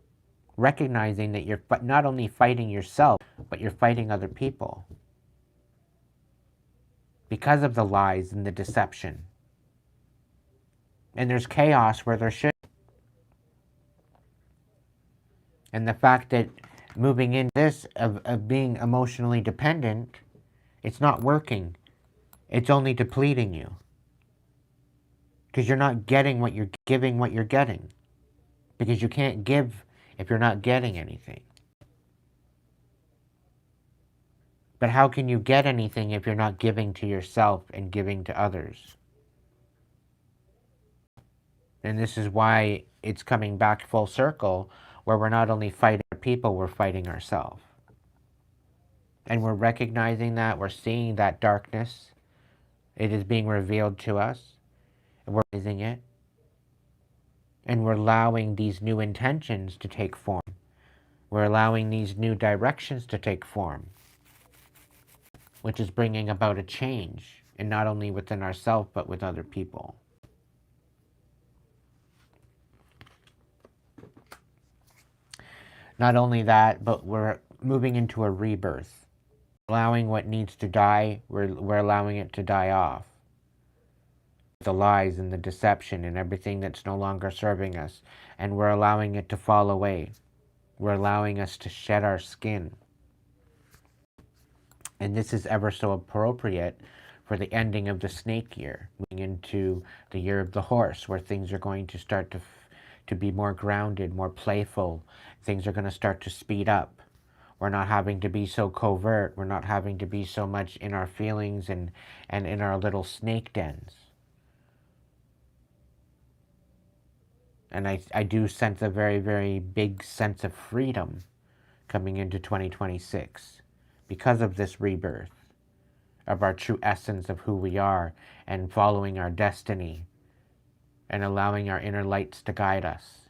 Recognizing that you're not only fighting yourself, but you're fighting other people. Because of the lies and the deception. And there's chaos where there should. And the fact that moving into this of being emotionally dependent, it's not working. It's only depleting you. Because you're not getting what you're giving what you're getting. Because you can't give if you're not getting anything. But how can you get anything if you're not giving to yourself and giving to others? And this is why it's coming back full circle, where we're not only fighting people, we're fighting ourselves. And we're recognizing that, we're seeing that darkness. It is being revealed to us. And we're raising it. And we're allowing these new intentions to take form. We're allowing these new directions to take form. Which is bringing about a change. And not only within ourselves, but with other people. Not only that, but we're moving into a rebirth. Allowing what needs to die, we're allowing it to die off. The lies and the deception and everything that's no longer serving us. And we're allowing it to fall away. We're allowing us to shed our skin. And this is ever so appropriate for the ending of the snake year. Moving into the year of the horse, where things are going to start to be more grounded, more playful. Things are going to start to speed up. We're not having to be so covert. We're not having to be so much in our feelings and in our little snake dens. And I do sense a very, very big sense of freedom coming into 2026 because of this rebirth of our true essence of who we are and following our destiny and allowing our inner lights to guide us.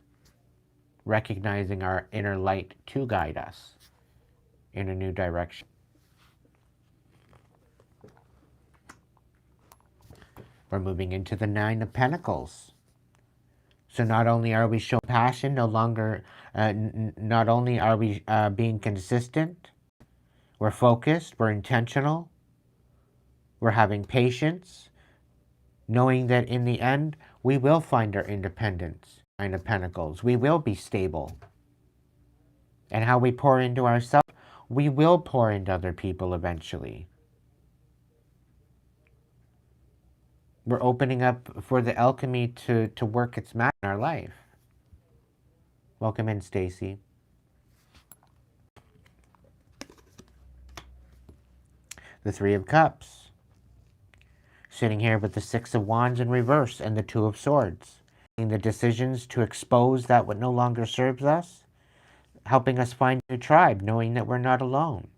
Recognizing our inner light to guide us in a new direction. We're moving into the Nine of Pentacles. So not only are we showing passion, not only are we being consistent, we're focused, we're intentional, we're having patience, knowing that in the end, we will find our independence. Nine of Pentacles, we will be stable. And how we pour into ourselves, we will pour into other people eventually. We're opening up for the alchemy to work its magic in our life. Welcome in, Stacy. The Three of Cups. Sitting here with the Six of Wands in reverse and the Two of Swords. Making the decisions to expose that what no longer serves us. Helping us find a tribe, knowing that we're not alone.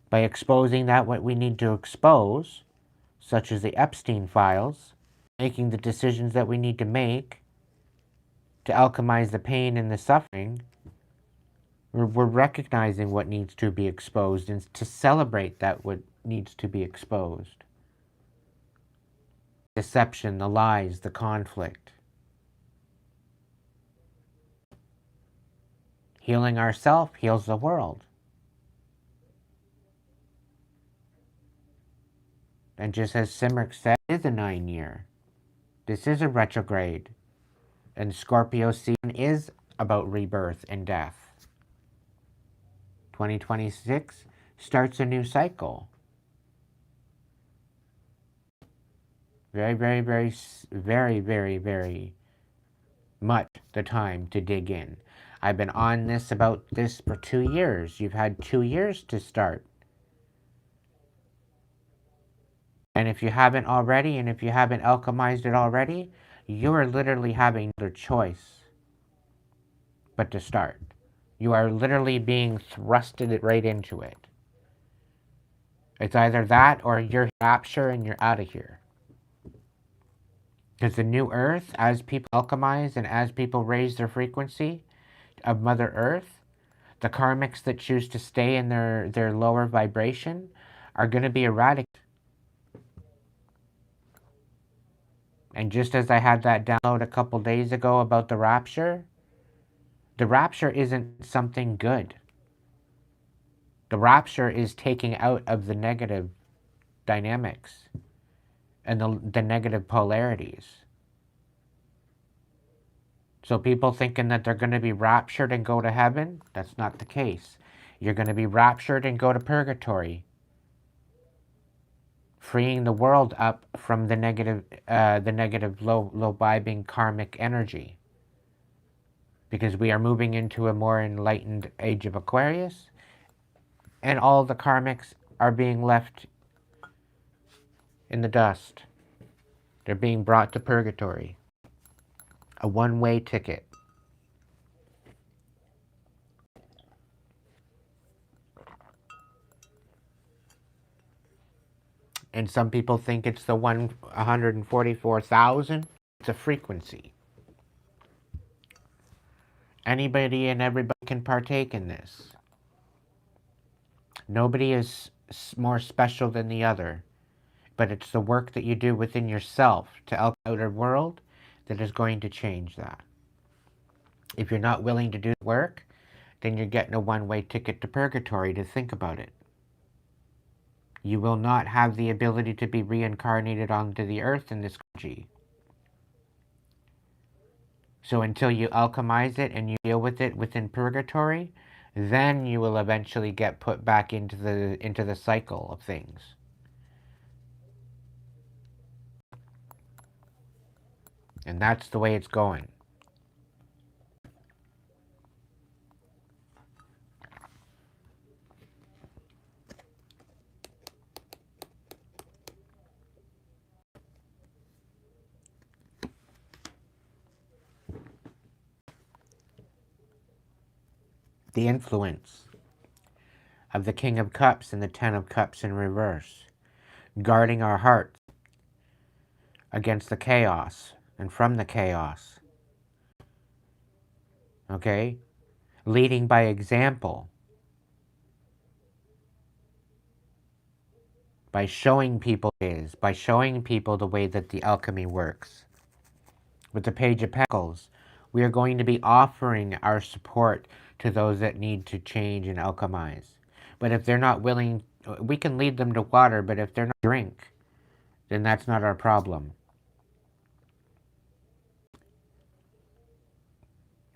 By exposing that what we need to expose, such as the Epstein files, making the decisions that we need to make to alchemize the pain and the suffering, we're recognizing what needs to be exposed and to celebrate that what needs to be exposed. Deception, the lies, the conflict. Healing ourselves heals the world. And just as Simric said, it is a 9-year. This is a retrograde. And Scorpio season is about rebirth and death. 2026 starts a new cycle. Very, very, very, very, very, very much the time to dig in. I've been on this about this for 2 years. You've had 2 years to start. And if you haven't already, and if you haven't alchemized it already, you are literally having no choice but to start. You are literally being thrusted right into it. It's either that or you're rapture and you're out of here. Because the new earth, as people alchemize and as people raise their frequency of Mother Earth, the karmics that choose to stay in their lower vibration are going to be eradicated. And just as I had that download a couple days ago about the rapture isn't something good. The rapture is taking out of the negative dynamics and the negative polarities. So people thinking that they're going to be raptured and go to heaven, that's not the case. You're going to be raptured and go to purgatory, freeing the world up from the negative low vibing karmic energy. Because we are moving into a more enlightened age of Aquarius, and all the karmics are being left in the dust. They're being brought to purgatory. A one-way ticket. And some people think it's the 144,000. It's a frequency. Anybody and everybody can partake in this. Nobody is more special than the other. But it's the work that you do within yourself to outer world that is going to change that. If you're not willing to do the work, then you're getting a one-way ticket to purgatory. To think about it. You will not have the ability to be reincarnated onto the earth in this country. So until you alchemize it and you deal with it within purgatory, then you will eventually get put back into the cycle of things. And that's the way it's going. The influence of the King of Cups and the Ten of Cups in reverse, guarding our hearts against the chaos and from the chaos. Okay? Leading by example. By showing people by showing people the way that the alchemy works. With the Page of Pentacles, we are going to be offering our support to those that need to change and alchemize. But if they're not willing, we can lead them to water, but if they're not drink, then that's not our problem.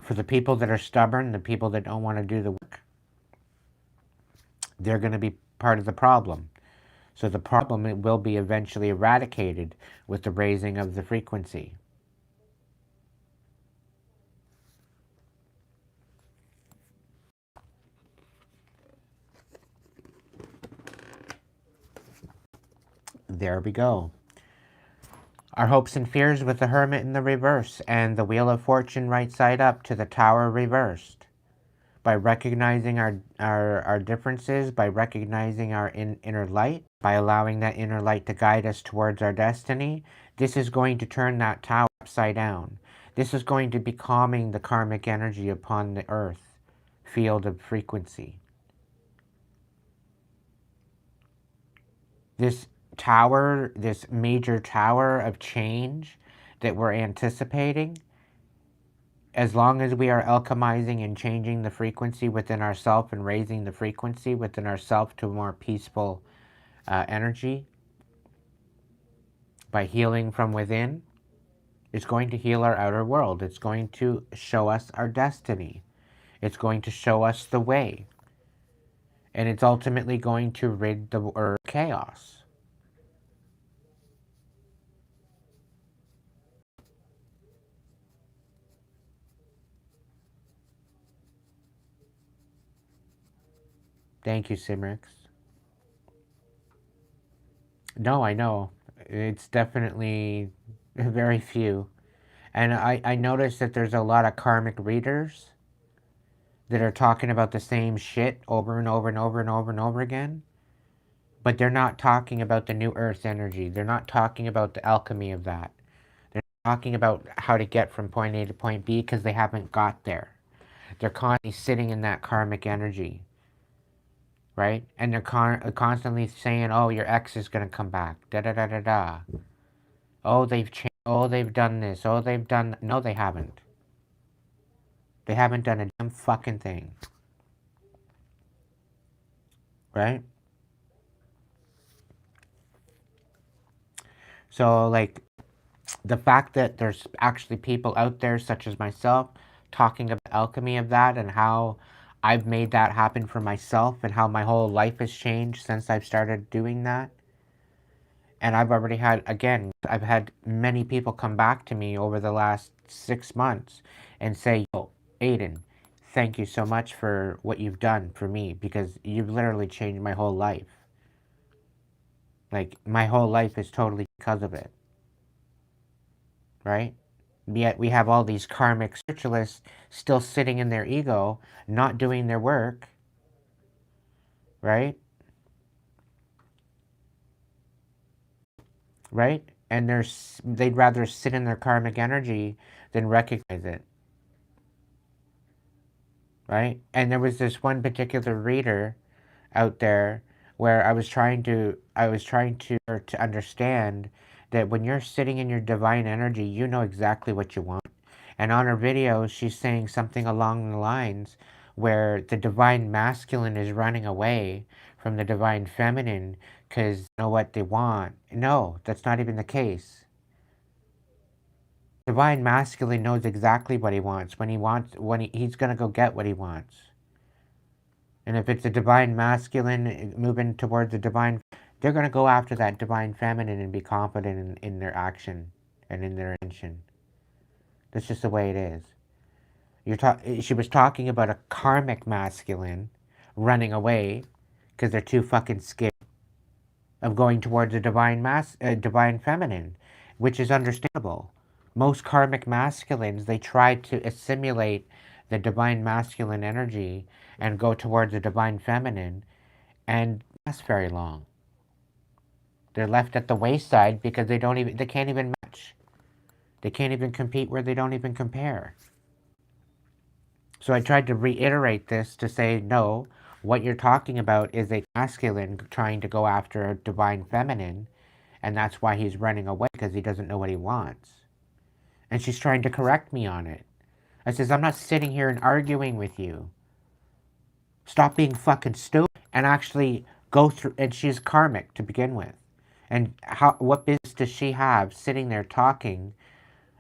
For the people that are stubborn, the people that don't want to do the work, they're going to be part of the problem. So the problem will be eventually eradicated with the raising of the frequency. There we go. Our hopes and fears with the Hermit in the reverse and the Wheel of Fortune right side up to the Tower reversed. By recognizing our differences, by recognizing our inner light, by allowing that inner light to guide us towards our destiny, this is going to turn that tower upside down. This is going to be calming the karmic energy upon the earth field of frequency. This tower, this major tower of change that we're anticipating, as long as we are alchemizing and changing the frequency within ourself and raising the frequency within ourself to a more peaceful energy, by healing from within, it's going to heal our outer world. It's going to show us our destiny. It's going to show us the way. And it's ultimately going to rid the earth of chaos. Thank you, Simrix. No, I know. It's definitely very few. And I noticed that there's a lot of karmic readers that are talking about the same shit over and over and over and over and over again. But they're not talking about the new earth energy. They're not talking about the alchemy of that. They're talking about how to get from point A to point B because they haven't got there. They're constantly sitting in that karmic energy, right? And they're constantly saying, "Oh, your ex is gonna come back." Da da da da da. Oh, they've changed. Oh, they've done this. Oh, they've done. No, they haven't. They haven't done a damn fucking thing, right? So, like, the fact that there's actually people out there, such as myself, talking about alchemy of that and how I've made that happen for myself and how my whole life has changed since I've started doing that. And I've already had, again, I've had many people come back to me over the last 6 months and say, "Yo, Aiden, thank you so much for what you've done for me because you've literally changed my whole life. Like, my whole life is totally because of it," right? Yet we have all these karmic spiritualists still sitting in their ego, not doing their work, right? Right? And they'd rather sit in their karmic energy than recognize it, right? And there was this one particular reader out there where I was trying to understand that when you're sitting in your divine energy, you know exactly what you want. And on her video, she's saying something along the lines where the divine masculine is running away from the divine feminine because you know what they want. No, that's not even the case. Divine masculine knows exactly what he wants. He's gonna go get what he wants. And if it's a divine masculine moving towards the divine, they're gonna go after that divine feminine and be confident in their action and in their intention. That's just the way it is. She was talking about a karmic masculine running away because they're too fucking scared of going towards a divine feminine, which is understandable. Most karmic masculines, they try to assimilate the divine masculine energy and go towards the divine feminine, and that's very long. They're left at the wayside because they can't even match. They can't even compete where they don't even compare. So I tried to reiterate this to say, no, what you're talking about is a masculine trying to go after a divine feminine, and that's why he's running away because he doesn't know what he wants. And she's trying to correct me on it. I says, I'm not sitting here and arguing with you. Stop being fucking stupid and actually go through. And she's karmic to begin with. And what business does she have sitting there talking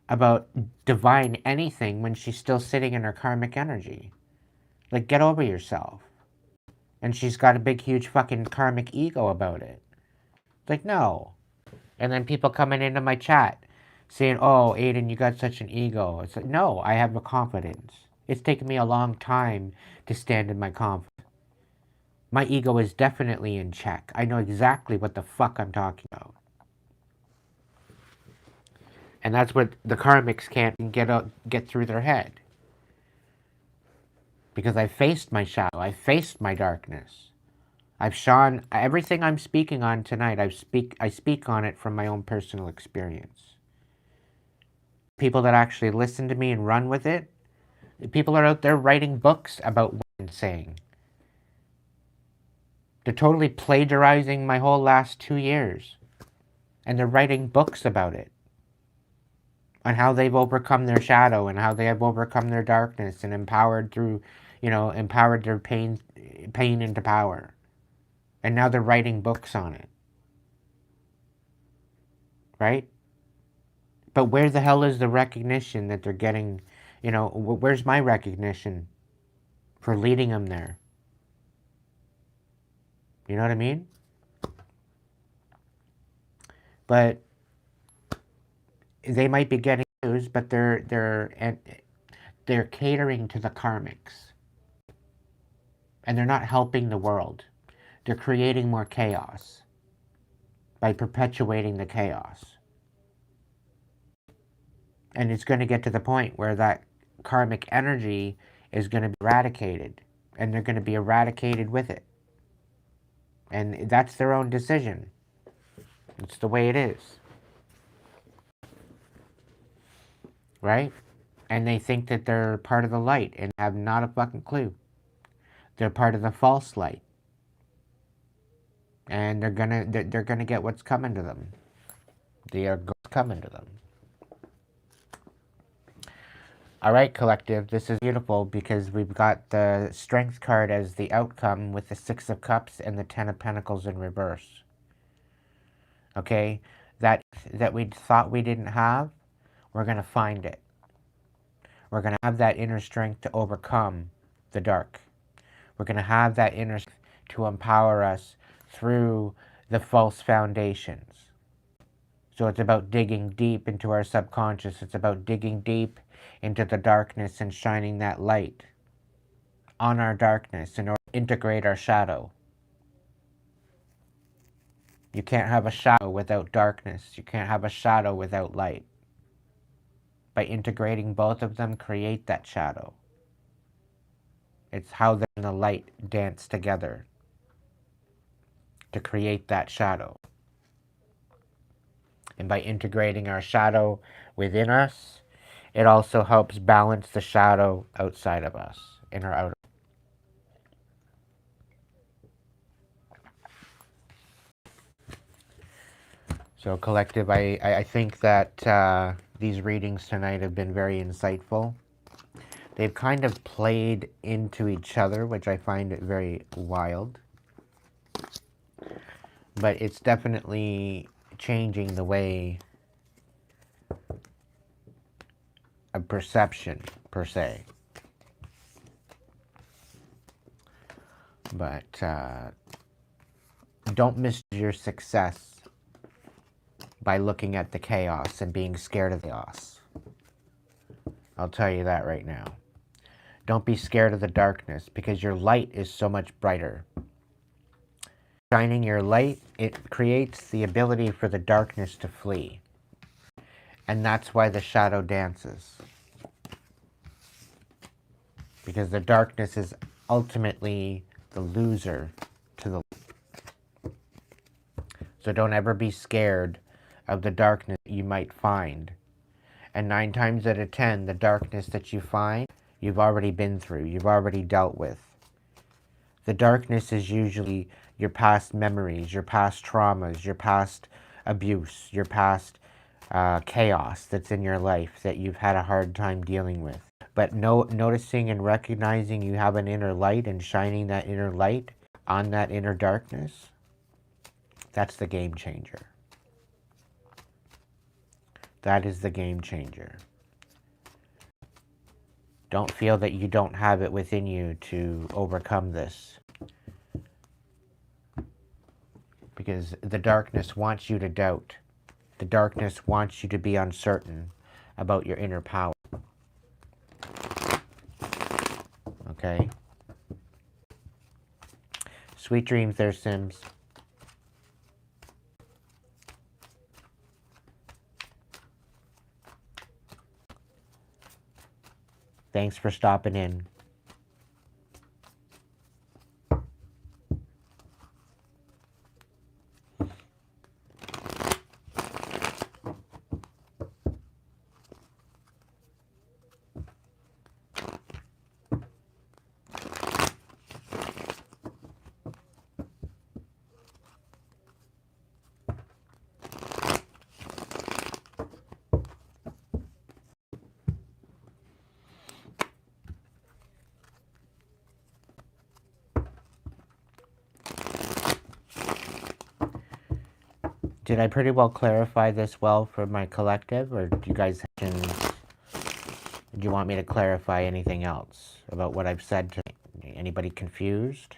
about divine anything when she's still sitting in her karmic energy? Like, get over yourself. And she's got a big, huge fucking karmic ego about it. Like, no. And then people coming into my chat saying, "Oh, Aiden, you got such an ego." It's like, no, I have a confidence. It's taken me a long time to stand in my confidence. My ego is definitely in check. I know exactly what the fuck I'm talking about. And that's what the karmics can't get through their head. Because I faced my shadow. I faced my darkness. I've shown everything I'm speaking on tonight. I speak on it from my own personal experience. People that actually listen to me and run with it, people are out there writing books about what I'm saying. They're totally plagiarizing my whole last 2 years. And they're writing books about it. On how they've overcome their shadow and how they have overcome their darkness and empowered their pain into power. And now they're writing books on it. Right? But where the hell is the recognition that they're getting? Where's my recognition for leading them there? You know what I mean? But they might be getting news, but they're catering to the karmics, and they're not helping the world. They're creating more chaos by perpetuating the chaos. And it's going to get to the point where that karmic energy is going to be eradicated, and they're going to be eradicated with it. And that's their own decision. It's the way it is. Right? And they think that they're part of the light and have not a fucking clue. They're part of the false light. And they're gonna get what's coming to them. They are coming to them. Alright, collective, this is beautiful because we've got the Strength card as the outcome with the Six of Cups and the Ten of Pentacles in reverse. Okay? That we thought we didn't have, we're going to find it. We're going to have that inner strength to overcome the dark. We're going to have that inner strength to empower us through the false foundations. So it's about digging deep into our subconscious. It's about digging deep into the darkness and shining that light on our darkness in order to integrate our shadow. You can't have a shadow without darkness. You can't have a shadow without light. By integrating both of them, create that shadow. It's how the light dance together to create that shadow. And by integrating our shadow within us, it also helps balance the shadow outside of us, in our outer. So collective, I think that these readings tonight have been very insightful. They've kind of played into each other, which I find it very wild. But it's definitely changing the way of perception, per se. But don't miss your success by looking at the chaos and being scared of the chaos. I'll tell you that right now. Don't be scared of the darkness, because your light is so much brighter. Shining your light, it creates the ability for the darkness to flee. And that's why the shadow dances. Because the darkness is ultimately the loser to the light. So don't ever be scared of the darkness you might find. And 9 times out of 10, the darkness that you find, you've already been through, you've already dealt with. The darkness is usually your past memories, your past traumas, your past abuse, your past chaos that's in your life that you've had a hard time dealing with. But noticing and recognizing you have an inner light and shining that inner light on that inner darkness, that's the game changer. That is the game changer. Don't feel that you don't have it within you to overcome this. Because the darkness wants you to doubt. The darkness wants you to be uncertain about your inner power. Okay? Sweet dreams there, Sims. Thanks for stopping in. Did I pretty well clarify this well for my collective, or do you guys do you want me to clarify anything else about what I've said to anybody confused?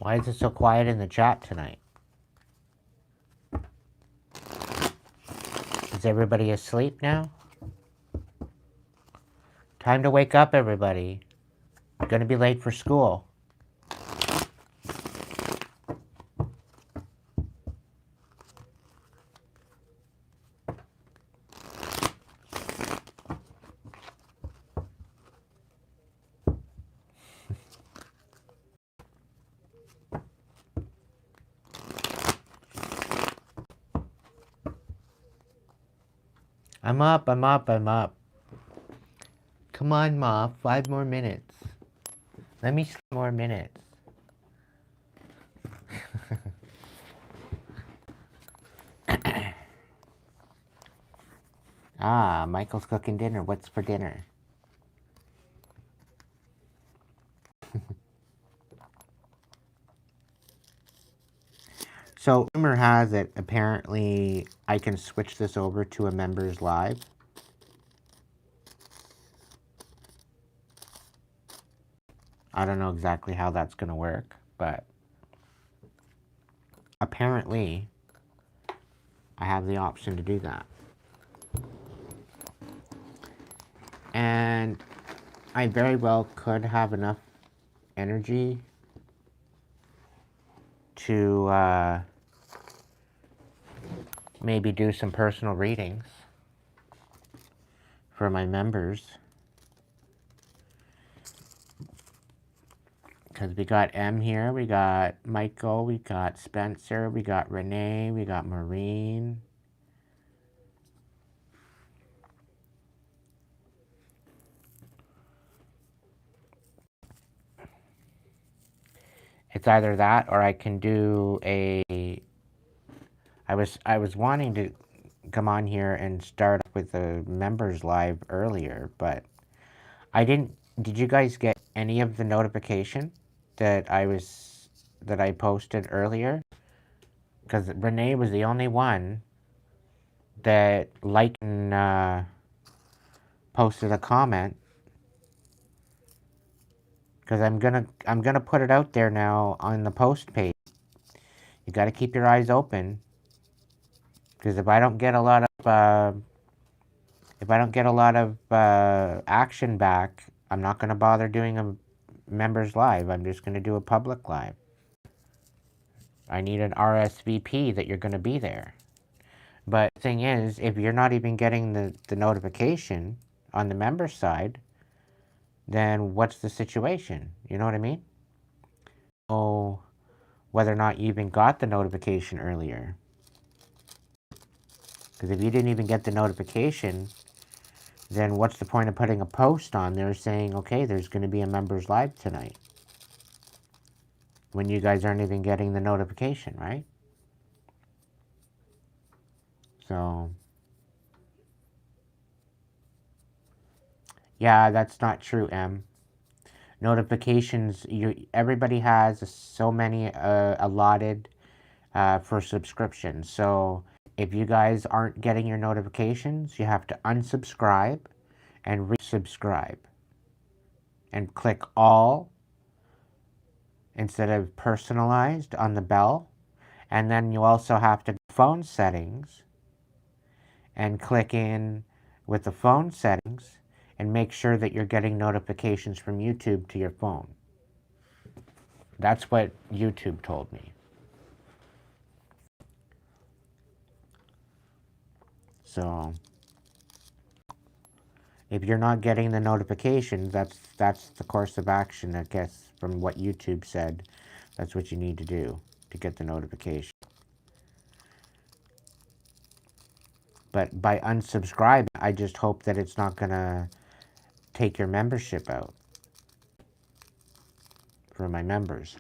Why is it so quiet in the chat tonight? Is everybody asleep now? Time to wake up, everybody. You're gonna be late for school. I'm up, I'm up, I'm up. Come on, Ma, 5 more minutes. Let me sleep more minutes. Ah, Michael's cooking dinner. What's for dinner? So, rumor has it, apparently, I can switch this over to a members live. I don't know exactly how that's going to work, but apparently, I have the option to do that. And I very well could have enough energy to maybe do some personal readings for my members. Because we got M here, we got Michael, we got Spencer, we got Renee, we got Maureen. It's either that or I can do a... I was wanting to come on here and start with the members live earlier, but I didn't... Did you guys get any of the notification that I posted earlier? Because Renee was the only one that liked and posted a comment. Because I'm gonna put it out there now on the post page. You got to keep your eyes open. Because if I don't get a lot of action back, I'm not gonna bother doing a members live. I'm just gonna do a public live. I need an RSVP that you're gonna be there. But the thing is, if you're not even getting the notification on the member side, then what's the situation? You know what I mean? Oh, whether or not you even got the notification earlier. Because if you didn't even get the notification, then what's the point of putting a post on there saying, okay, there's going to be a members live tonight, when you guys aren't even getting the notification, right? So, yeah, that's not true, M. Notifications, everybody has so many allotted for subscriptions. So if you guys aren't getting your notifications, you have to unsubscribe and resubscribe. And click all instead of personalized on the bell. And then you also have to go to phone settings and click in with the phone settings and make sure that you're getting notifications from YouTube to your phone. That's what YouTube told me. So if you're not getting the notifications, that's the course of action, I guess, from what YouTube said. That's what you need to do to get the notification. But by unsubscribing, I just hope that it's not going to take your membership out for my members.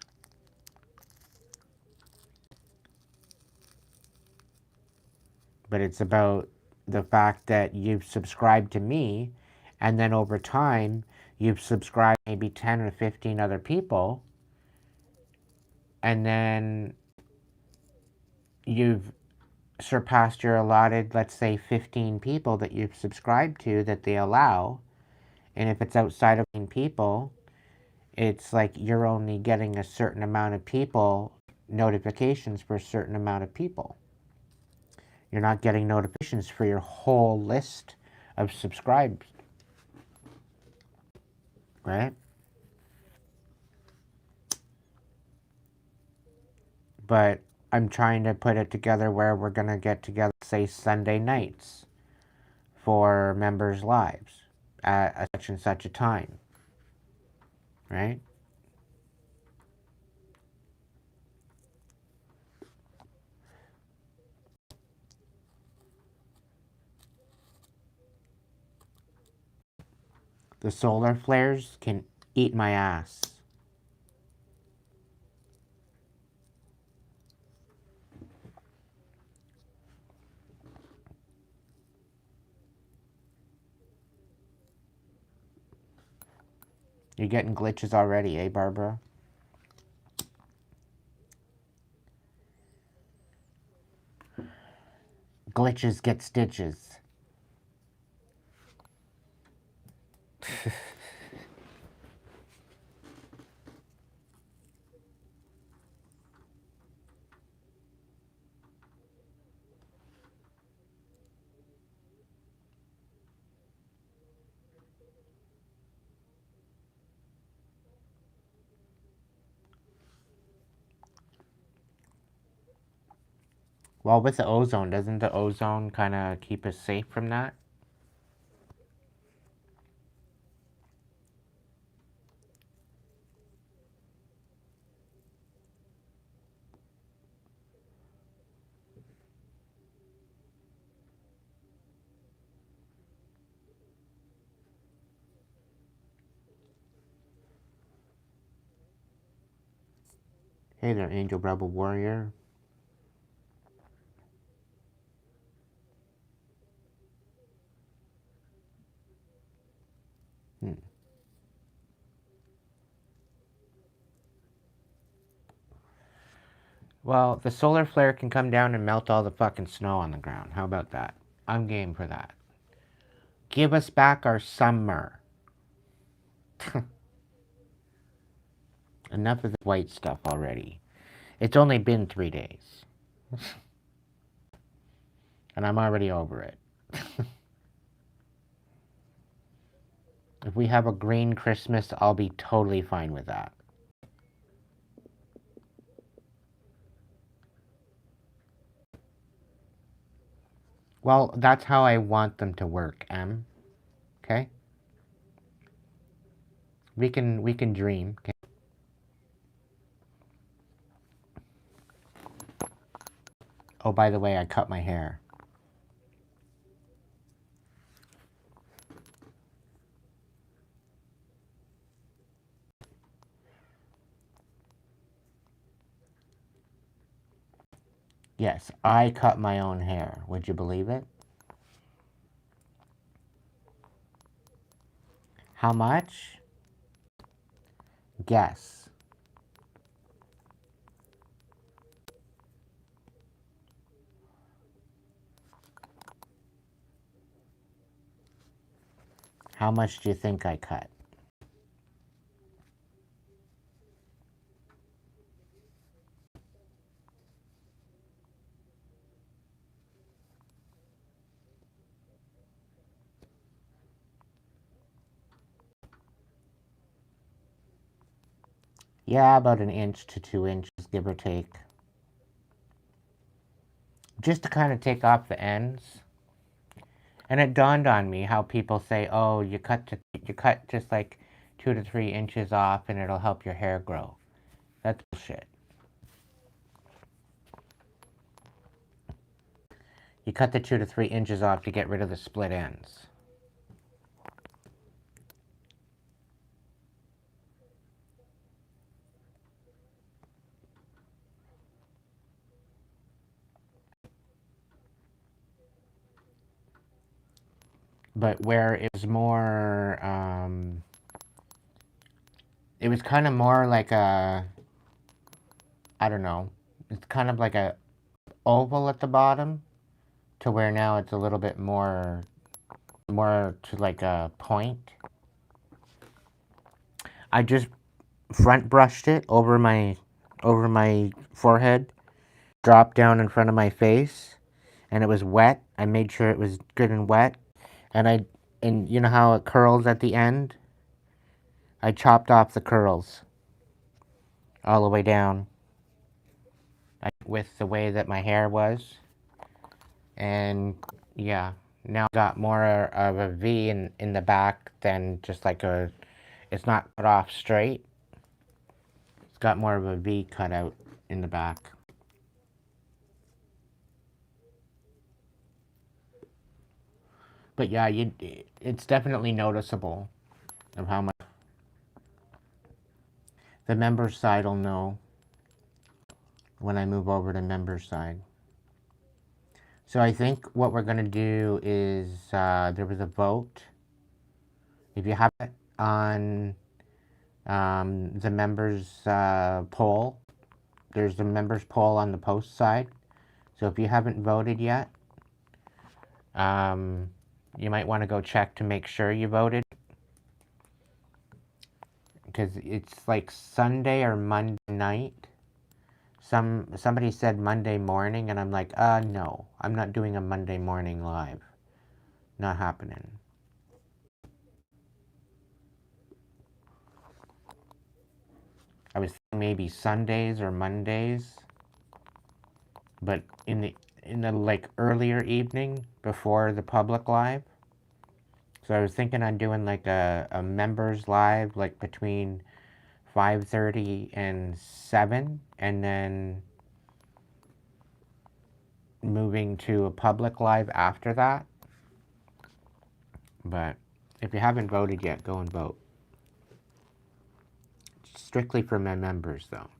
But it's about the fact that you've subscribed to me, and then over time, you've subscribed maybe 10 or 15 other people, and then you've surpassed your allotted, let's say, 15 people that you've subscribed to that they allow. And if it's outside of 15 people, it's like you're only getting a certain amount of people, notifications for a certain amount of people. You're not getting notifications for your whole list of subscribers, right? But I'm trying to put it together where we're going to get together, say, Sunday nights for members' lives at such and such a time, right? The solar flares can eat my ass. You're getting glitches already, eh, Barbara? Glitches get stitches. Well, with the ozone, doesn't the ozone kind of keep us safe from that? Hey there, Angel Rebel Warrior. Hmm. Well, the solar flare can come down and melt all the fucking snow on the ground. How about that? I'm game for that. Give us back our summer. Enough of the white stuff already. It's only been 3 days. And I'm already over it. If we have a green Christmas, I'll be totally fine with that. Well, that's how I want them to work, Em. Okay? We can dream. Okay? Oh, by the way, I cut my hair. Yes, I cut my own hair. Would you believe it? How much? Guess. How much do you think I cut? Yeah, about an inch to 2 inches, give or take. Just to kind of take off the ends. And it dawned on me how people say, "Oh, you cut just like 2 to 3 inches off, and it'll help your hair grow." That's bullshit. You cut the 2 to 3 inches off to get rid of the split ends. But where it was more, it was kind of more like a, I don't know, it's kind of like a oval at the bottom, to where now it's a little bit more to like a point. I just front brushed it over my forehead, dropped down in front of my face, and it was wet. I made sure it was good and wet, and you know how it curls at the end? I chopped off the curls all the way down with the way that my hair was, and yeah, now I got more of a V in the back than just like a. It's not cut off straight. It's got more of a V cut out in the back. But yeah, it's definitely noticeable of how much the members side will know when I move over to members side. So I think what we're gonna do is there was a vote. If you have it on the members poll, there's the members poll on the post side. So if you haven't voted yet, um, you might want to go check to make sure you voted, because it's like Sunday or Monday night. Somebody said Monday morning, and I'm like, no, I'm not doing a Monday morning live. Not happening. I was thinking maybe Sundays or Mondays, but in the like earlier evening before the public live. So I was thinking on doing like a members live like between 5:30 and 7, and then moving to a public live after that. But if you haven't voted yet, go and vote. Strictly for my members, though,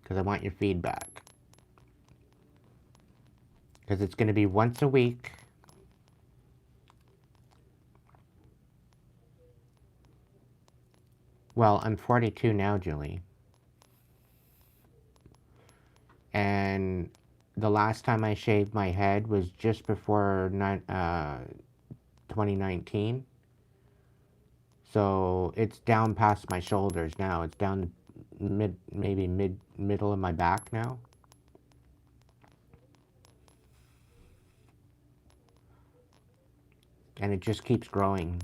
because I want your feedback. Because it's going to be once a week. Well, I'm 42 now, Julie. And the last time I shaved my head was just before 2019. So it's down past my shoulders now. It's down maybe middle of my back now. And it just keeps growing.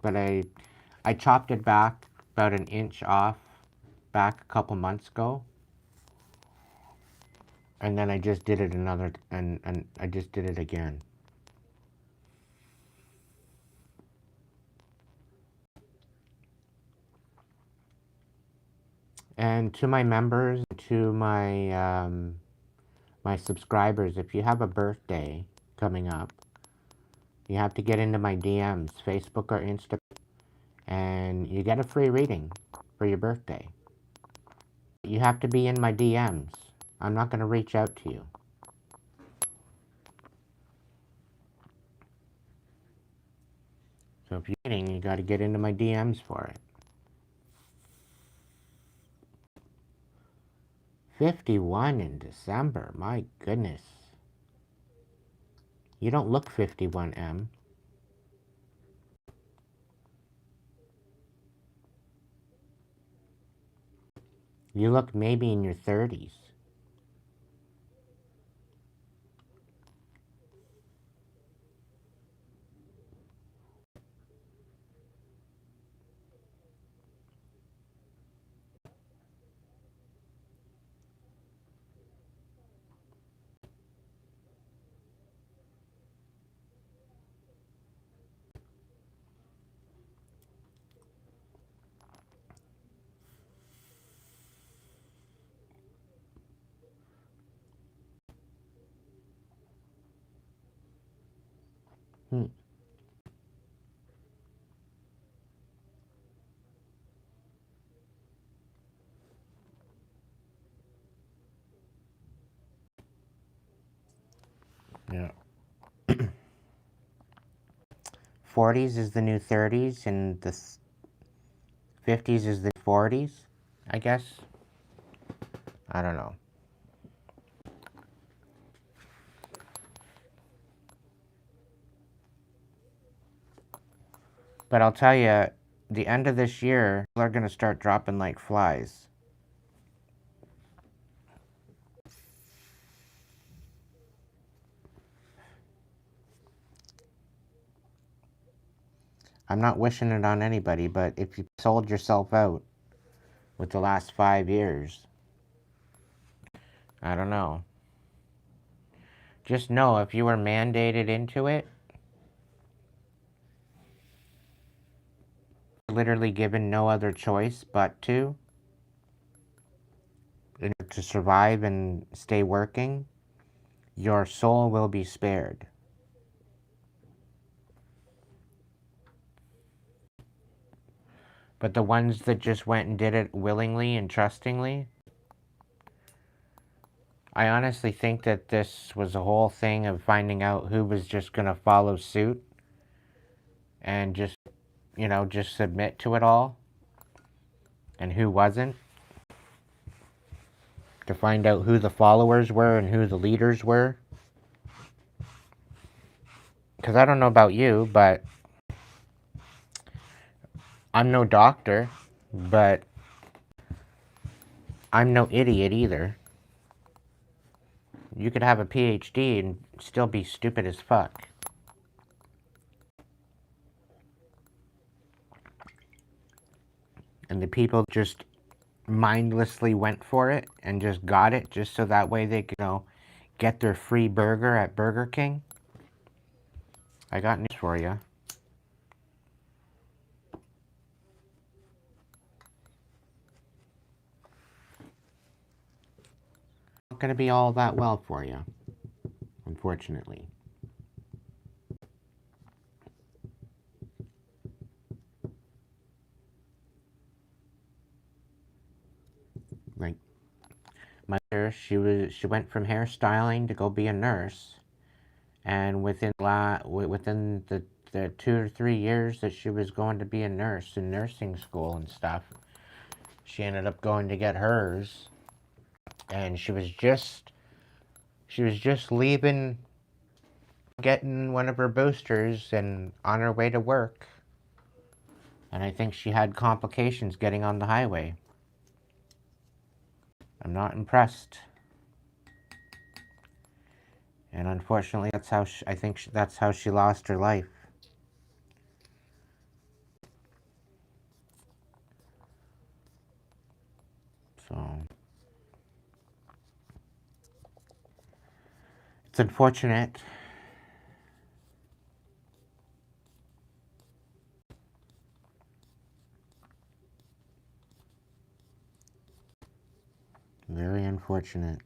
But I chopped it back about an inch off back a couple months ago. And then I just did it and I just did it again. And to my members, to my subscribers, if you have a birthday coming up, you have to get into my DMs, Facebook or Instagram, and you get a free reading for your birthday. You have to be in my DMs. I'm not going to reach out to you. So if you're getting, you got to get into my DMs for it. 51 in December. My goodness. You don't look 51, M. You look maybe in your 30s. Hmm. Yeah. 40s is the new 30s, and the 50s is the 40s, I guess. I don't know. But I'll tell you, the end of this year, people are going to start dropping like flies. I'm not wishing it on anybody, but if you sold yourself out with the last 5 years, I don't know. Just know if you were mandated into it, literally given no other choice but to, in order to survive and stay working, your soul will be spared. But the ones that just went and did it willingly and trustingly, I honestly think that this was a whole thing of finding out who was just going to follow suit and just, just submit to it all and who wasn't, to find out who the followers were and who the leaders were. Because I don't know about you, but I'm no doctor, but I'm no idiot either. You could have a PhD and still be stupid as fuck. And the people just mindlessly went for it and just got it just so that way they could, get their free burger at Burger King. I got news for you. Not going to be all that well for you, unfortunately. Like, my mother, she went from hairstyling to go be a nurse, and within the 2 or 3 years that she was going to be a nurse in nursing school and stuff, she ended up going to get hers, and she was just leaving, getting one of her boosters and on her way to work, and I think she had complications getting on the highway. I'm not impressed. And unfortunately, that's how I think that's how she lost her life. So it's unfortunate. Very unfortunate.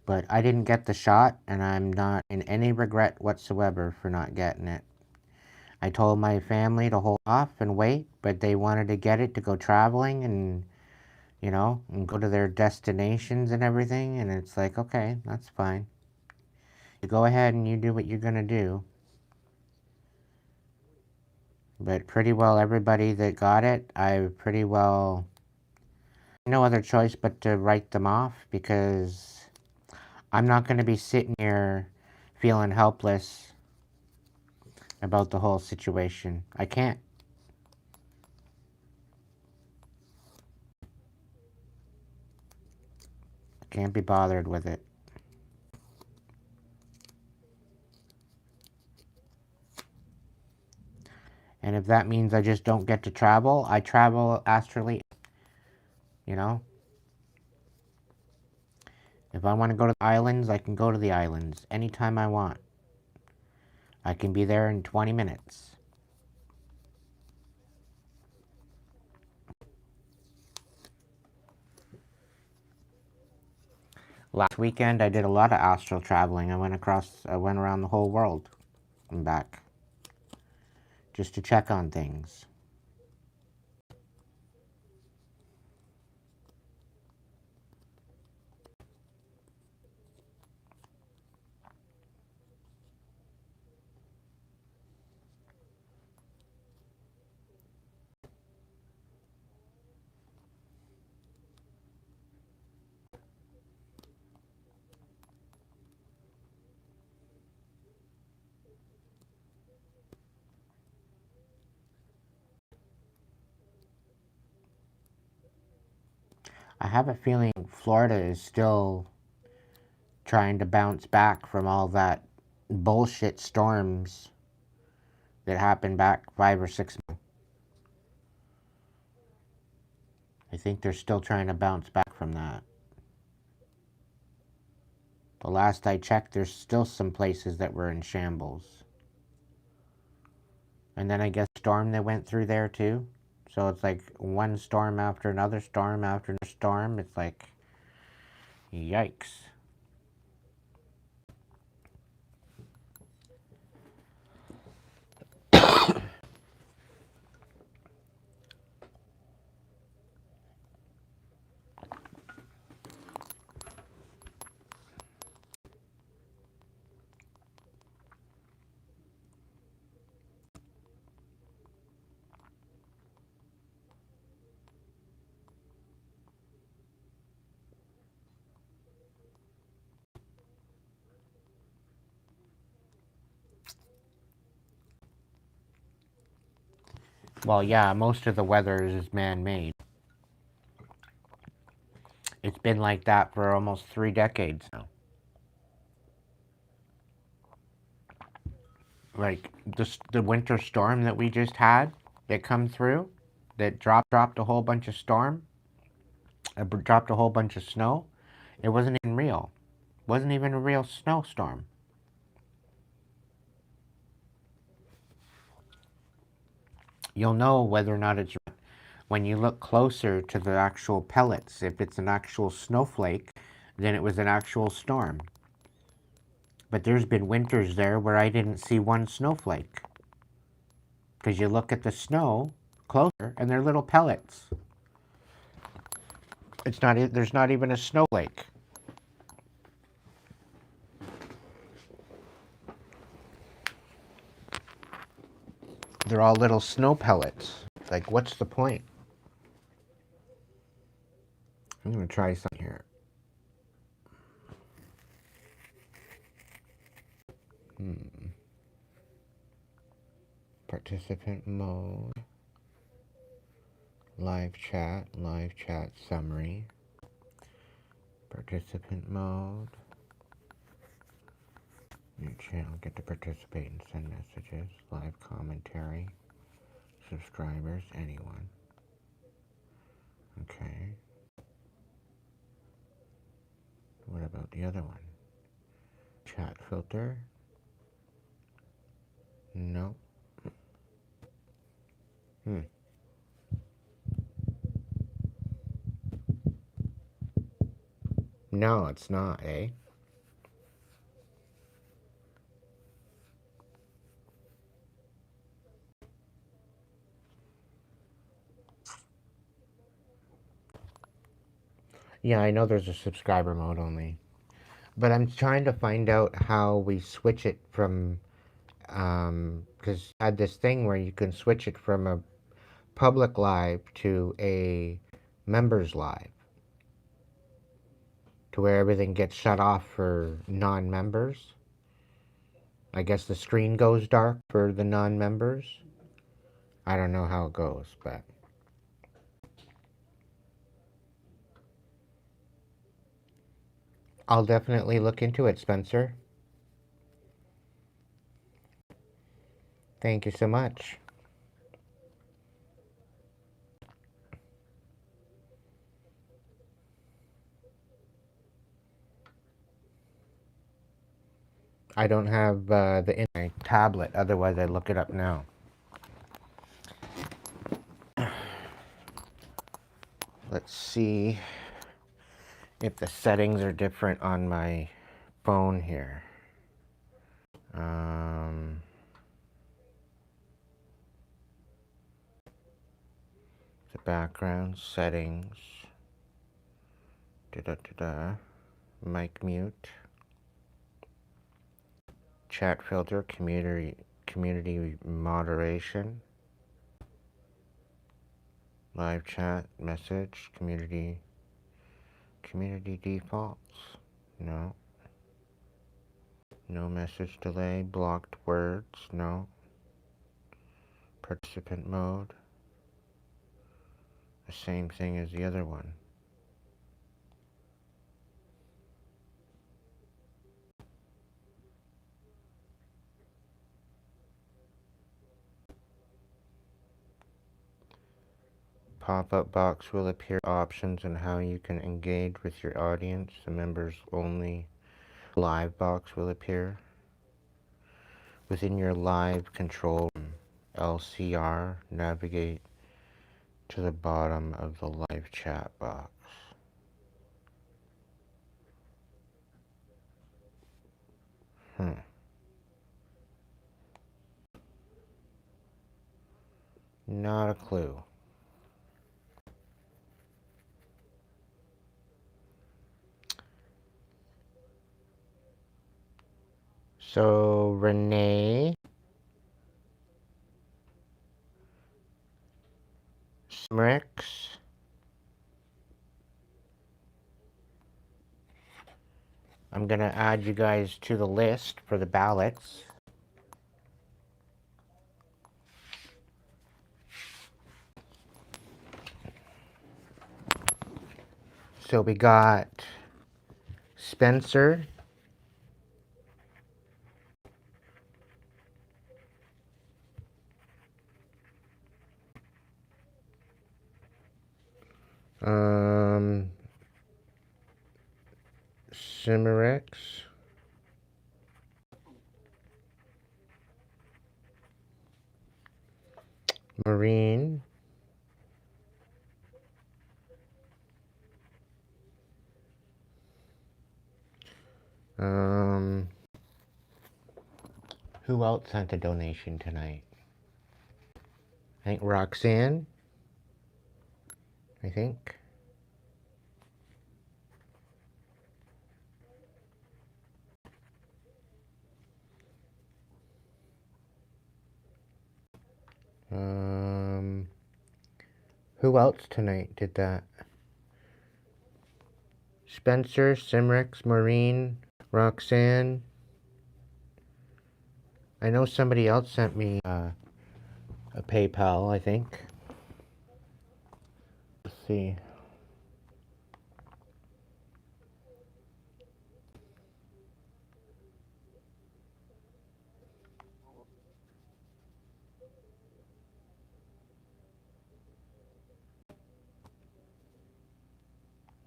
But I didn't get the shot, and I'm not in any regret whatsoever for not getting it. I told my family to hold off and wait, but they wanted to get it to go traveling and, and go to their destinations and everything, and it's like, okay, that's fine. You go ahead and you do what you're gonna do. But pretty well everybody that got it, I pretty well, no other choice but to write them off, because I'm not going to be sitting here feeling helpless about the whole situation. I can't. I can't be bothered with it. And if that means I just don't get to travel, I travel astrally. You know? If I want to go to the islands, I can go to the islands anytime I want. I can be there in 20 minutes. Last weekend, I did a lot of astral traveling. I went around the whole world and back, just to check on things. I have a feeling Florida is still trying to bounce back from all that bullshit storms that happened back 5 or 6 months. I think they're still trying to bounce back from that. The last I checked, there's still some places that were in shambles. And then I guess storm that went through there too. So it's like one storm after another storm after another storm. It's like, yikes. Well, yeah, most of the weather is man-made. It's been like that for almost 3 decades now. Like the winter storm that we just had that come through, that dropped a whole bunch of storm, dropped a whole bunch of snow. It wasn't even real. It wasn't even a real snowstorm. You'll know whether or not it's when you look closer to the actual pellets. If it's an actual snowflake, then it was an actual storm. But there's been winters there where I didn't see one snowflake. Because you look at the snow closer and they're little pellets. There's not even a snowflake. They're all little snow pellets. Like, what's the point? I'm going to try something here. Participant mode. Live chat summary. Participant mode. New channel, get to participate and send messages. Live commentary. Subscribers, anyone. Okay. What about the other one? Chat filter. No. No, it's not, eh? Yeah, I know there's a subscriber mode only. But I'm trying to find out how we switch it from, because I had this thing where you can switch it from a public live to a members live, to where everything gets shut off for non-members. I guess the screen goes dark for the non-members. I don't know how it goes, but I'll definitely look into it, Spencer. Thank you so much. I don't have the in my tablet, otherwise I'd look it up now. Let's see if the settings are different on my phone here. The background settings. Mic mute. Chat filter, community moderation. Live chat, message, community defaults. No. No message delay, blocked words, no. Participant mode. The same thing as the other one. pop-up box will appear options on how you can engage with your audience. The members only live box will appear. Within your live control LCR, navigate to the bottom of the live chat box. Not a clue. So, Renee, Smrix, I'm going to add you guys to the list for the ballots. So we got Spencer, Cimerex, Marine, who else sent a donation tonight? I think Roxanne, I think. Who else tonight did that? Spencer, Cimerex, Maureen, Roxanne. I know somebody else sent me a PayPal, I think. Let's see.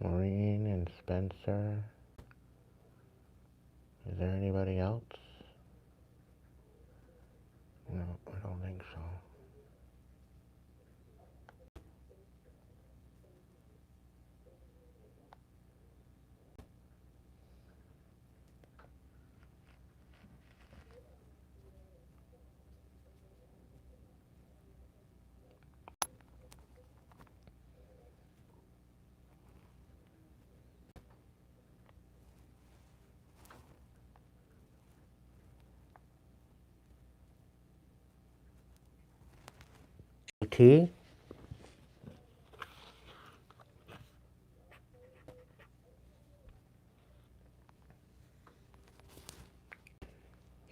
Maureen and Spencer. Is there anybody else? No, I don't think so. T?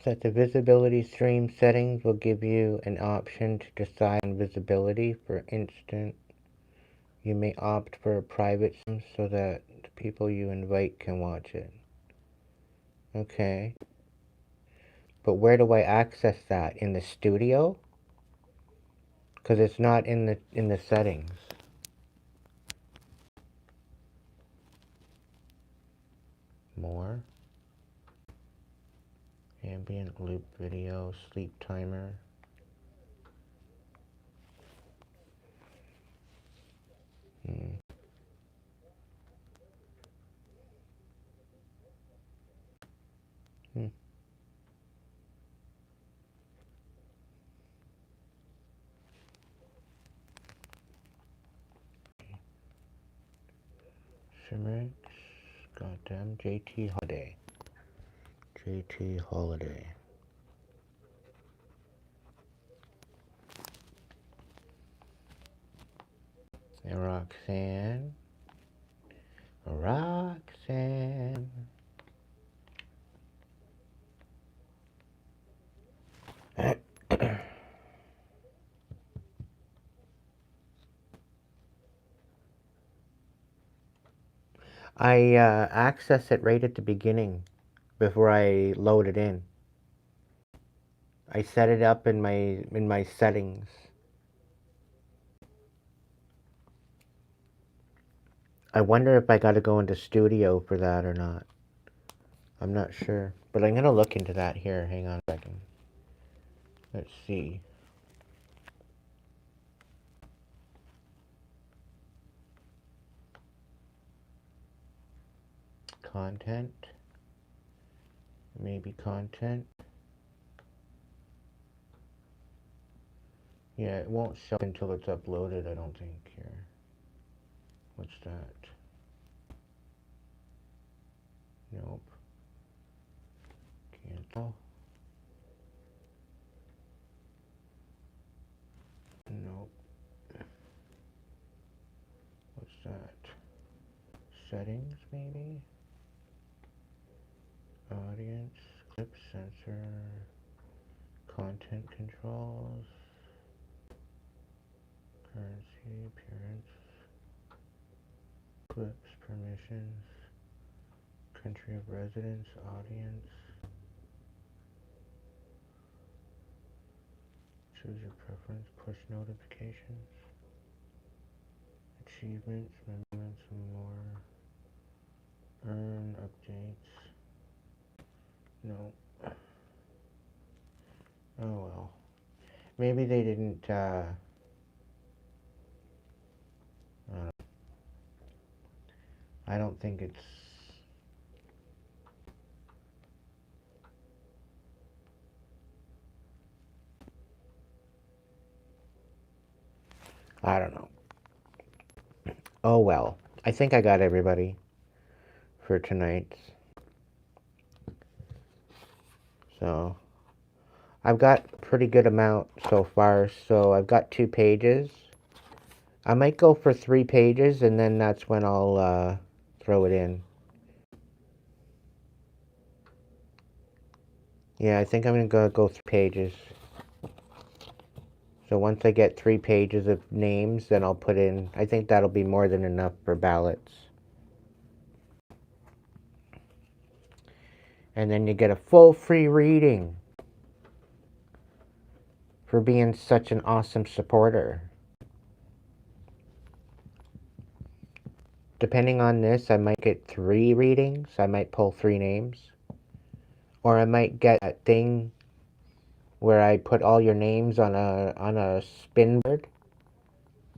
Set the visibility stream settings will give you an option to decide on visibility. For instance, you may opt for a private stream so that the people you invite can watch it. Okay. But where do I access that? In the studio? Because it's not in the settings. More. Ambient loop video, sleep timer. Shimmex, goddamn JT Holiday. JT Holiday. And Roxanne. Roxanne. I access it right at the beginning before I load it in. I set it up in my settings. I wonder if I got to go into studio for that or not. I'm not sure. But I'm going to look into that here. Hang on a second. Let's see. Content. Maybe content. Yeah, it won't show until it's uploaded, I don't think, here. What's that? Nope. Cancel. Nope. What's that? Settings, maybe? Audience, clip sensor, content controls, currency, appearance, clips, permissions, country of residence, audience, choose your preference, push notifications, achievements, moments, and more, earn, updates, no. Oh well. Maybe they didn't, I don't think it's, I don't know. Oh well. I think I got everybody for tonight. So, I've got a pretty good amount so far. So, I've got 2 pages. I might go for 3 pages, and then that's when I'll throw it in. Yeah, I think I'm going to go 3 pages. So once I get 3 pages of names, then I'll put in, I think that'll be more than enough for ballots. And then you get a full free reading for being such an awesome supporter. Depending on this, I might get 3 readings. I might pull 3 names. Or I might get that thing where I put all your names on a spin board,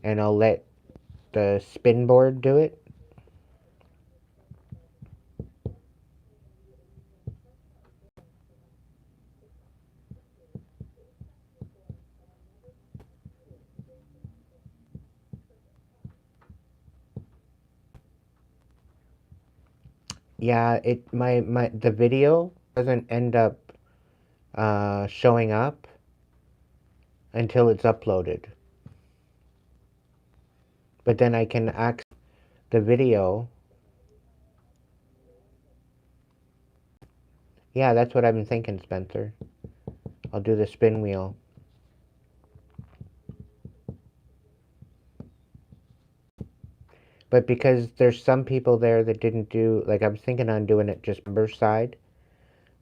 and I'll let the spin board do it. Yeah, the video doesn't end up showing up until it's uploaded. But then I can access the video. Yeah, that's what I've been thinking, Spencer. I'll do the spin wheel. But because there's some people there that didn't do, like I was thinking on doing it just member side,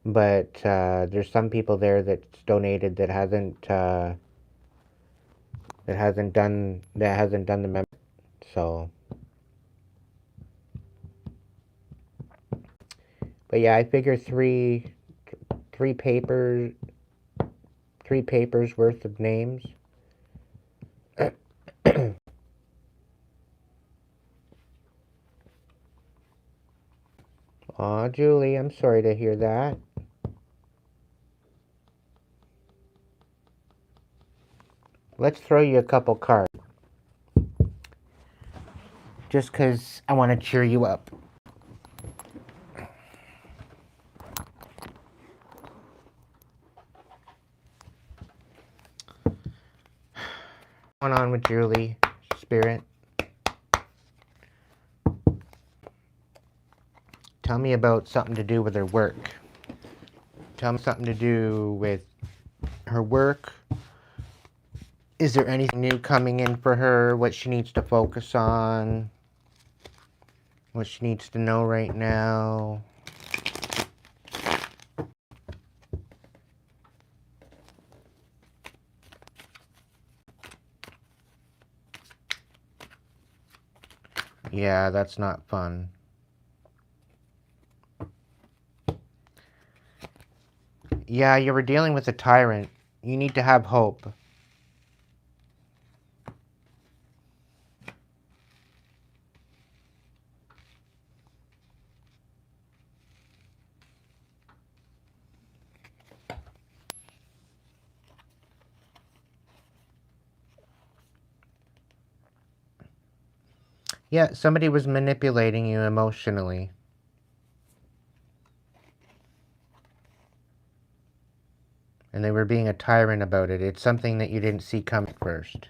but there's some people there that's donated that hasn't done the member. So, but yeah, I figure three papers worth of names. Aw, Julie, I'm sorry to hear that. Let's throw you a couple cards. Just because I want to cheer you up. What's going on with Julie, Spirit? Tell me about something to do with her work. Tell me something to do with her work. Is there anything new coming in for her? What she needs to focus on? What she needs to know right now? Yeah, that's not fun. Yeah, you were dealing with a tyrant. You need to have hope. Yeah, somebody was manipulating you emotionally. And they were being a tyrant about it. It's something that you didn't see coming first.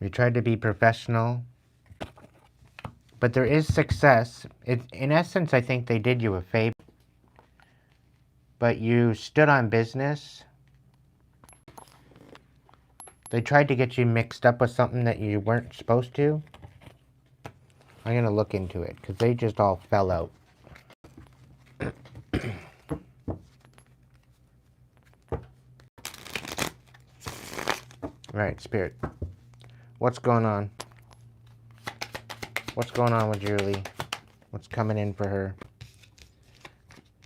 You tried to be professional, but there is success. In essence, I think they did you a favor, but you stood on business. They tried to get you mixed up with something that you weren't supposed to. I'm going to look into it, because they just all fell out. Right, Spirit. What's going on? What's going on with Julie? What's coming in for her?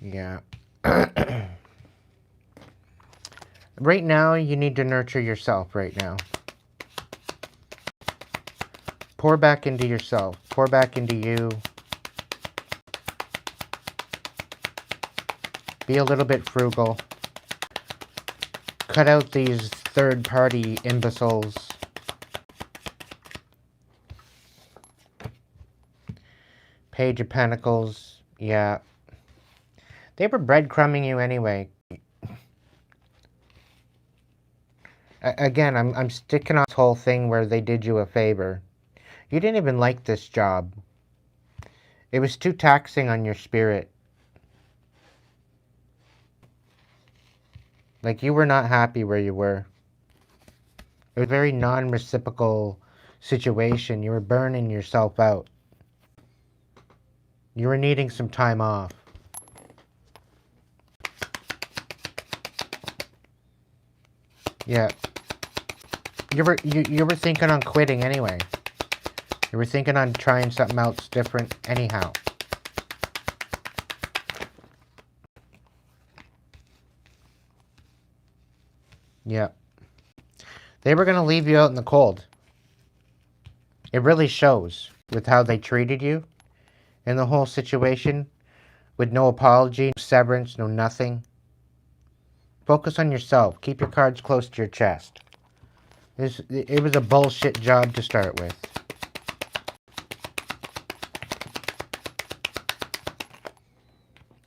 Yeah. Right now, you need to nurture yourself right now. Pour back into yourself. Pour back into you. Be a little bit frugal. Cut out these third-party imbeciles. Page of Pentacles. Yeah. They were breadcrumbing you anyway. Again, I'm sticking on this whole thing where they did you a favor. You didn't even like this job. It was too taxing on your spirit. Like, you were not happy where you were. It was a very non-reciprocal situation. You were burning yourself out. You were needing some time off. Yeah. You were thinking on quitting anyway. You were thinking on trying something else different anyhow. Yeah. They were going to leave you out in the cold. It really shows with how they treated you in the whole situation, with no apology, no severance, no nothing. Focus on yourself. Keep your cards close to your chest. It was a bullshit job to start with.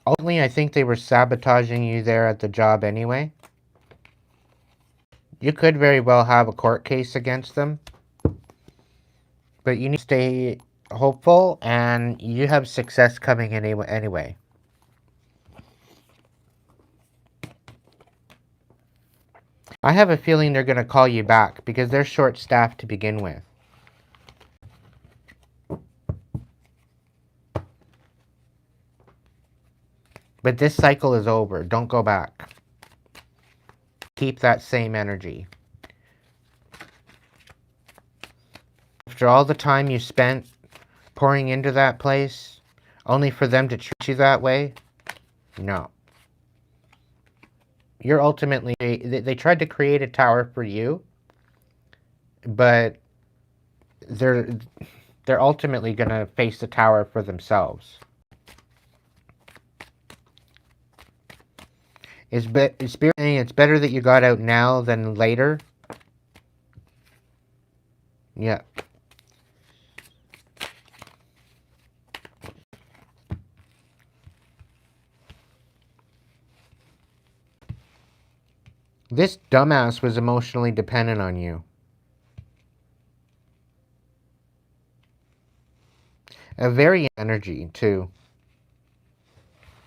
Ultimately, I think they were sabotaging you there at the job anyway. You could very well have a court case against them. But you need to stay hopeful, and you have success coming in anyway. I have a feeling they're going to call you back because they're short-staffed to begin with. But this cycle is over. Don't go back. Keep that same energy. After all the time you spent pouring into that place, only for them to treat you that way? No. You're ultimately... They tried to create a tower for you, but they're ultimately going to face the tower for themselves. Is Spirit saying it's better that you got out now than later? Yeah. This dumbass was emotionally dependent on you. A very energy, too.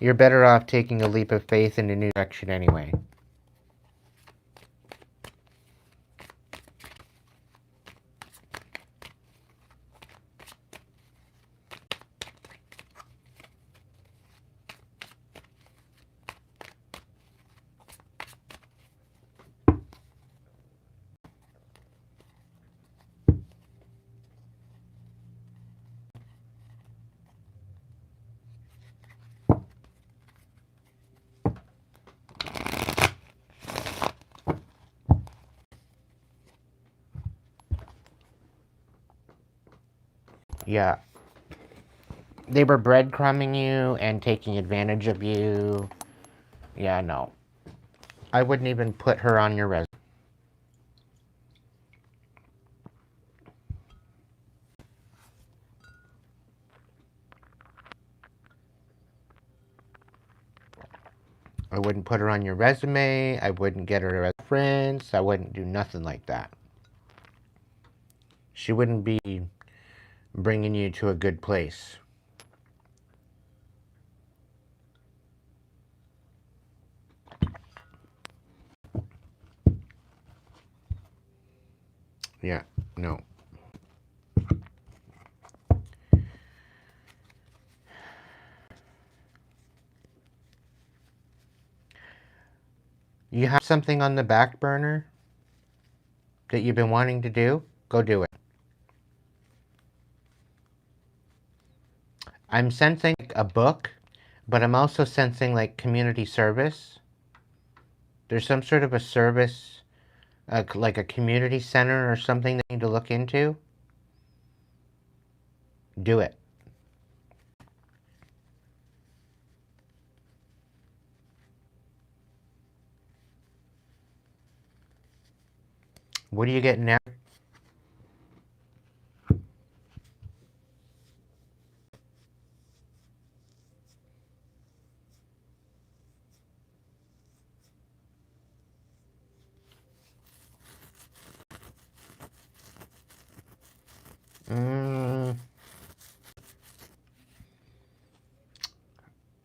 You're better off taking a leap of faith in a new direction anyway. Yeah. They were breadcrumbing you and taking advantage of you. Yeah, no. I wouldn't even put her on your resume. I wouldn't put her on your resume. I wouldn't get her a reference. I wouldn't do nothing like that. She wouldn't be bringing you to a good place. Yeah, no. You have something on the back burner that you've been wanting to do? Go do it. I'm sensing a book, but I'm also sensing like community service. There's some sort of a service, like a community center or something that you need to look into. Do it. What are you getting now? Mm,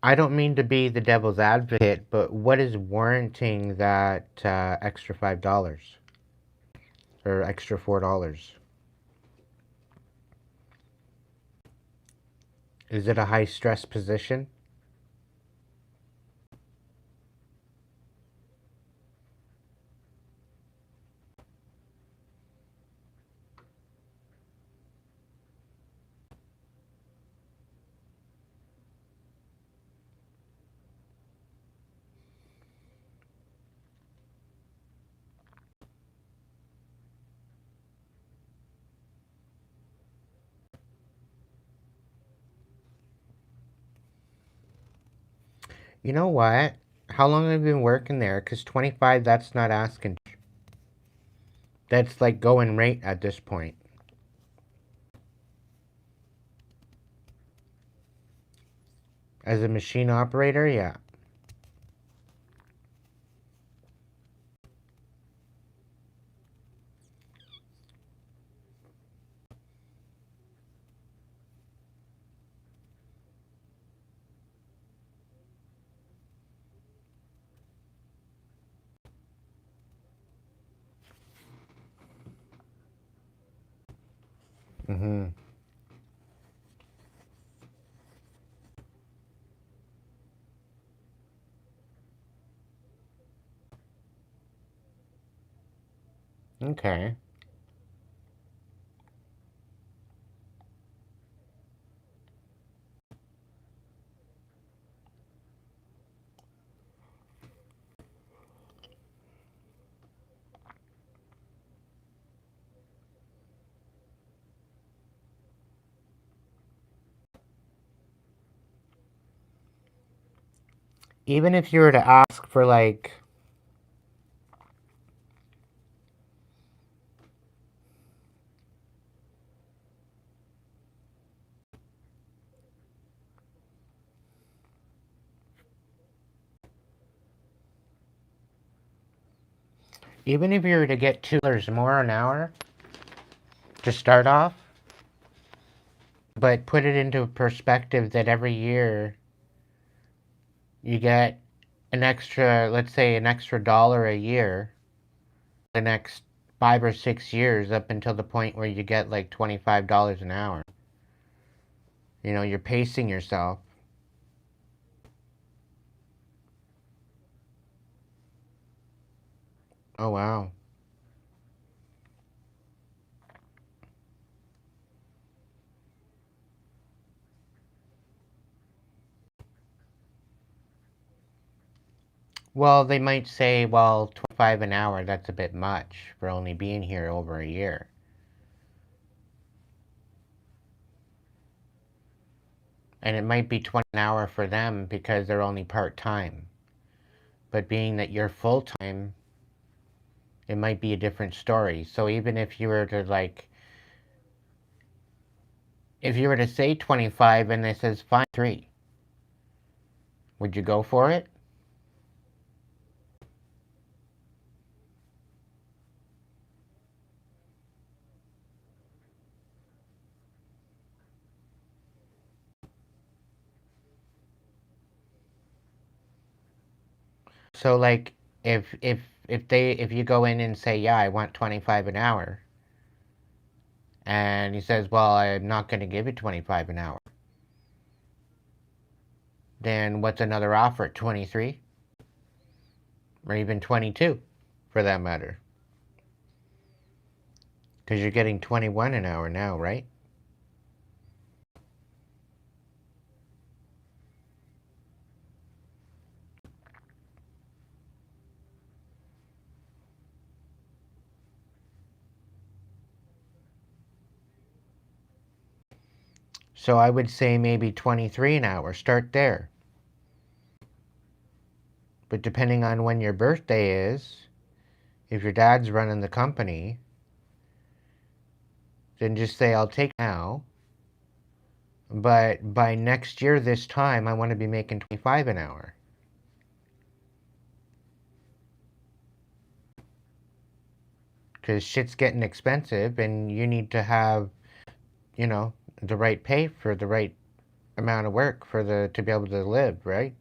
I don't mean to be the devil's advocate, but what is warranting that extra $5 or extra $4? Is it a high stress position? You know what? How long have you been working there? Because 25, that's not asking. That's like going rate at this point. As a machine operator, yeah. Mm-hmm. Okay. Even if you were to ask for like, even if you were to get $2 more an hour to start off, but put it into perspective that every year you get an extra, let's say an extra dollar a year, the next 5 or 6 years up until the point where you get like $25 an hour. You know, you're pacing yourself. Oh, wow. Well, they might say, well, 25 an hour, that's a bit much for only being here over a year. And it might be 20 an hour for them because they're only part-time. But being that you're full-time, it might be a different story. So even if you were to like, if you were to say 25 and it says fine 3, would you go for it? So like if you go in and say, yeah, I want 25 an hour, and he says, well, I'm not going to give you 25 an hour, then what's another offer at 23 or even 22 for that matter? Because you're getting 21 an hour now, right? So I would say maybe 23 an hour. Start there. But depending on when your birthday is, if your dad's running the company, then just say, I'll take now. But by next year, this time, I want to be making 25 an hour. Because shit's getting expensive and you need to have, the right pay for the right amount of work to be able to live, right?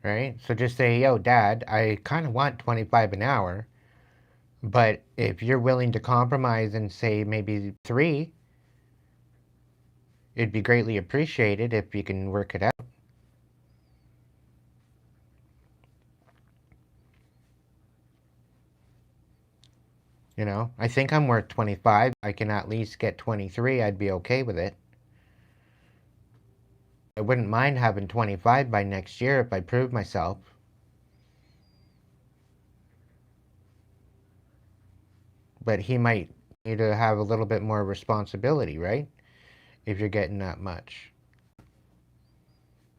Right? So just say, yo, dad, I kind of want 25 an hour, but if you're willing to compromise and say maybe 3, it'd be greatly appreciated if you can work it out. I think I'm worth 25. I can at least get 23. I'd be okay with it. I wouldn't mind having 25 by next year if I prove myself. But he might need to have a little bit more responsibility, right? If you're getting that much.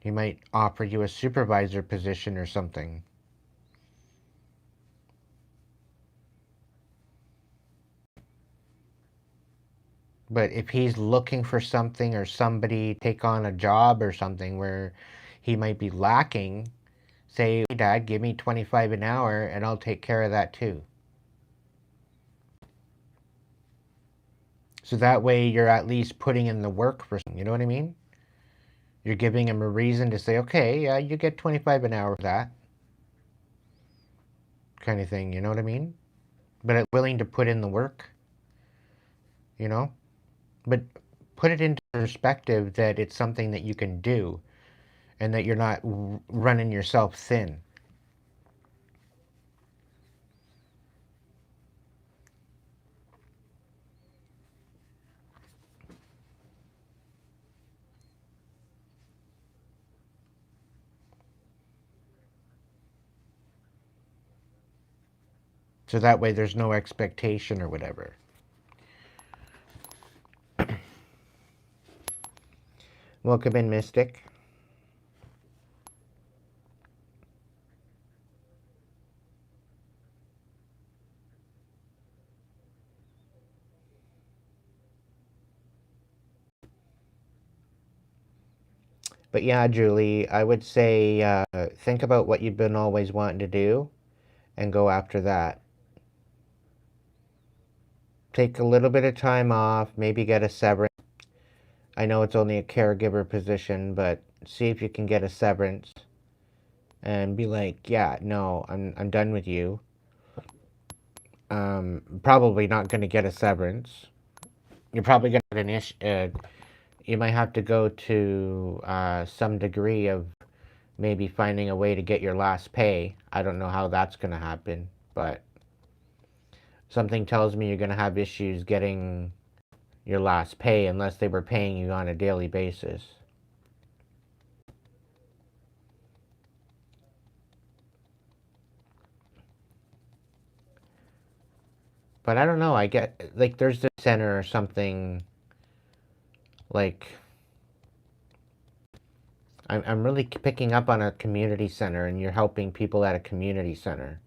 He might offer you a supervisor position or something. But if he's looking for something or somebody take on a job or something where he might be lacking, say, hey, Dad, give me 25 an hour and I'll take care of that too. So that way you're at least putting in the work for something, you know what I mean? You're giving him a reason to say, okay, yeah, you get 25 an hour for that kind of thing, you know what I mean? But it's willing to put in the work, you know? But put it into perspective that it's something that you can do and that you're not running yourself thin. So that way there's no expectation or whatever. Welcome in, Mystic. But yeah, Julie, I would say think about what you've been always wanting to do and go after that. Take a little bit of time off, maybe get a severance. I know it's only a caregiver position, but see if you can get a severance and be like, yeah, no, I'm done with you. Probably not going to get a severance. You're probably going to get an issue. You might have to go to some degree of maybe finding a way to get your last pay. I don't know how that's going to happen, but something tells me you're going to have issues getting your last pay unless they were paying you on a daily basis. But I don't know. I get like there's this center or something like I'm really picking up on a community center, and you're helping people at a community center.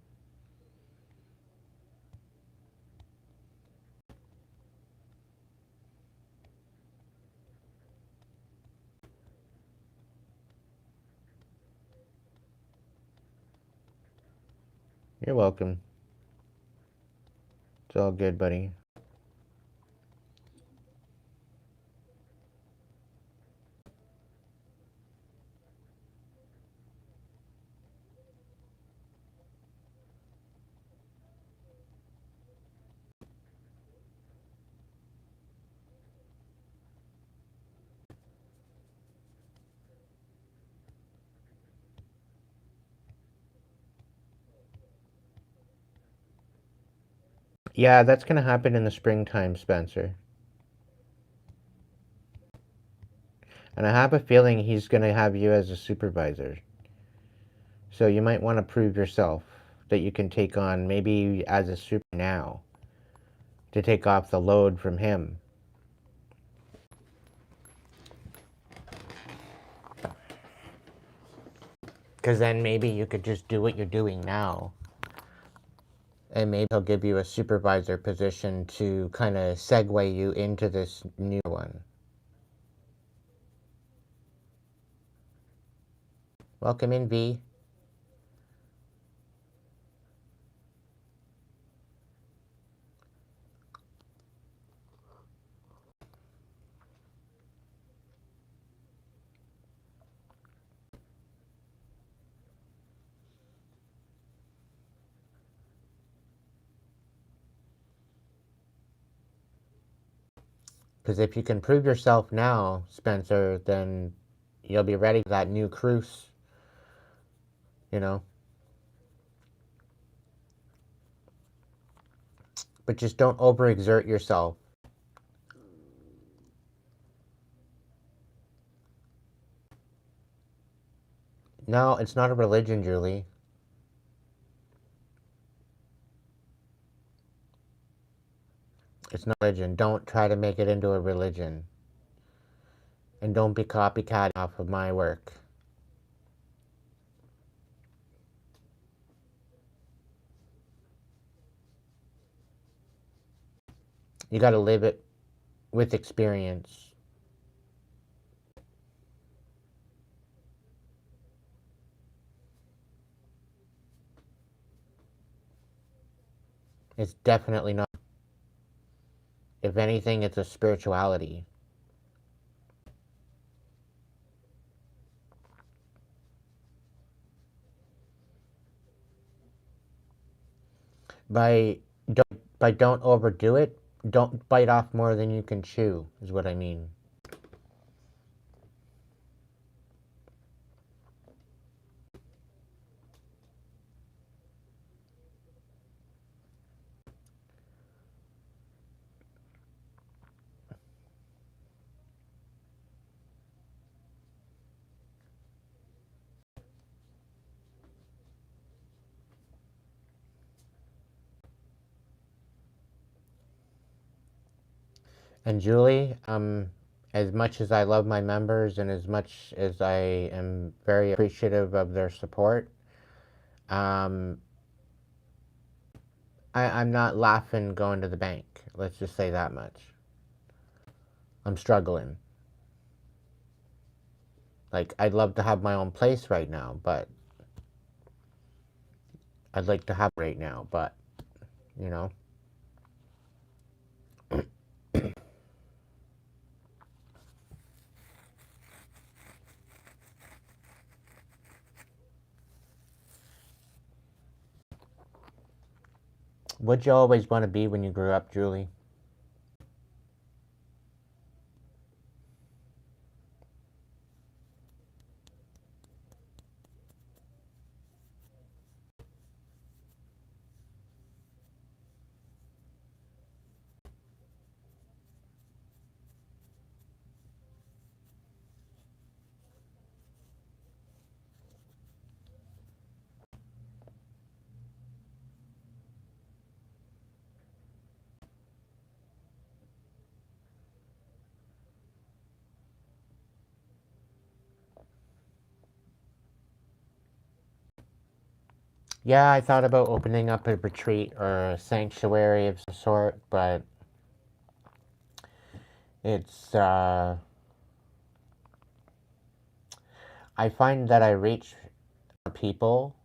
You're welcome. It's all good, buddy. Yeah, that's gonna happen in the springtime, Spencer. And I have a feeling he's gonna have you as a supervisor. So you might want to prove yourself that you can take on maybe as a super now to take off the load from him. Because then maybe you could just do what you're doing now. And maybe he'll give you a supervisor position to kind of segue you into this new one. Welcome in, V. Because if you can prove yourself now, Spencer, then you'll be ready for that new cruise, you know? But just don't overexert yourself. No, it's not a religion, Julie. It's not a religion. Don't try to make it into a religion. And don't be copycat off of my work. You got to live it with experience. It's definitely not. If anything, it's a spirituality. By don't overdo it. Don't bite off more than you can chew, is what I mean. And Julie, as much as I love my members and as much as I am very appreciative of their support, um, I'm not laughing going to the bank. Let's just say that much. I'm struggling. Like, I'd love to have my own place right now, but I'd like to have it right now, but, you know. What'd you always want to be when you grew up, Julie? Yeah, I thought about opening up a retreat or a sanctuary of some sort, but it's, I find that I reach people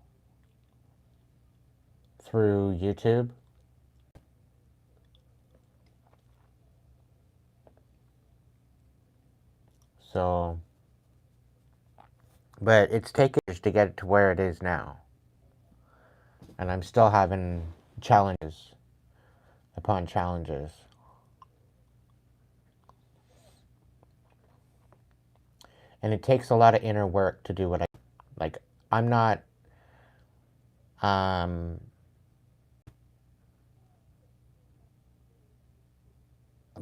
through YouTube. So, but it's taken years to get it to where it is now. And I'm still having challenges upon challenges. And it takes a lot of inner work to do what I like. I'm not um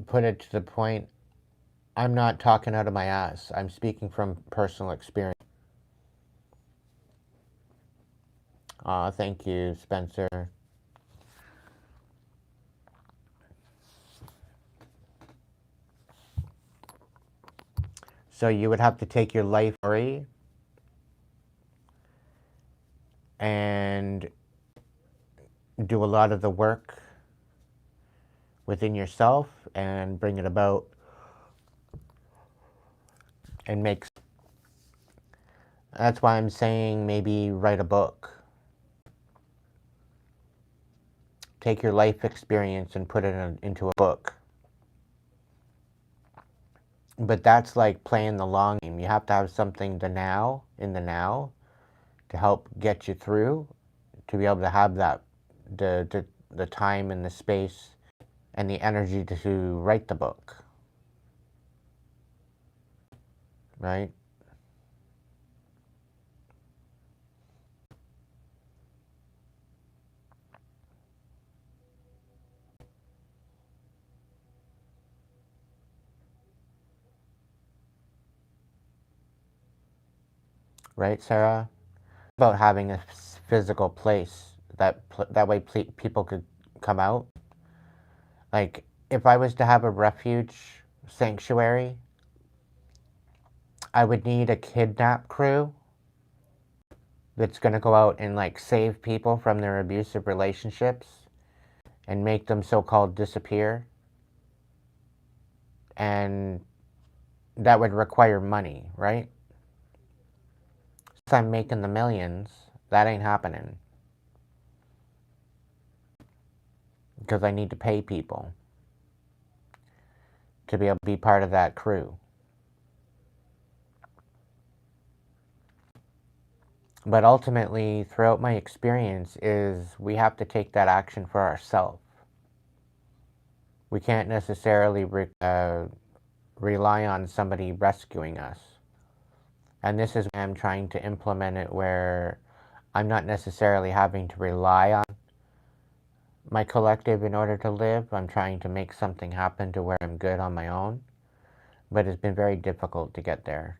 put it to the point, I'm not talking out of my ass. I'm speaking from personal experience. Thank you, Spencer. So you would have to take your life story and do a lot of the work within yourself and bring it about and make. That's why I'm saying maybe write a book. Take your life experience and put it into a book. But that's like playing the long game. You have to have something in the now, to help get you through, to be able to have that, the time and the space and the energy to write the book, right? Right, Sarah? About having a physical place that way people could come out. Like, if I was to have a refuge sanctuary, I would need a kidnap crew that's going to go out and like save people from their abusive relationships and make them so-called disappear. And that would require money, right? Since I'm making the millions, that ain't happening. Because I need to pay people to be able to be part of that crew. But ultimately, throughout my experience, is we have to take that action for ourselves. We can't necessarily rely on somebody rescuing us. And this is why I'm trying to implement it, where I'm not necessarily having to rely on my collective in order to live. I'm trying to make something happen to where I'm good on my own. But it's been very difficult to get there.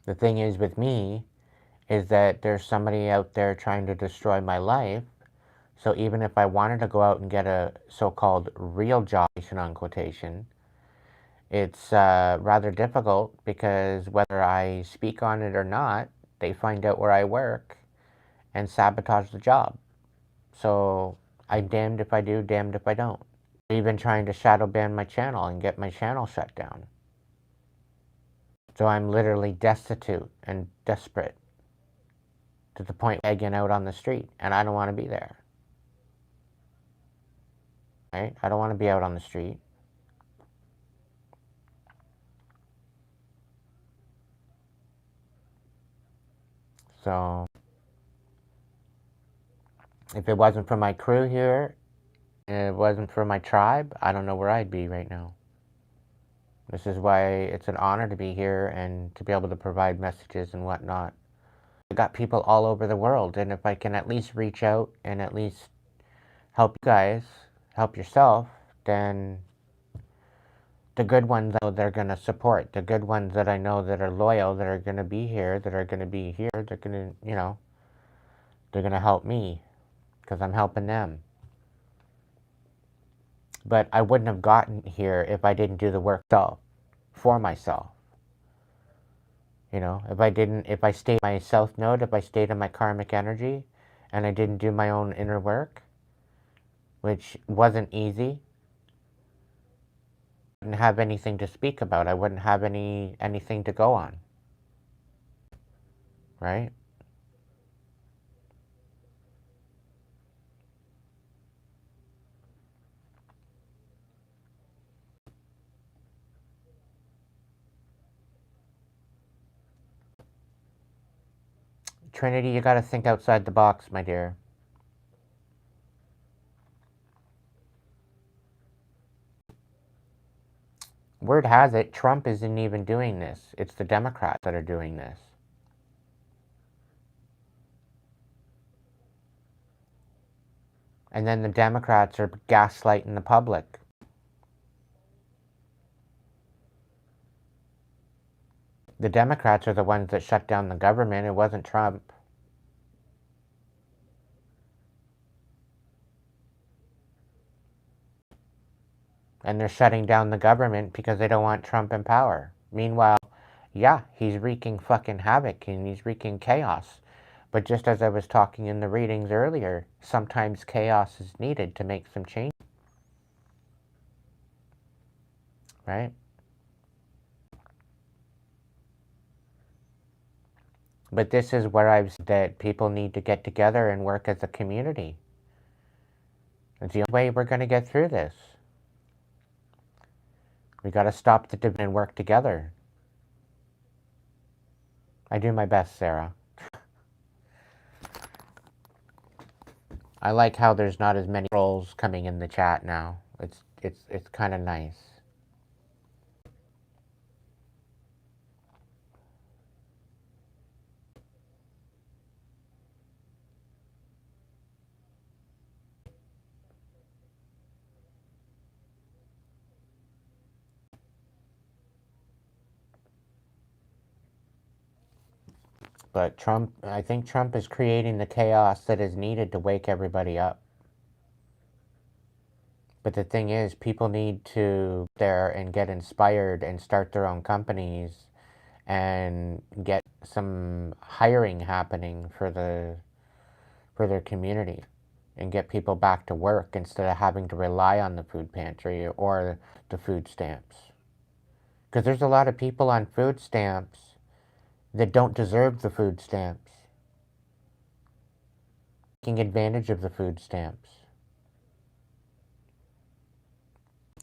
The thing is with me is that there's somebody out there trying to destroy my life. So even if I wanted to go out and get a so-called real job, on quotation, it's rather difficult, because whether I speak on it or not, they find out where I work and sabotage the job. So I'm damned if I do, damned if I don't. They're even trying to shadow ban my channel and get my channel shut down. So I'm literally destitute and desperate to the point of begging out on the street, and I don't want to be there. Right? I don't want to be out on the street. So if it wasn't for my crew here, and it wasn't for my tribe, I don't know where I'd be right now. This is why it's an honor to be here and to be able to provide messages and whatnot. I've got people all over the world, and if I can at least reach out and at least help you guys, help yourself, then the good ones I know they're going to support. The good ones that I know that are loyal, that are going to be here, they're going to, they're going to help me, because I'm helping them. But I wouldn't have gotten here if I didn't do the work for myself. You know, if I stayed in my south node, if I stayed in my karmic energy, and I didn't do my own inner work, which wasn't easy, I wouldn't have anything to speak about. I wouldn't have anything to go on, right? Trinity, you gotta think outside the box, my dear. Word has it, Trump isn't even doing this. It's the Democrats that are doing this. And then the Democrats are gaslighting the public. The Democrats are the ones that shut down the government. It wasn't Trump. And they're shutting down the government because they don't want Trump in power. Meanwhile, yeah, he's wreaking fucking havoc and he's wreaking chaos. But just as I was talking in the readings earlier, sometimes chaos is needed to make some change. Right? But this is where I've said that people need to get together and work as a community. It's the only way we're going to get through this. We got to stop the division and work together. I do my best, Sarah. I like how there's not as many trolls coming in the chat now. It's kind of nice. But Trump, I think Trump is creating the chaos that is needed to wake everybody up. But the thing is, people need to get there and get inspired and start their own companies and get some hiring happening for their community and get people back to work instead of having to rely on the food pantry or the food stamps. Because there's a lot of people on food stamps that don't deserve the food stamps, taking advantage of the food stamps.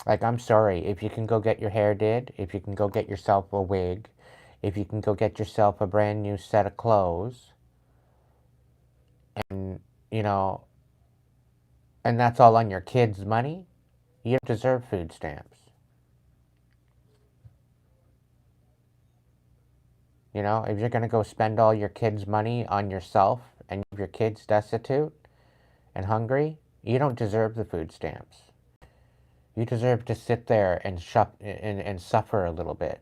Like, I'm sorry, if you can go get your hair did, if you can go get yourself a wig, if you can go get yourself a brand new set of clothes, and, you know, and that's all on your kids' money, you don't deserve food stamps. You know, if you're going to go spend all your kids' money on yourself and leave your kids destitute and hungry, you don't deserve the food stamps. You deserve to sit there and suffer a little bit.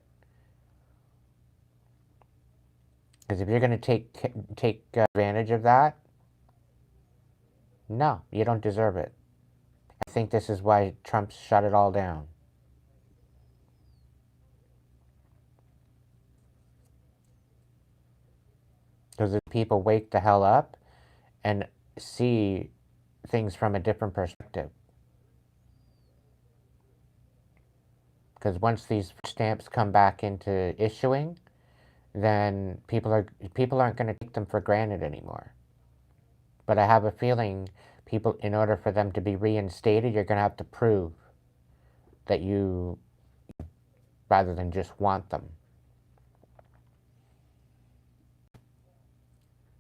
Because if you're going to take advantage of that, no, you don't deserve it. I think this is why Trump shut it all down. Because if people wake the hell up and see things from a different perspective. Because once these stamps come back into issuing, then people aren't going to take them for granted anymore. But I have a feeling people, in order for them to be reinstated, you're going to have to prove that you, rather than just want them.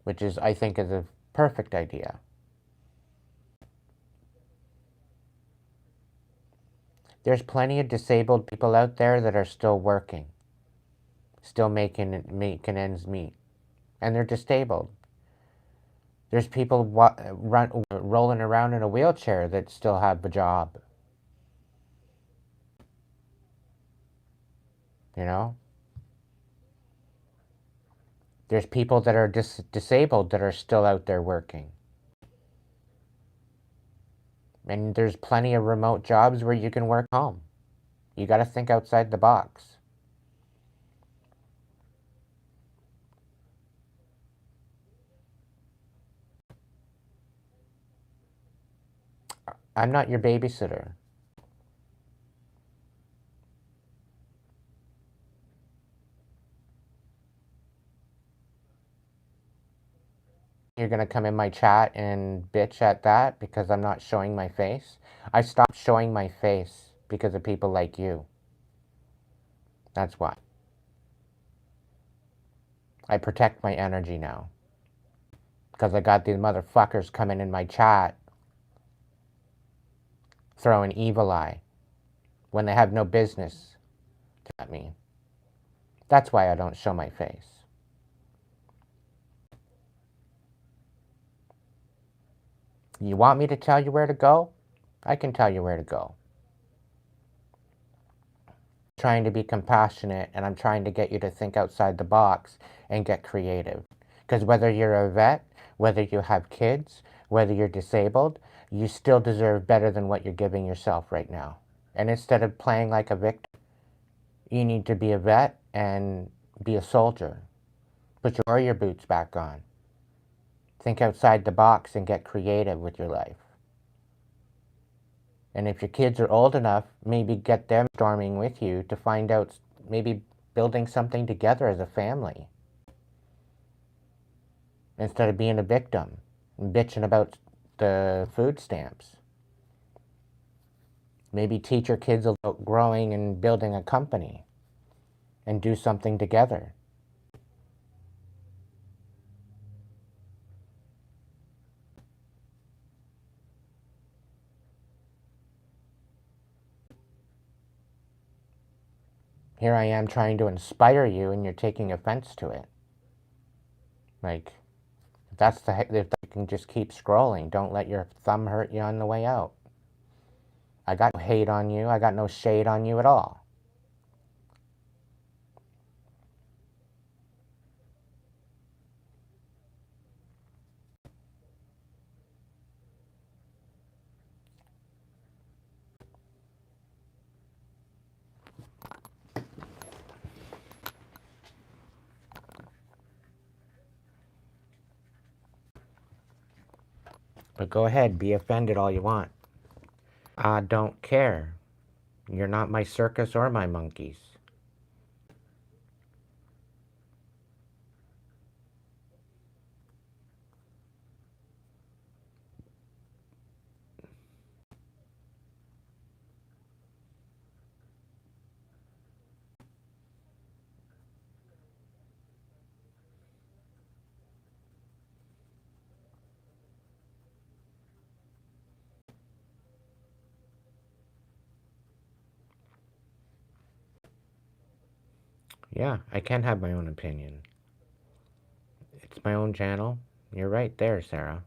Which is, I think, is a perfect idea. There's plenty of disabled people out there that are still working, still making ends meet, and they're disabled. There's people rolling around in a wheelchair that still have a job. You know? There's people that are disabled that are still out there working. And there's plenty of remote jobs where you can work home. You got to think outside the box. I'm not your babysitter. You're going to come in my chat and bitch at that because I'm not showing my face. I stopped showing my face because of people like you. That's why. I protect my energy now. Because I got these motherfuckers coming in my chat throwing evil eye when they have no business at me. That's why I don't show my face. You want me to tell you where to go? I can tell you where to go. I'm trying to be compassionate, and I'm trying to get you to think outside the box and get creative. Because whether you're a vet, whether you have kids, whether you're disabled, you still deserve better than what you're giving yourself right now. And instead of playing like a victim, you need to be a vet and be a soldier. Put your warrior boots back on. Think outside the box and get creative with your life. And if your kids are old enough, maybe get them storming with you to find out, maybe building something together as a family. Instead of being a victim and bitching about the food stamps. Maybe teach your kids about growing and building a company and do something together. Here I am trying to inspire you and you're taking offense to it. Like, if you can just keep scrolling, don't let your thumb hurt you on the way out. I got no hate on you. I got no shade on you at all. But go ahead, be offended all you want. I don't care. You're not my circus or my monkeys. Yeah, I can have my own opinion. It's my own channel. You're right there, Sarah.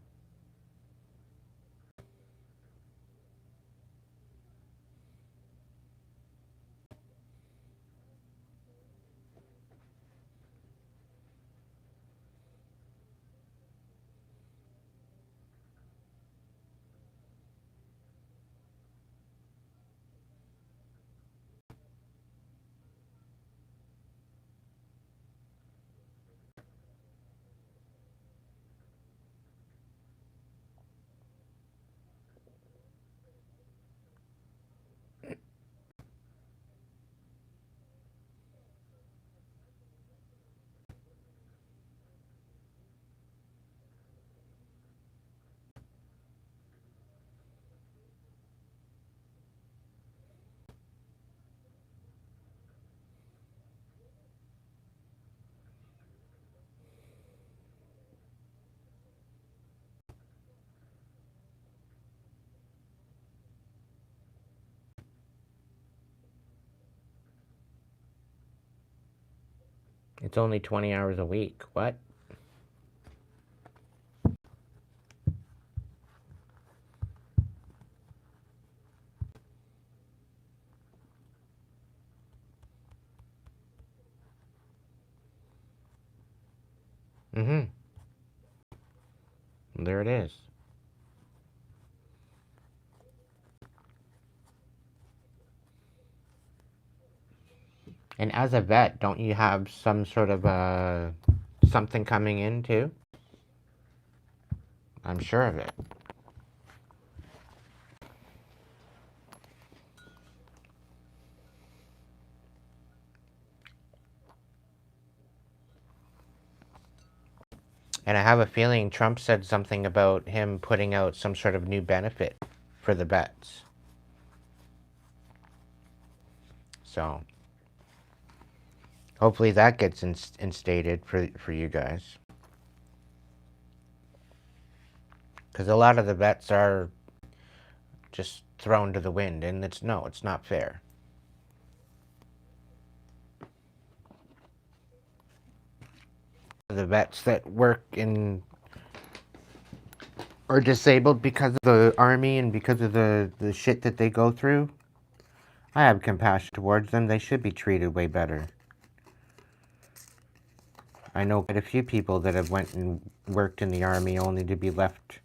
It's only 20 hours a week. What? Mm-hmm. There it is. And as a vet, don't you have some sort of something coming in too? I'm sure of it. And I have a feeling Trump said something about him putting out some sort of new benefit for the vets. So hopefully that gets instated for you guys. Because a lot of the vets are just thrown to the wind, and it's not fair. The vets that work in are disabled because of the army and because of the shit that they go through, I have compassion towards them. They should be treated way better. I know quite a few people that have went and worked in the army only to be left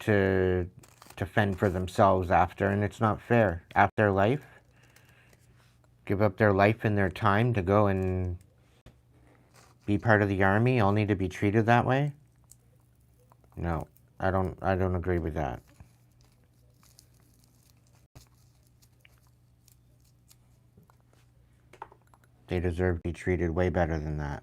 to fend for themselves after, and it's not fair. After their life, give up their life and their time to go and be part of the army only to be treated that way? No, I don't agree with that. They deserve to be treated way better than that.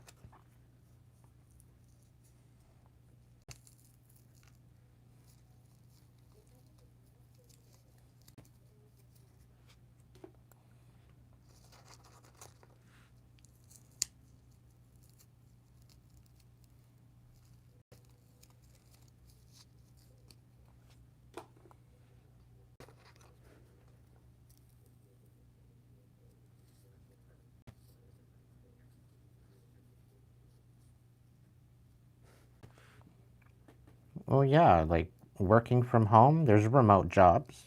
Well, yeah, like working from home, there's remote jobs.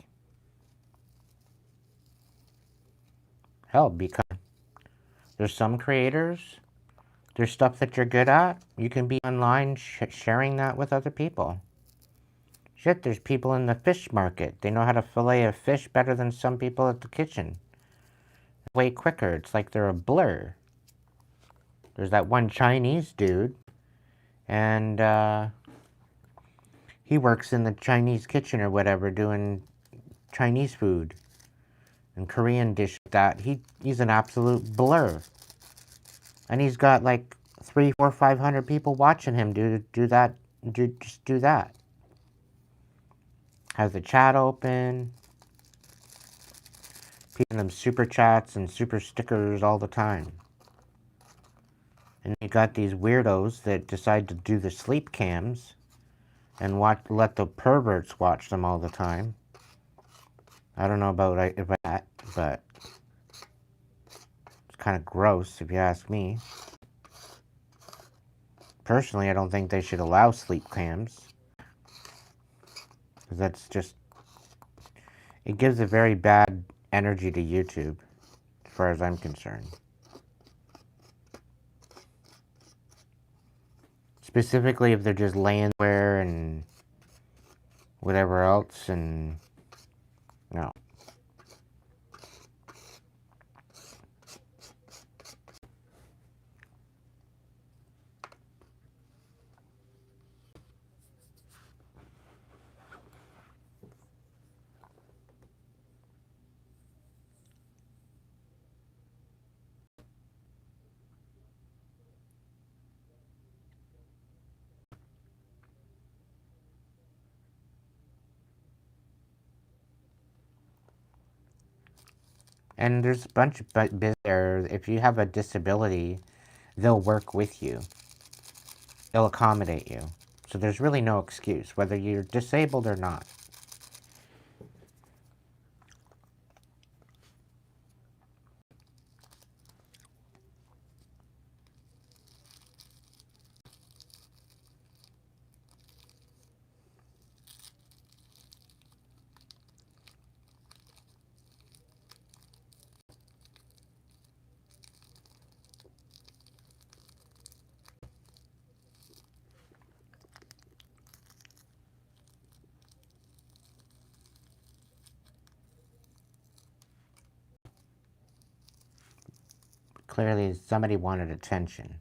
Hell, because there's some creators, there's stuff that you're good at, you can be online sharing that with other people. Shit, there's people in the fish market. They know how to fillet a fish better than some people at the kitchen. Way quicker. It's like they're a blur. There's that one Chinese dude, and he works in the Chinese kitchen or whatever, doing Chinese food and Korean dish that. He's an absolute blur. And he's got like 3, 4, 500 people watching him do that. Just do that. Has the chat open. People them super chats and super stickers all the time. And you got these weirdos that decide to do the sleep cams and let the perverts watch them all the time. I don't know about that, but it's kind of gross if you ask me. Personally, I don't think they should allow sleep cams. Because that's just, it gives a very bad energy to YouTube, as far as I'm concerned. Specifically if they're just laying there and whatever else, and no. And there's a bunch of business there. If you have a disability, they'll work with you. They'll accommodate you. So there's really no excuse, whether you're disabled or not. Clearly, somebody wanted attention.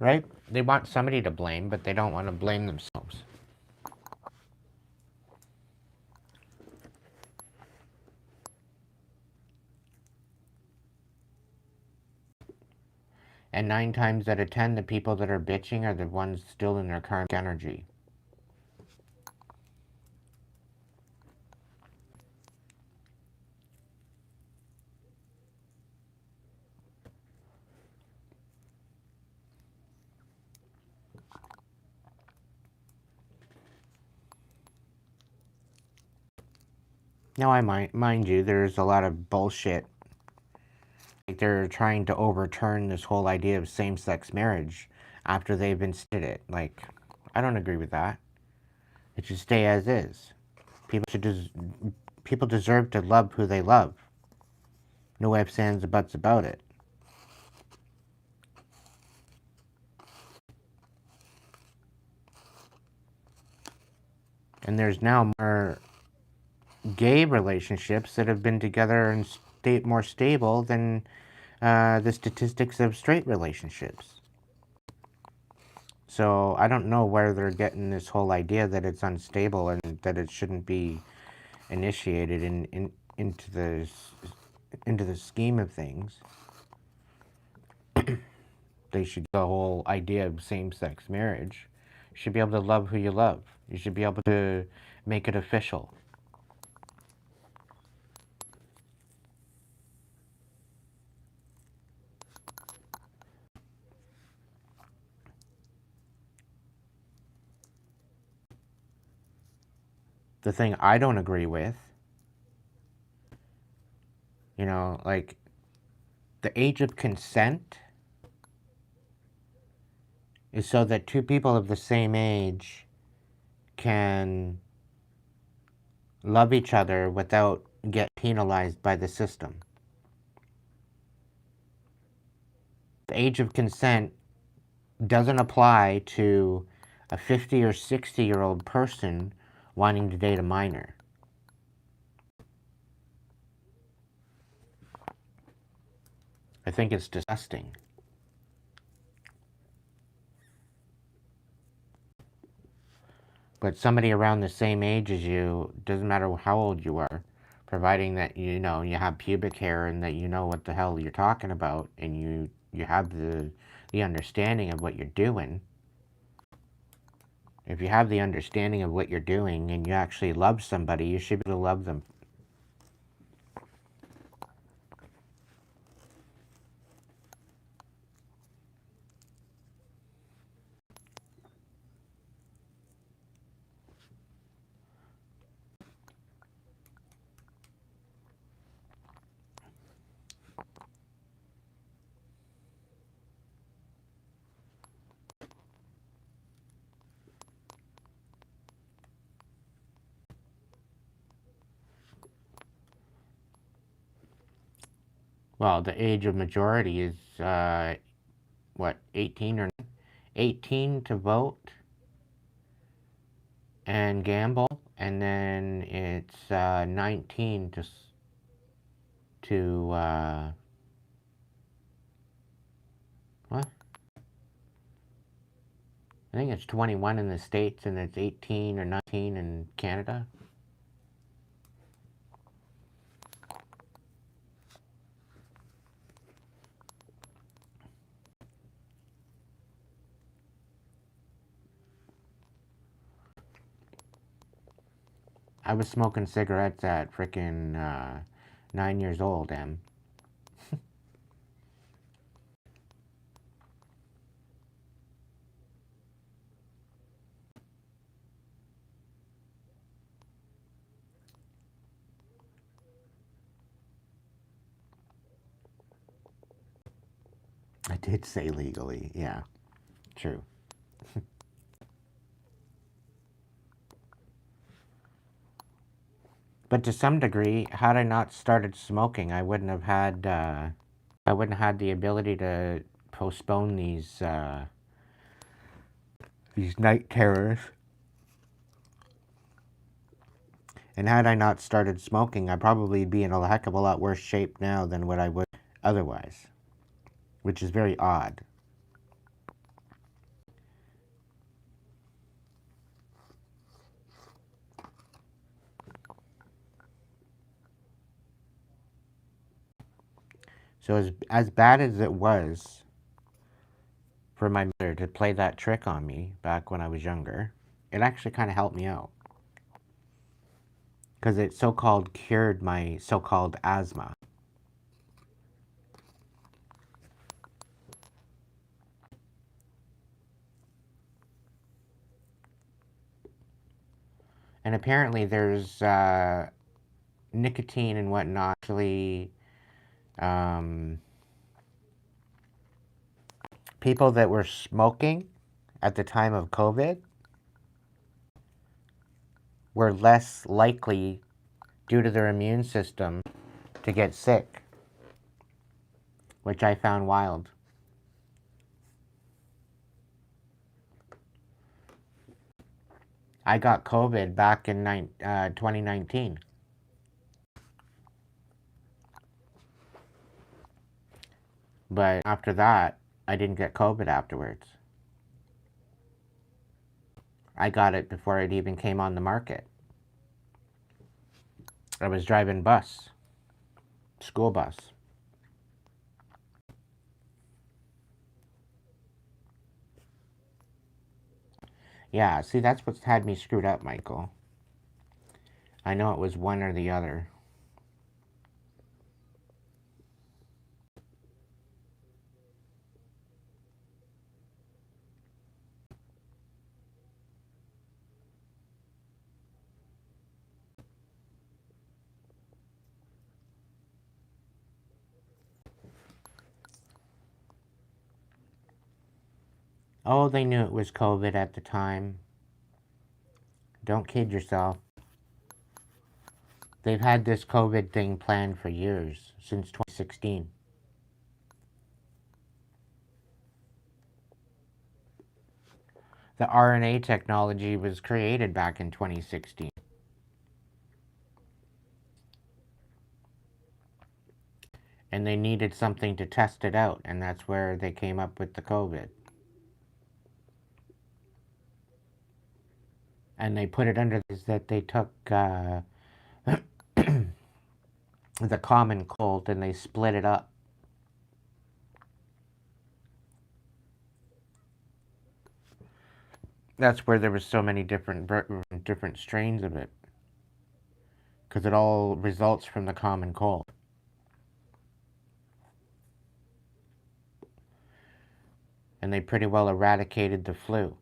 Right? They want somebody to blame, but they don't want to blame themselves. And 9 times out of 10, the people that are bitching are the ones still in their karmic energy. Now, mind you, there's a lot of bullshit. Like they're trying to overturn this whole idea of same-sex marriage after they've instituted it. Like, I don't agree with that. It should stay as is. People deserve to love who they love. No ifs, ands, or buts about it. And there's now more gay relationships that have been together and more stable than the statistics of straight relationships. So I don't know where they're getting this whole idea that it's unstable and that it shouldn't be initiated into the scheme of things. They should the whole idea of same-sex marriage. You should be able to love who you love. You should be able to make it official. The thing I don't agree with, like the age of consent is so that two people of the same age can love each other without get penalized by the system. The age of consent doesn't apply to a 50 or 60-year-old person wanting to date a minor. I think it's disgusting. But somebody around the same age as you, doesn't matter how old you are, providing that you have pubic hair and that you know what the hell you're talking about and you have the understanding of what you're doing. If you have the understanding of what you're doing and you actually love somebody, you should be able to love them. Well, the age of majority is, what, 18 or 18 to vote and gamble, and then it's 19 to what? I think it's 21 in the States and it's 18 or 19 in Canada. I was smoking cigarettes at frickin' 9 years old, Em. I did say legally, yeah, true. But to some degree, had I not started smoking, I wouldn't have had the ability to postpone these night terrors. And had I not started smoking, I'd probably be in a heck of a lot worse shape now than what I would otherwise, which is very odd. So as bad as it was for my mother to play that trick on me back when I was younger, it actually kind of helped me out because it so-called cured my so-called asthma. And apparently there's nicotine and whatnot actually um, people that were smoking at the time of COVID were less likely, due to their immune system, to get sick, which I found wild. I got COVID back in 2019. But after that, I didn't get COVID afterwards. I got it before it even came on the market. I was driving bus, school bus. Yeah, see, that's what's had me screwed up, Michael. I know it was one or the other. Oh, they knew it was COVID at the time. Don't kid yourself. They've had this COVID thing planned for years, since 2016. The RNA technology was created back in 2016. And they needed something to test it out, and that's where they came up with the COVID. And they put it under this that they took the common cold and they split it up. That's where there was so many different strains of it, because it all results from the common cold. And they pretty well eradicated the flu.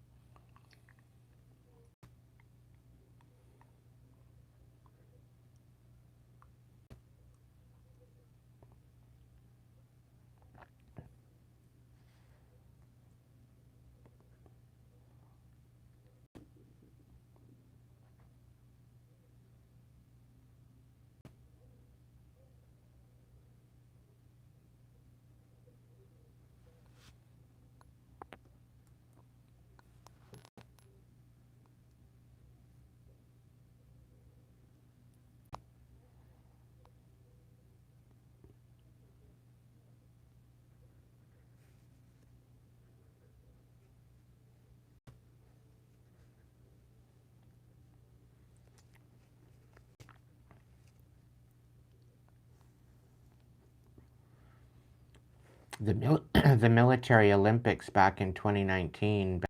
The military Olympics back in 2019,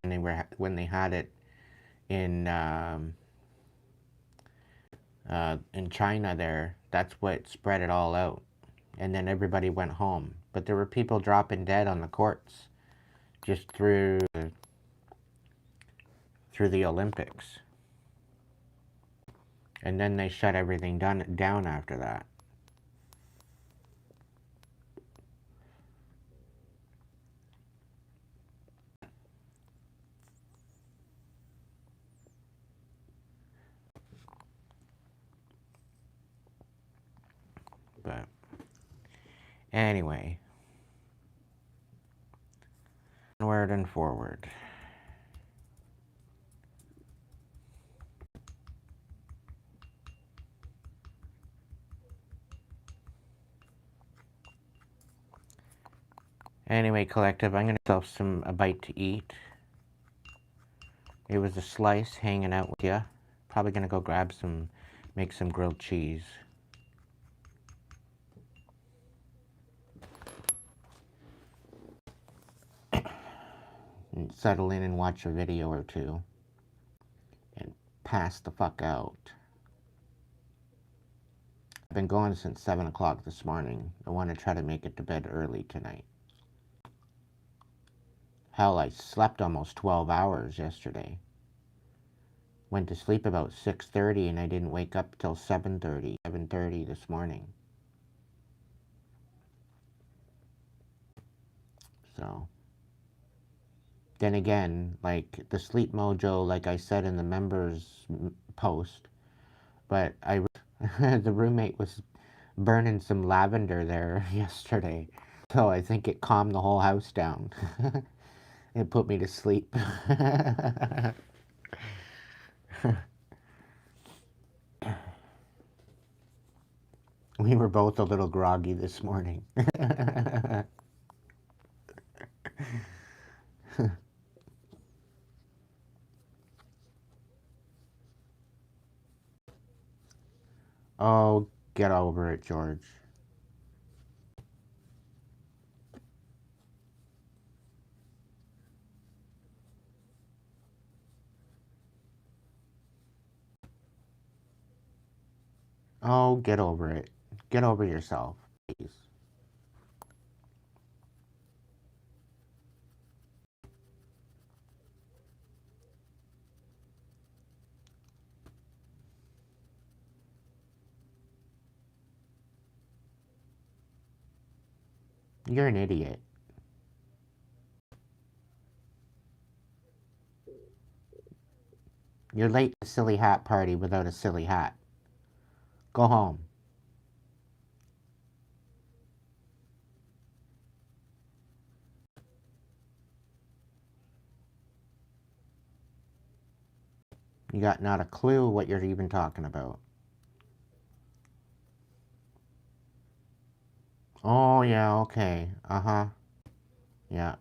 when they had it in in China there, that's what spread it all out. And then everybody went home. But there were people dropping dead on the courts just through the Olympics. And then they shut everything down after that. But anyway, onward and forward. Anyway, collective, I'm gonna have a bite to eat. It was a slice hanging out with you. Probably gonna go make some grilled cheese. And settle in and watch a video or two. And pass the fuck out. I've been going since 7 o'clock this morning. I want to try to make it to bed early tonight. Hell, I slept almost 12 hours yesterday. Went to sleep about 6:30 and I didn't wake up till 7:30 this morning. So, then again, like the sleep mojo, like I said in the members post, but the roommate was burning some lavender there yesterday. So I think it calmed the whole house down. It put me to sleep. We were both a little groggy this morning. Oh, get over it, George. Oh, get over it. Get over yourself, please. You're an idiot. You're late to a silly hat party without a silly hat. Go home. You got not a clue what you're even talking about. Oh, yeah, okay. Uh-huh. Yeah.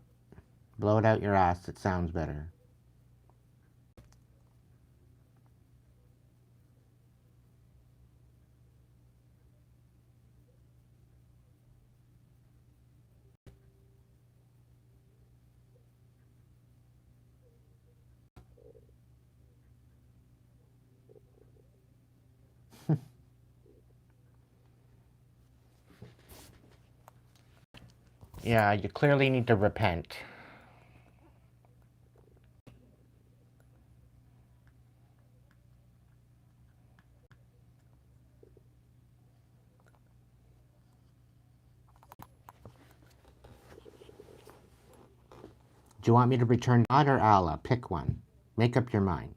Blow it out your ass. It sounds better. Yeah, you clearly need to repent. Do you want me to return God or Allah? Pick one. Make up your mind.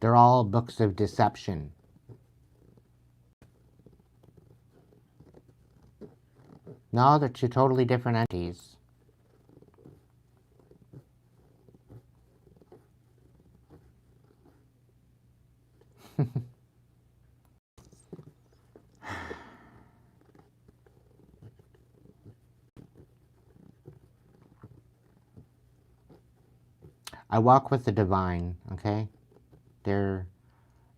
They're all books of deception. No, they're two totally different entities. I walk with the divine, okay? there,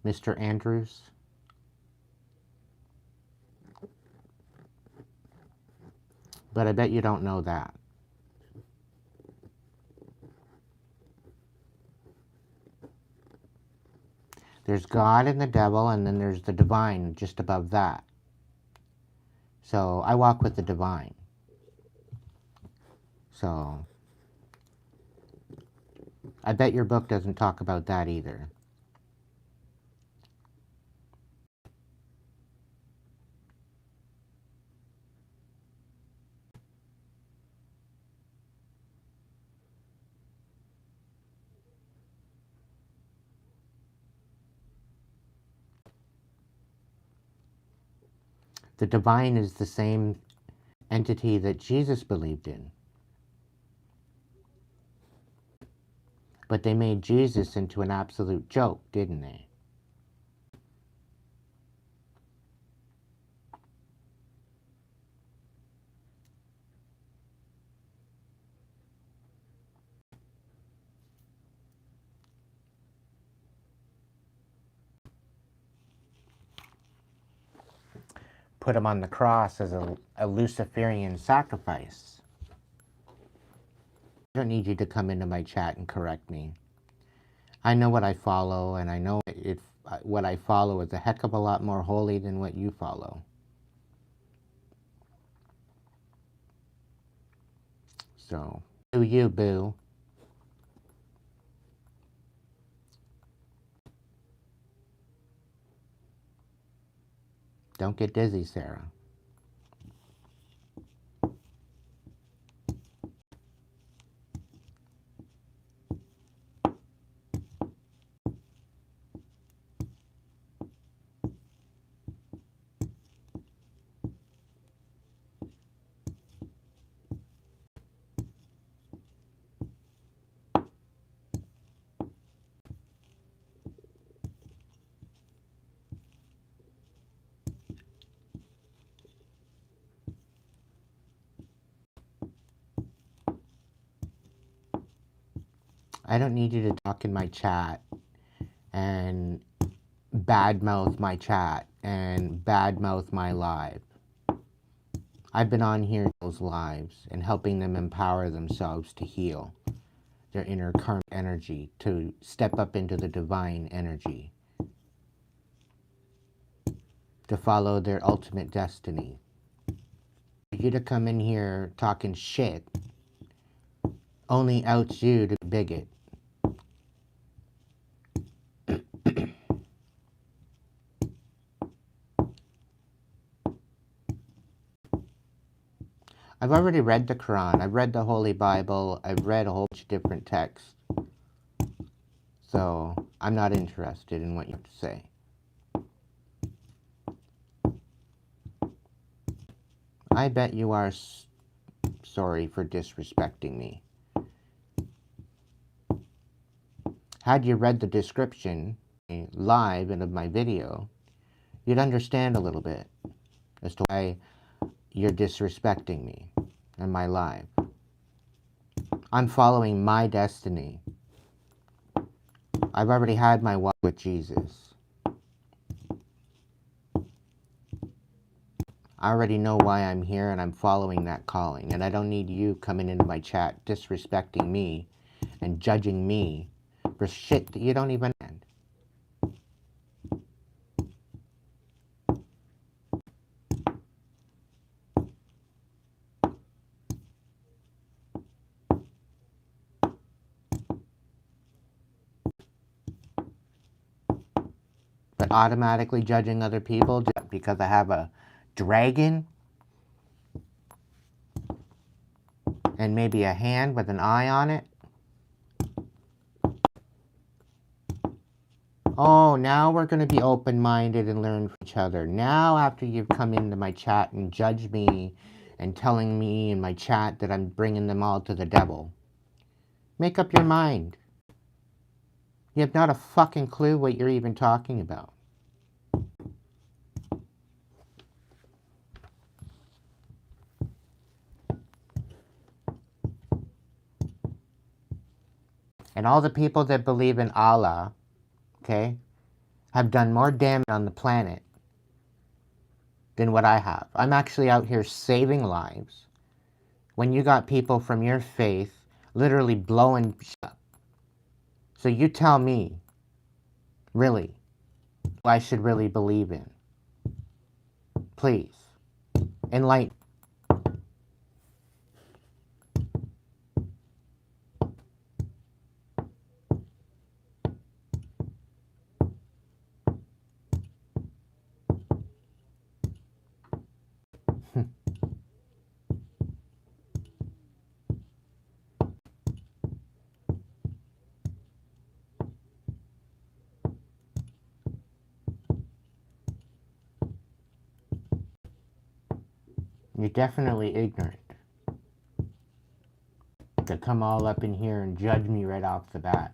Mr. Andrews? But I bet you don't know that. There's God and the devil, and then there's the divine just above that. So I walk with the divine. So I bet your book doesn't talk about that either. The divine is the same entity that Jesus believed in. But they made Jesus into an absolute joke, didn't they? Put him on the cross as a Luciferian sacrifice. I don't need you to come into my chat and correct me. I know what I follow, and I know what I follow is a heck of a lot more holy than what you follow. So, do you, boo. Don't get dizzy, Sarah. I don't need you to talk in my chat and badmouth my chat and badmouth my live. I've been on here in those lives and helping them empower themselves to heal their inner karmic energy, to step up into the divine energy, to follow their ultimate destiny. For you to come in here talking shit only outs you to be a bigot. I've already read the Quran. I've read the Holy Bible. I've read a whole bunch of different texts. So I'm not interested in what you have to say. I bet you are sorry for disrespecting me. Had you read the description live and of my video, you'd understand a little bit as to why you're disrespecting me and my live. I'm following my destiny. I've already had my walk with Jesus. I already know why I'm here, and I'm following that calling. And I don't need you coming into my chat disrespecting me and judging me for shit that you don't even understand. But automatically judging other people just because I have a dragon and maybe a hand with an eye on it. Oh, now we're going to be open-minded and learn from each other. Now, after you've come into my chat and judged me and telling me in my chat that I'm bringing them all to the devil, make up your mind. You have not a fucking clue what you're even talking about. And all the people that believe in Allah okay, have done more damage on the planet than what I have. I'm actually out here saving lives when you got people from your faith literally blowing shit up. So you tell me, really, who I should really believe in. Please, enlighten. You're definitely ignorant to come all up in here and judge me right off the bat.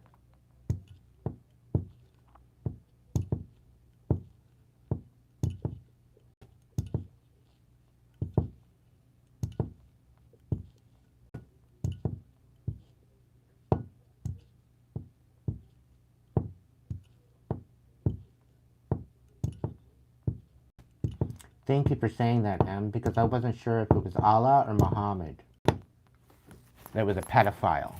Thank you for saying that, Em, because I wasn't sure if it was Allah or Muhammad that was a pedophile.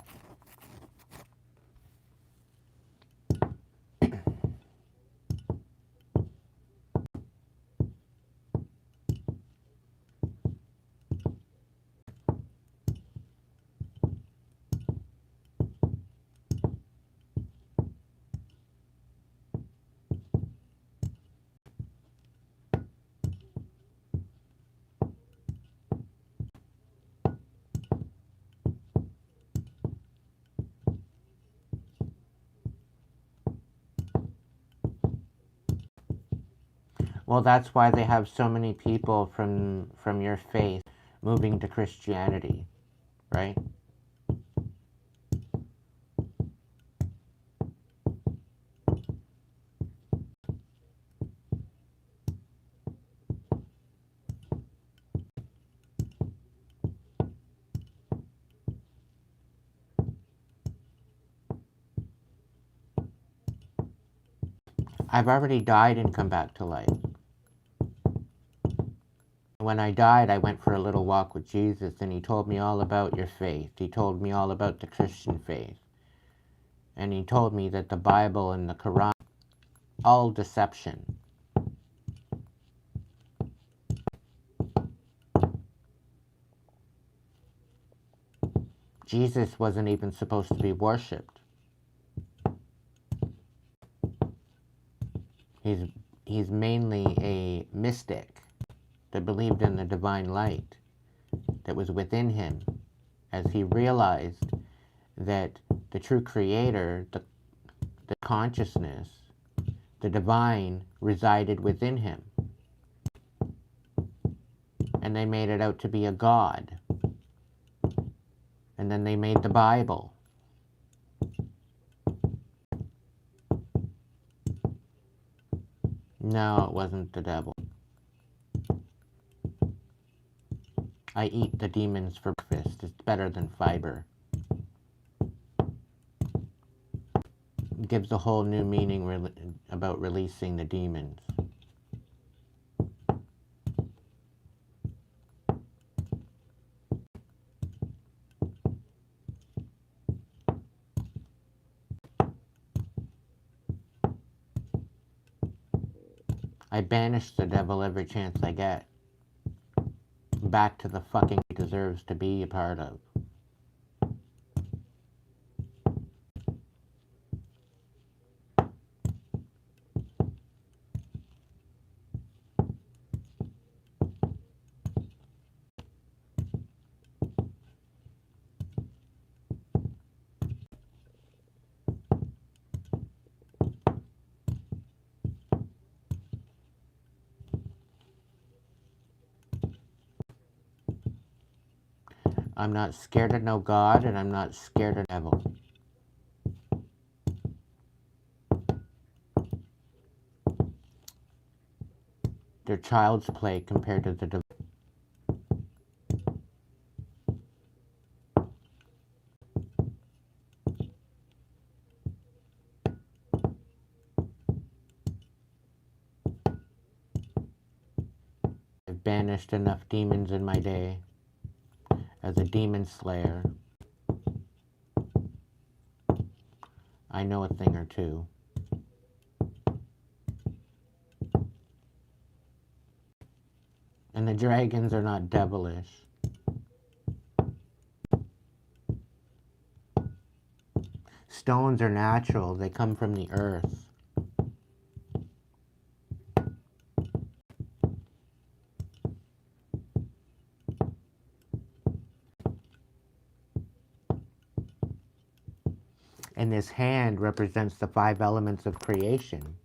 Well, that's why they have so many people from your faith moving to Christianity, right? I've already died and come back to life. When I died, I went for a little walk with Jesus, and he told me all about your faith. He told me all about the Christian faith. And he told me that the Bible and the Quran, all deception. Jesus wasn't even supposed to be worshipped. He's mainly a mystic that believed in the divine light that was within him as he realized that the true creator, the consciousness, the divine resided within him. And they made it out to be a god. And then they made the Bible. No, it wasn't the devil. I eat the demons for breakfast. It's better than fiber. It gives a whole new meaning about releasing the demons. I banish the devil every chance I get. Back to the fucking he deserves to be a part of. I'm not scared of no God, and I'm not scared of devil. They're child's play compared to the divine. banished enough demons in my day as a demon slayer. I know a thing or two. And the dragons are not devilish. Stones are natural. They come from the earth. And this hand represents the 5 elements of creation.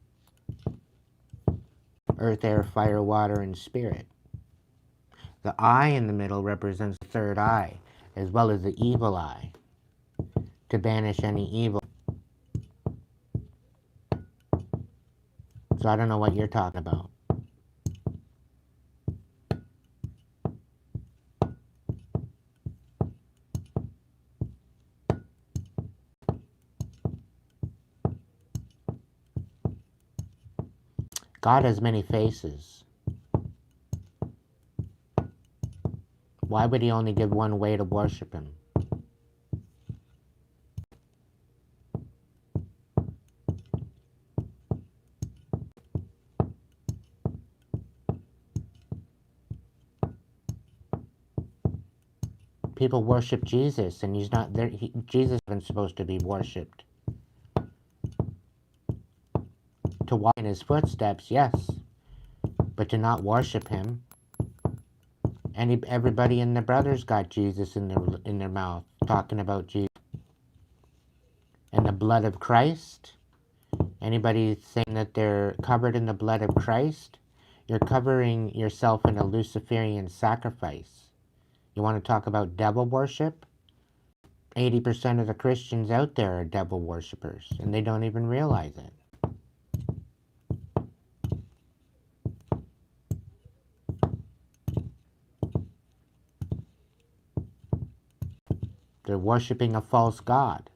Earth, air, fire, water, and spirit. The eye in the middle represents the 3rd eye, as well as the evil eye, to banish any evil. So I don't know what you're talking about. God has many faces. Why would he only give one way to worship him? People worship Jesus, and he's not there. Jesus isn't supposed to be worshipped. To walk in his footsteps, yes, but to not worship him. Everybody and their brothers got Jesus in their mouth, talking about Jesus and the blood of Christ. Anybody saying that they're covered in the blood of Christ, you're covering yourself in a Luciferian sacrifice. You want to talk about devil worship? 80% of the Christians out there are devil worshippers, and they don't even realize it. They're worshiping a false god.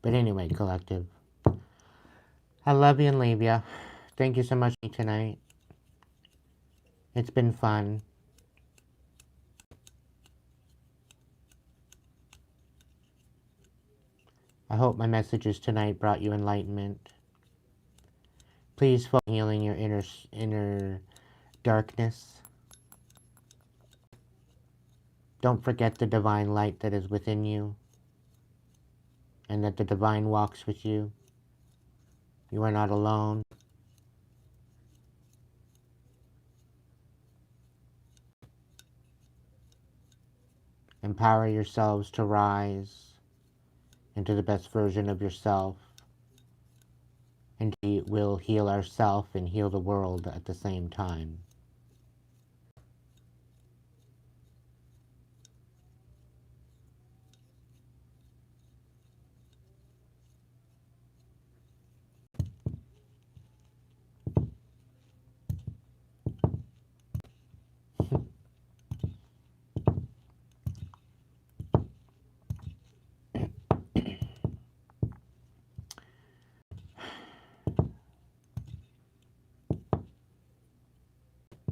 But anyway, collective, I love you and leave you. Thank you so much for tonight. It's been fun. I hope my messages tonight brought you enlightenment. Please focus on healing your inner darkness. Don't forget the divine light that is within you, and that the divine walks with you. You are not alone. Empower yourselves to rise into the best version of yourself, and we will heal ourselves and heal the world at the same time.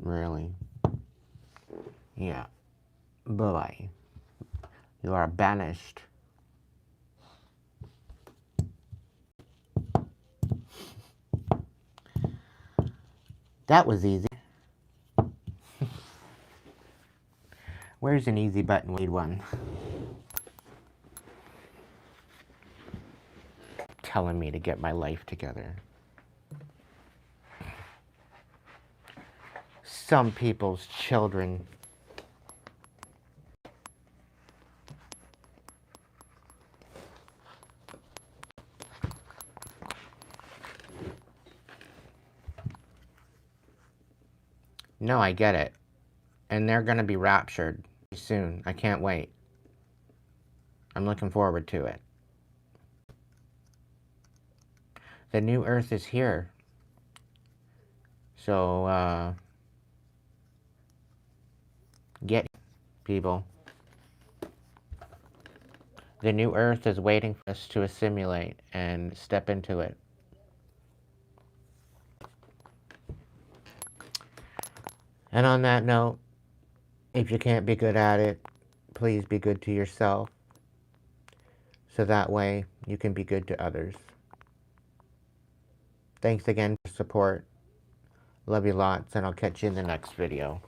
Really? Yeah. Bye-bye. You are banished. That was easy. Where's an easy button? We need one. Telling me to get my life together. Some people's children. No, I get it. And they're going to be raptured soon. I can't wait. I'm looking forward to it. The new earth is here. So, get people. The new earth is waiting for us to assimilate and step into it. And on that note, if you can't be good at it, please be good to yourself. So that way you can be good to others. Thanks again for support. Love you lots, and I'll catch you in the next video.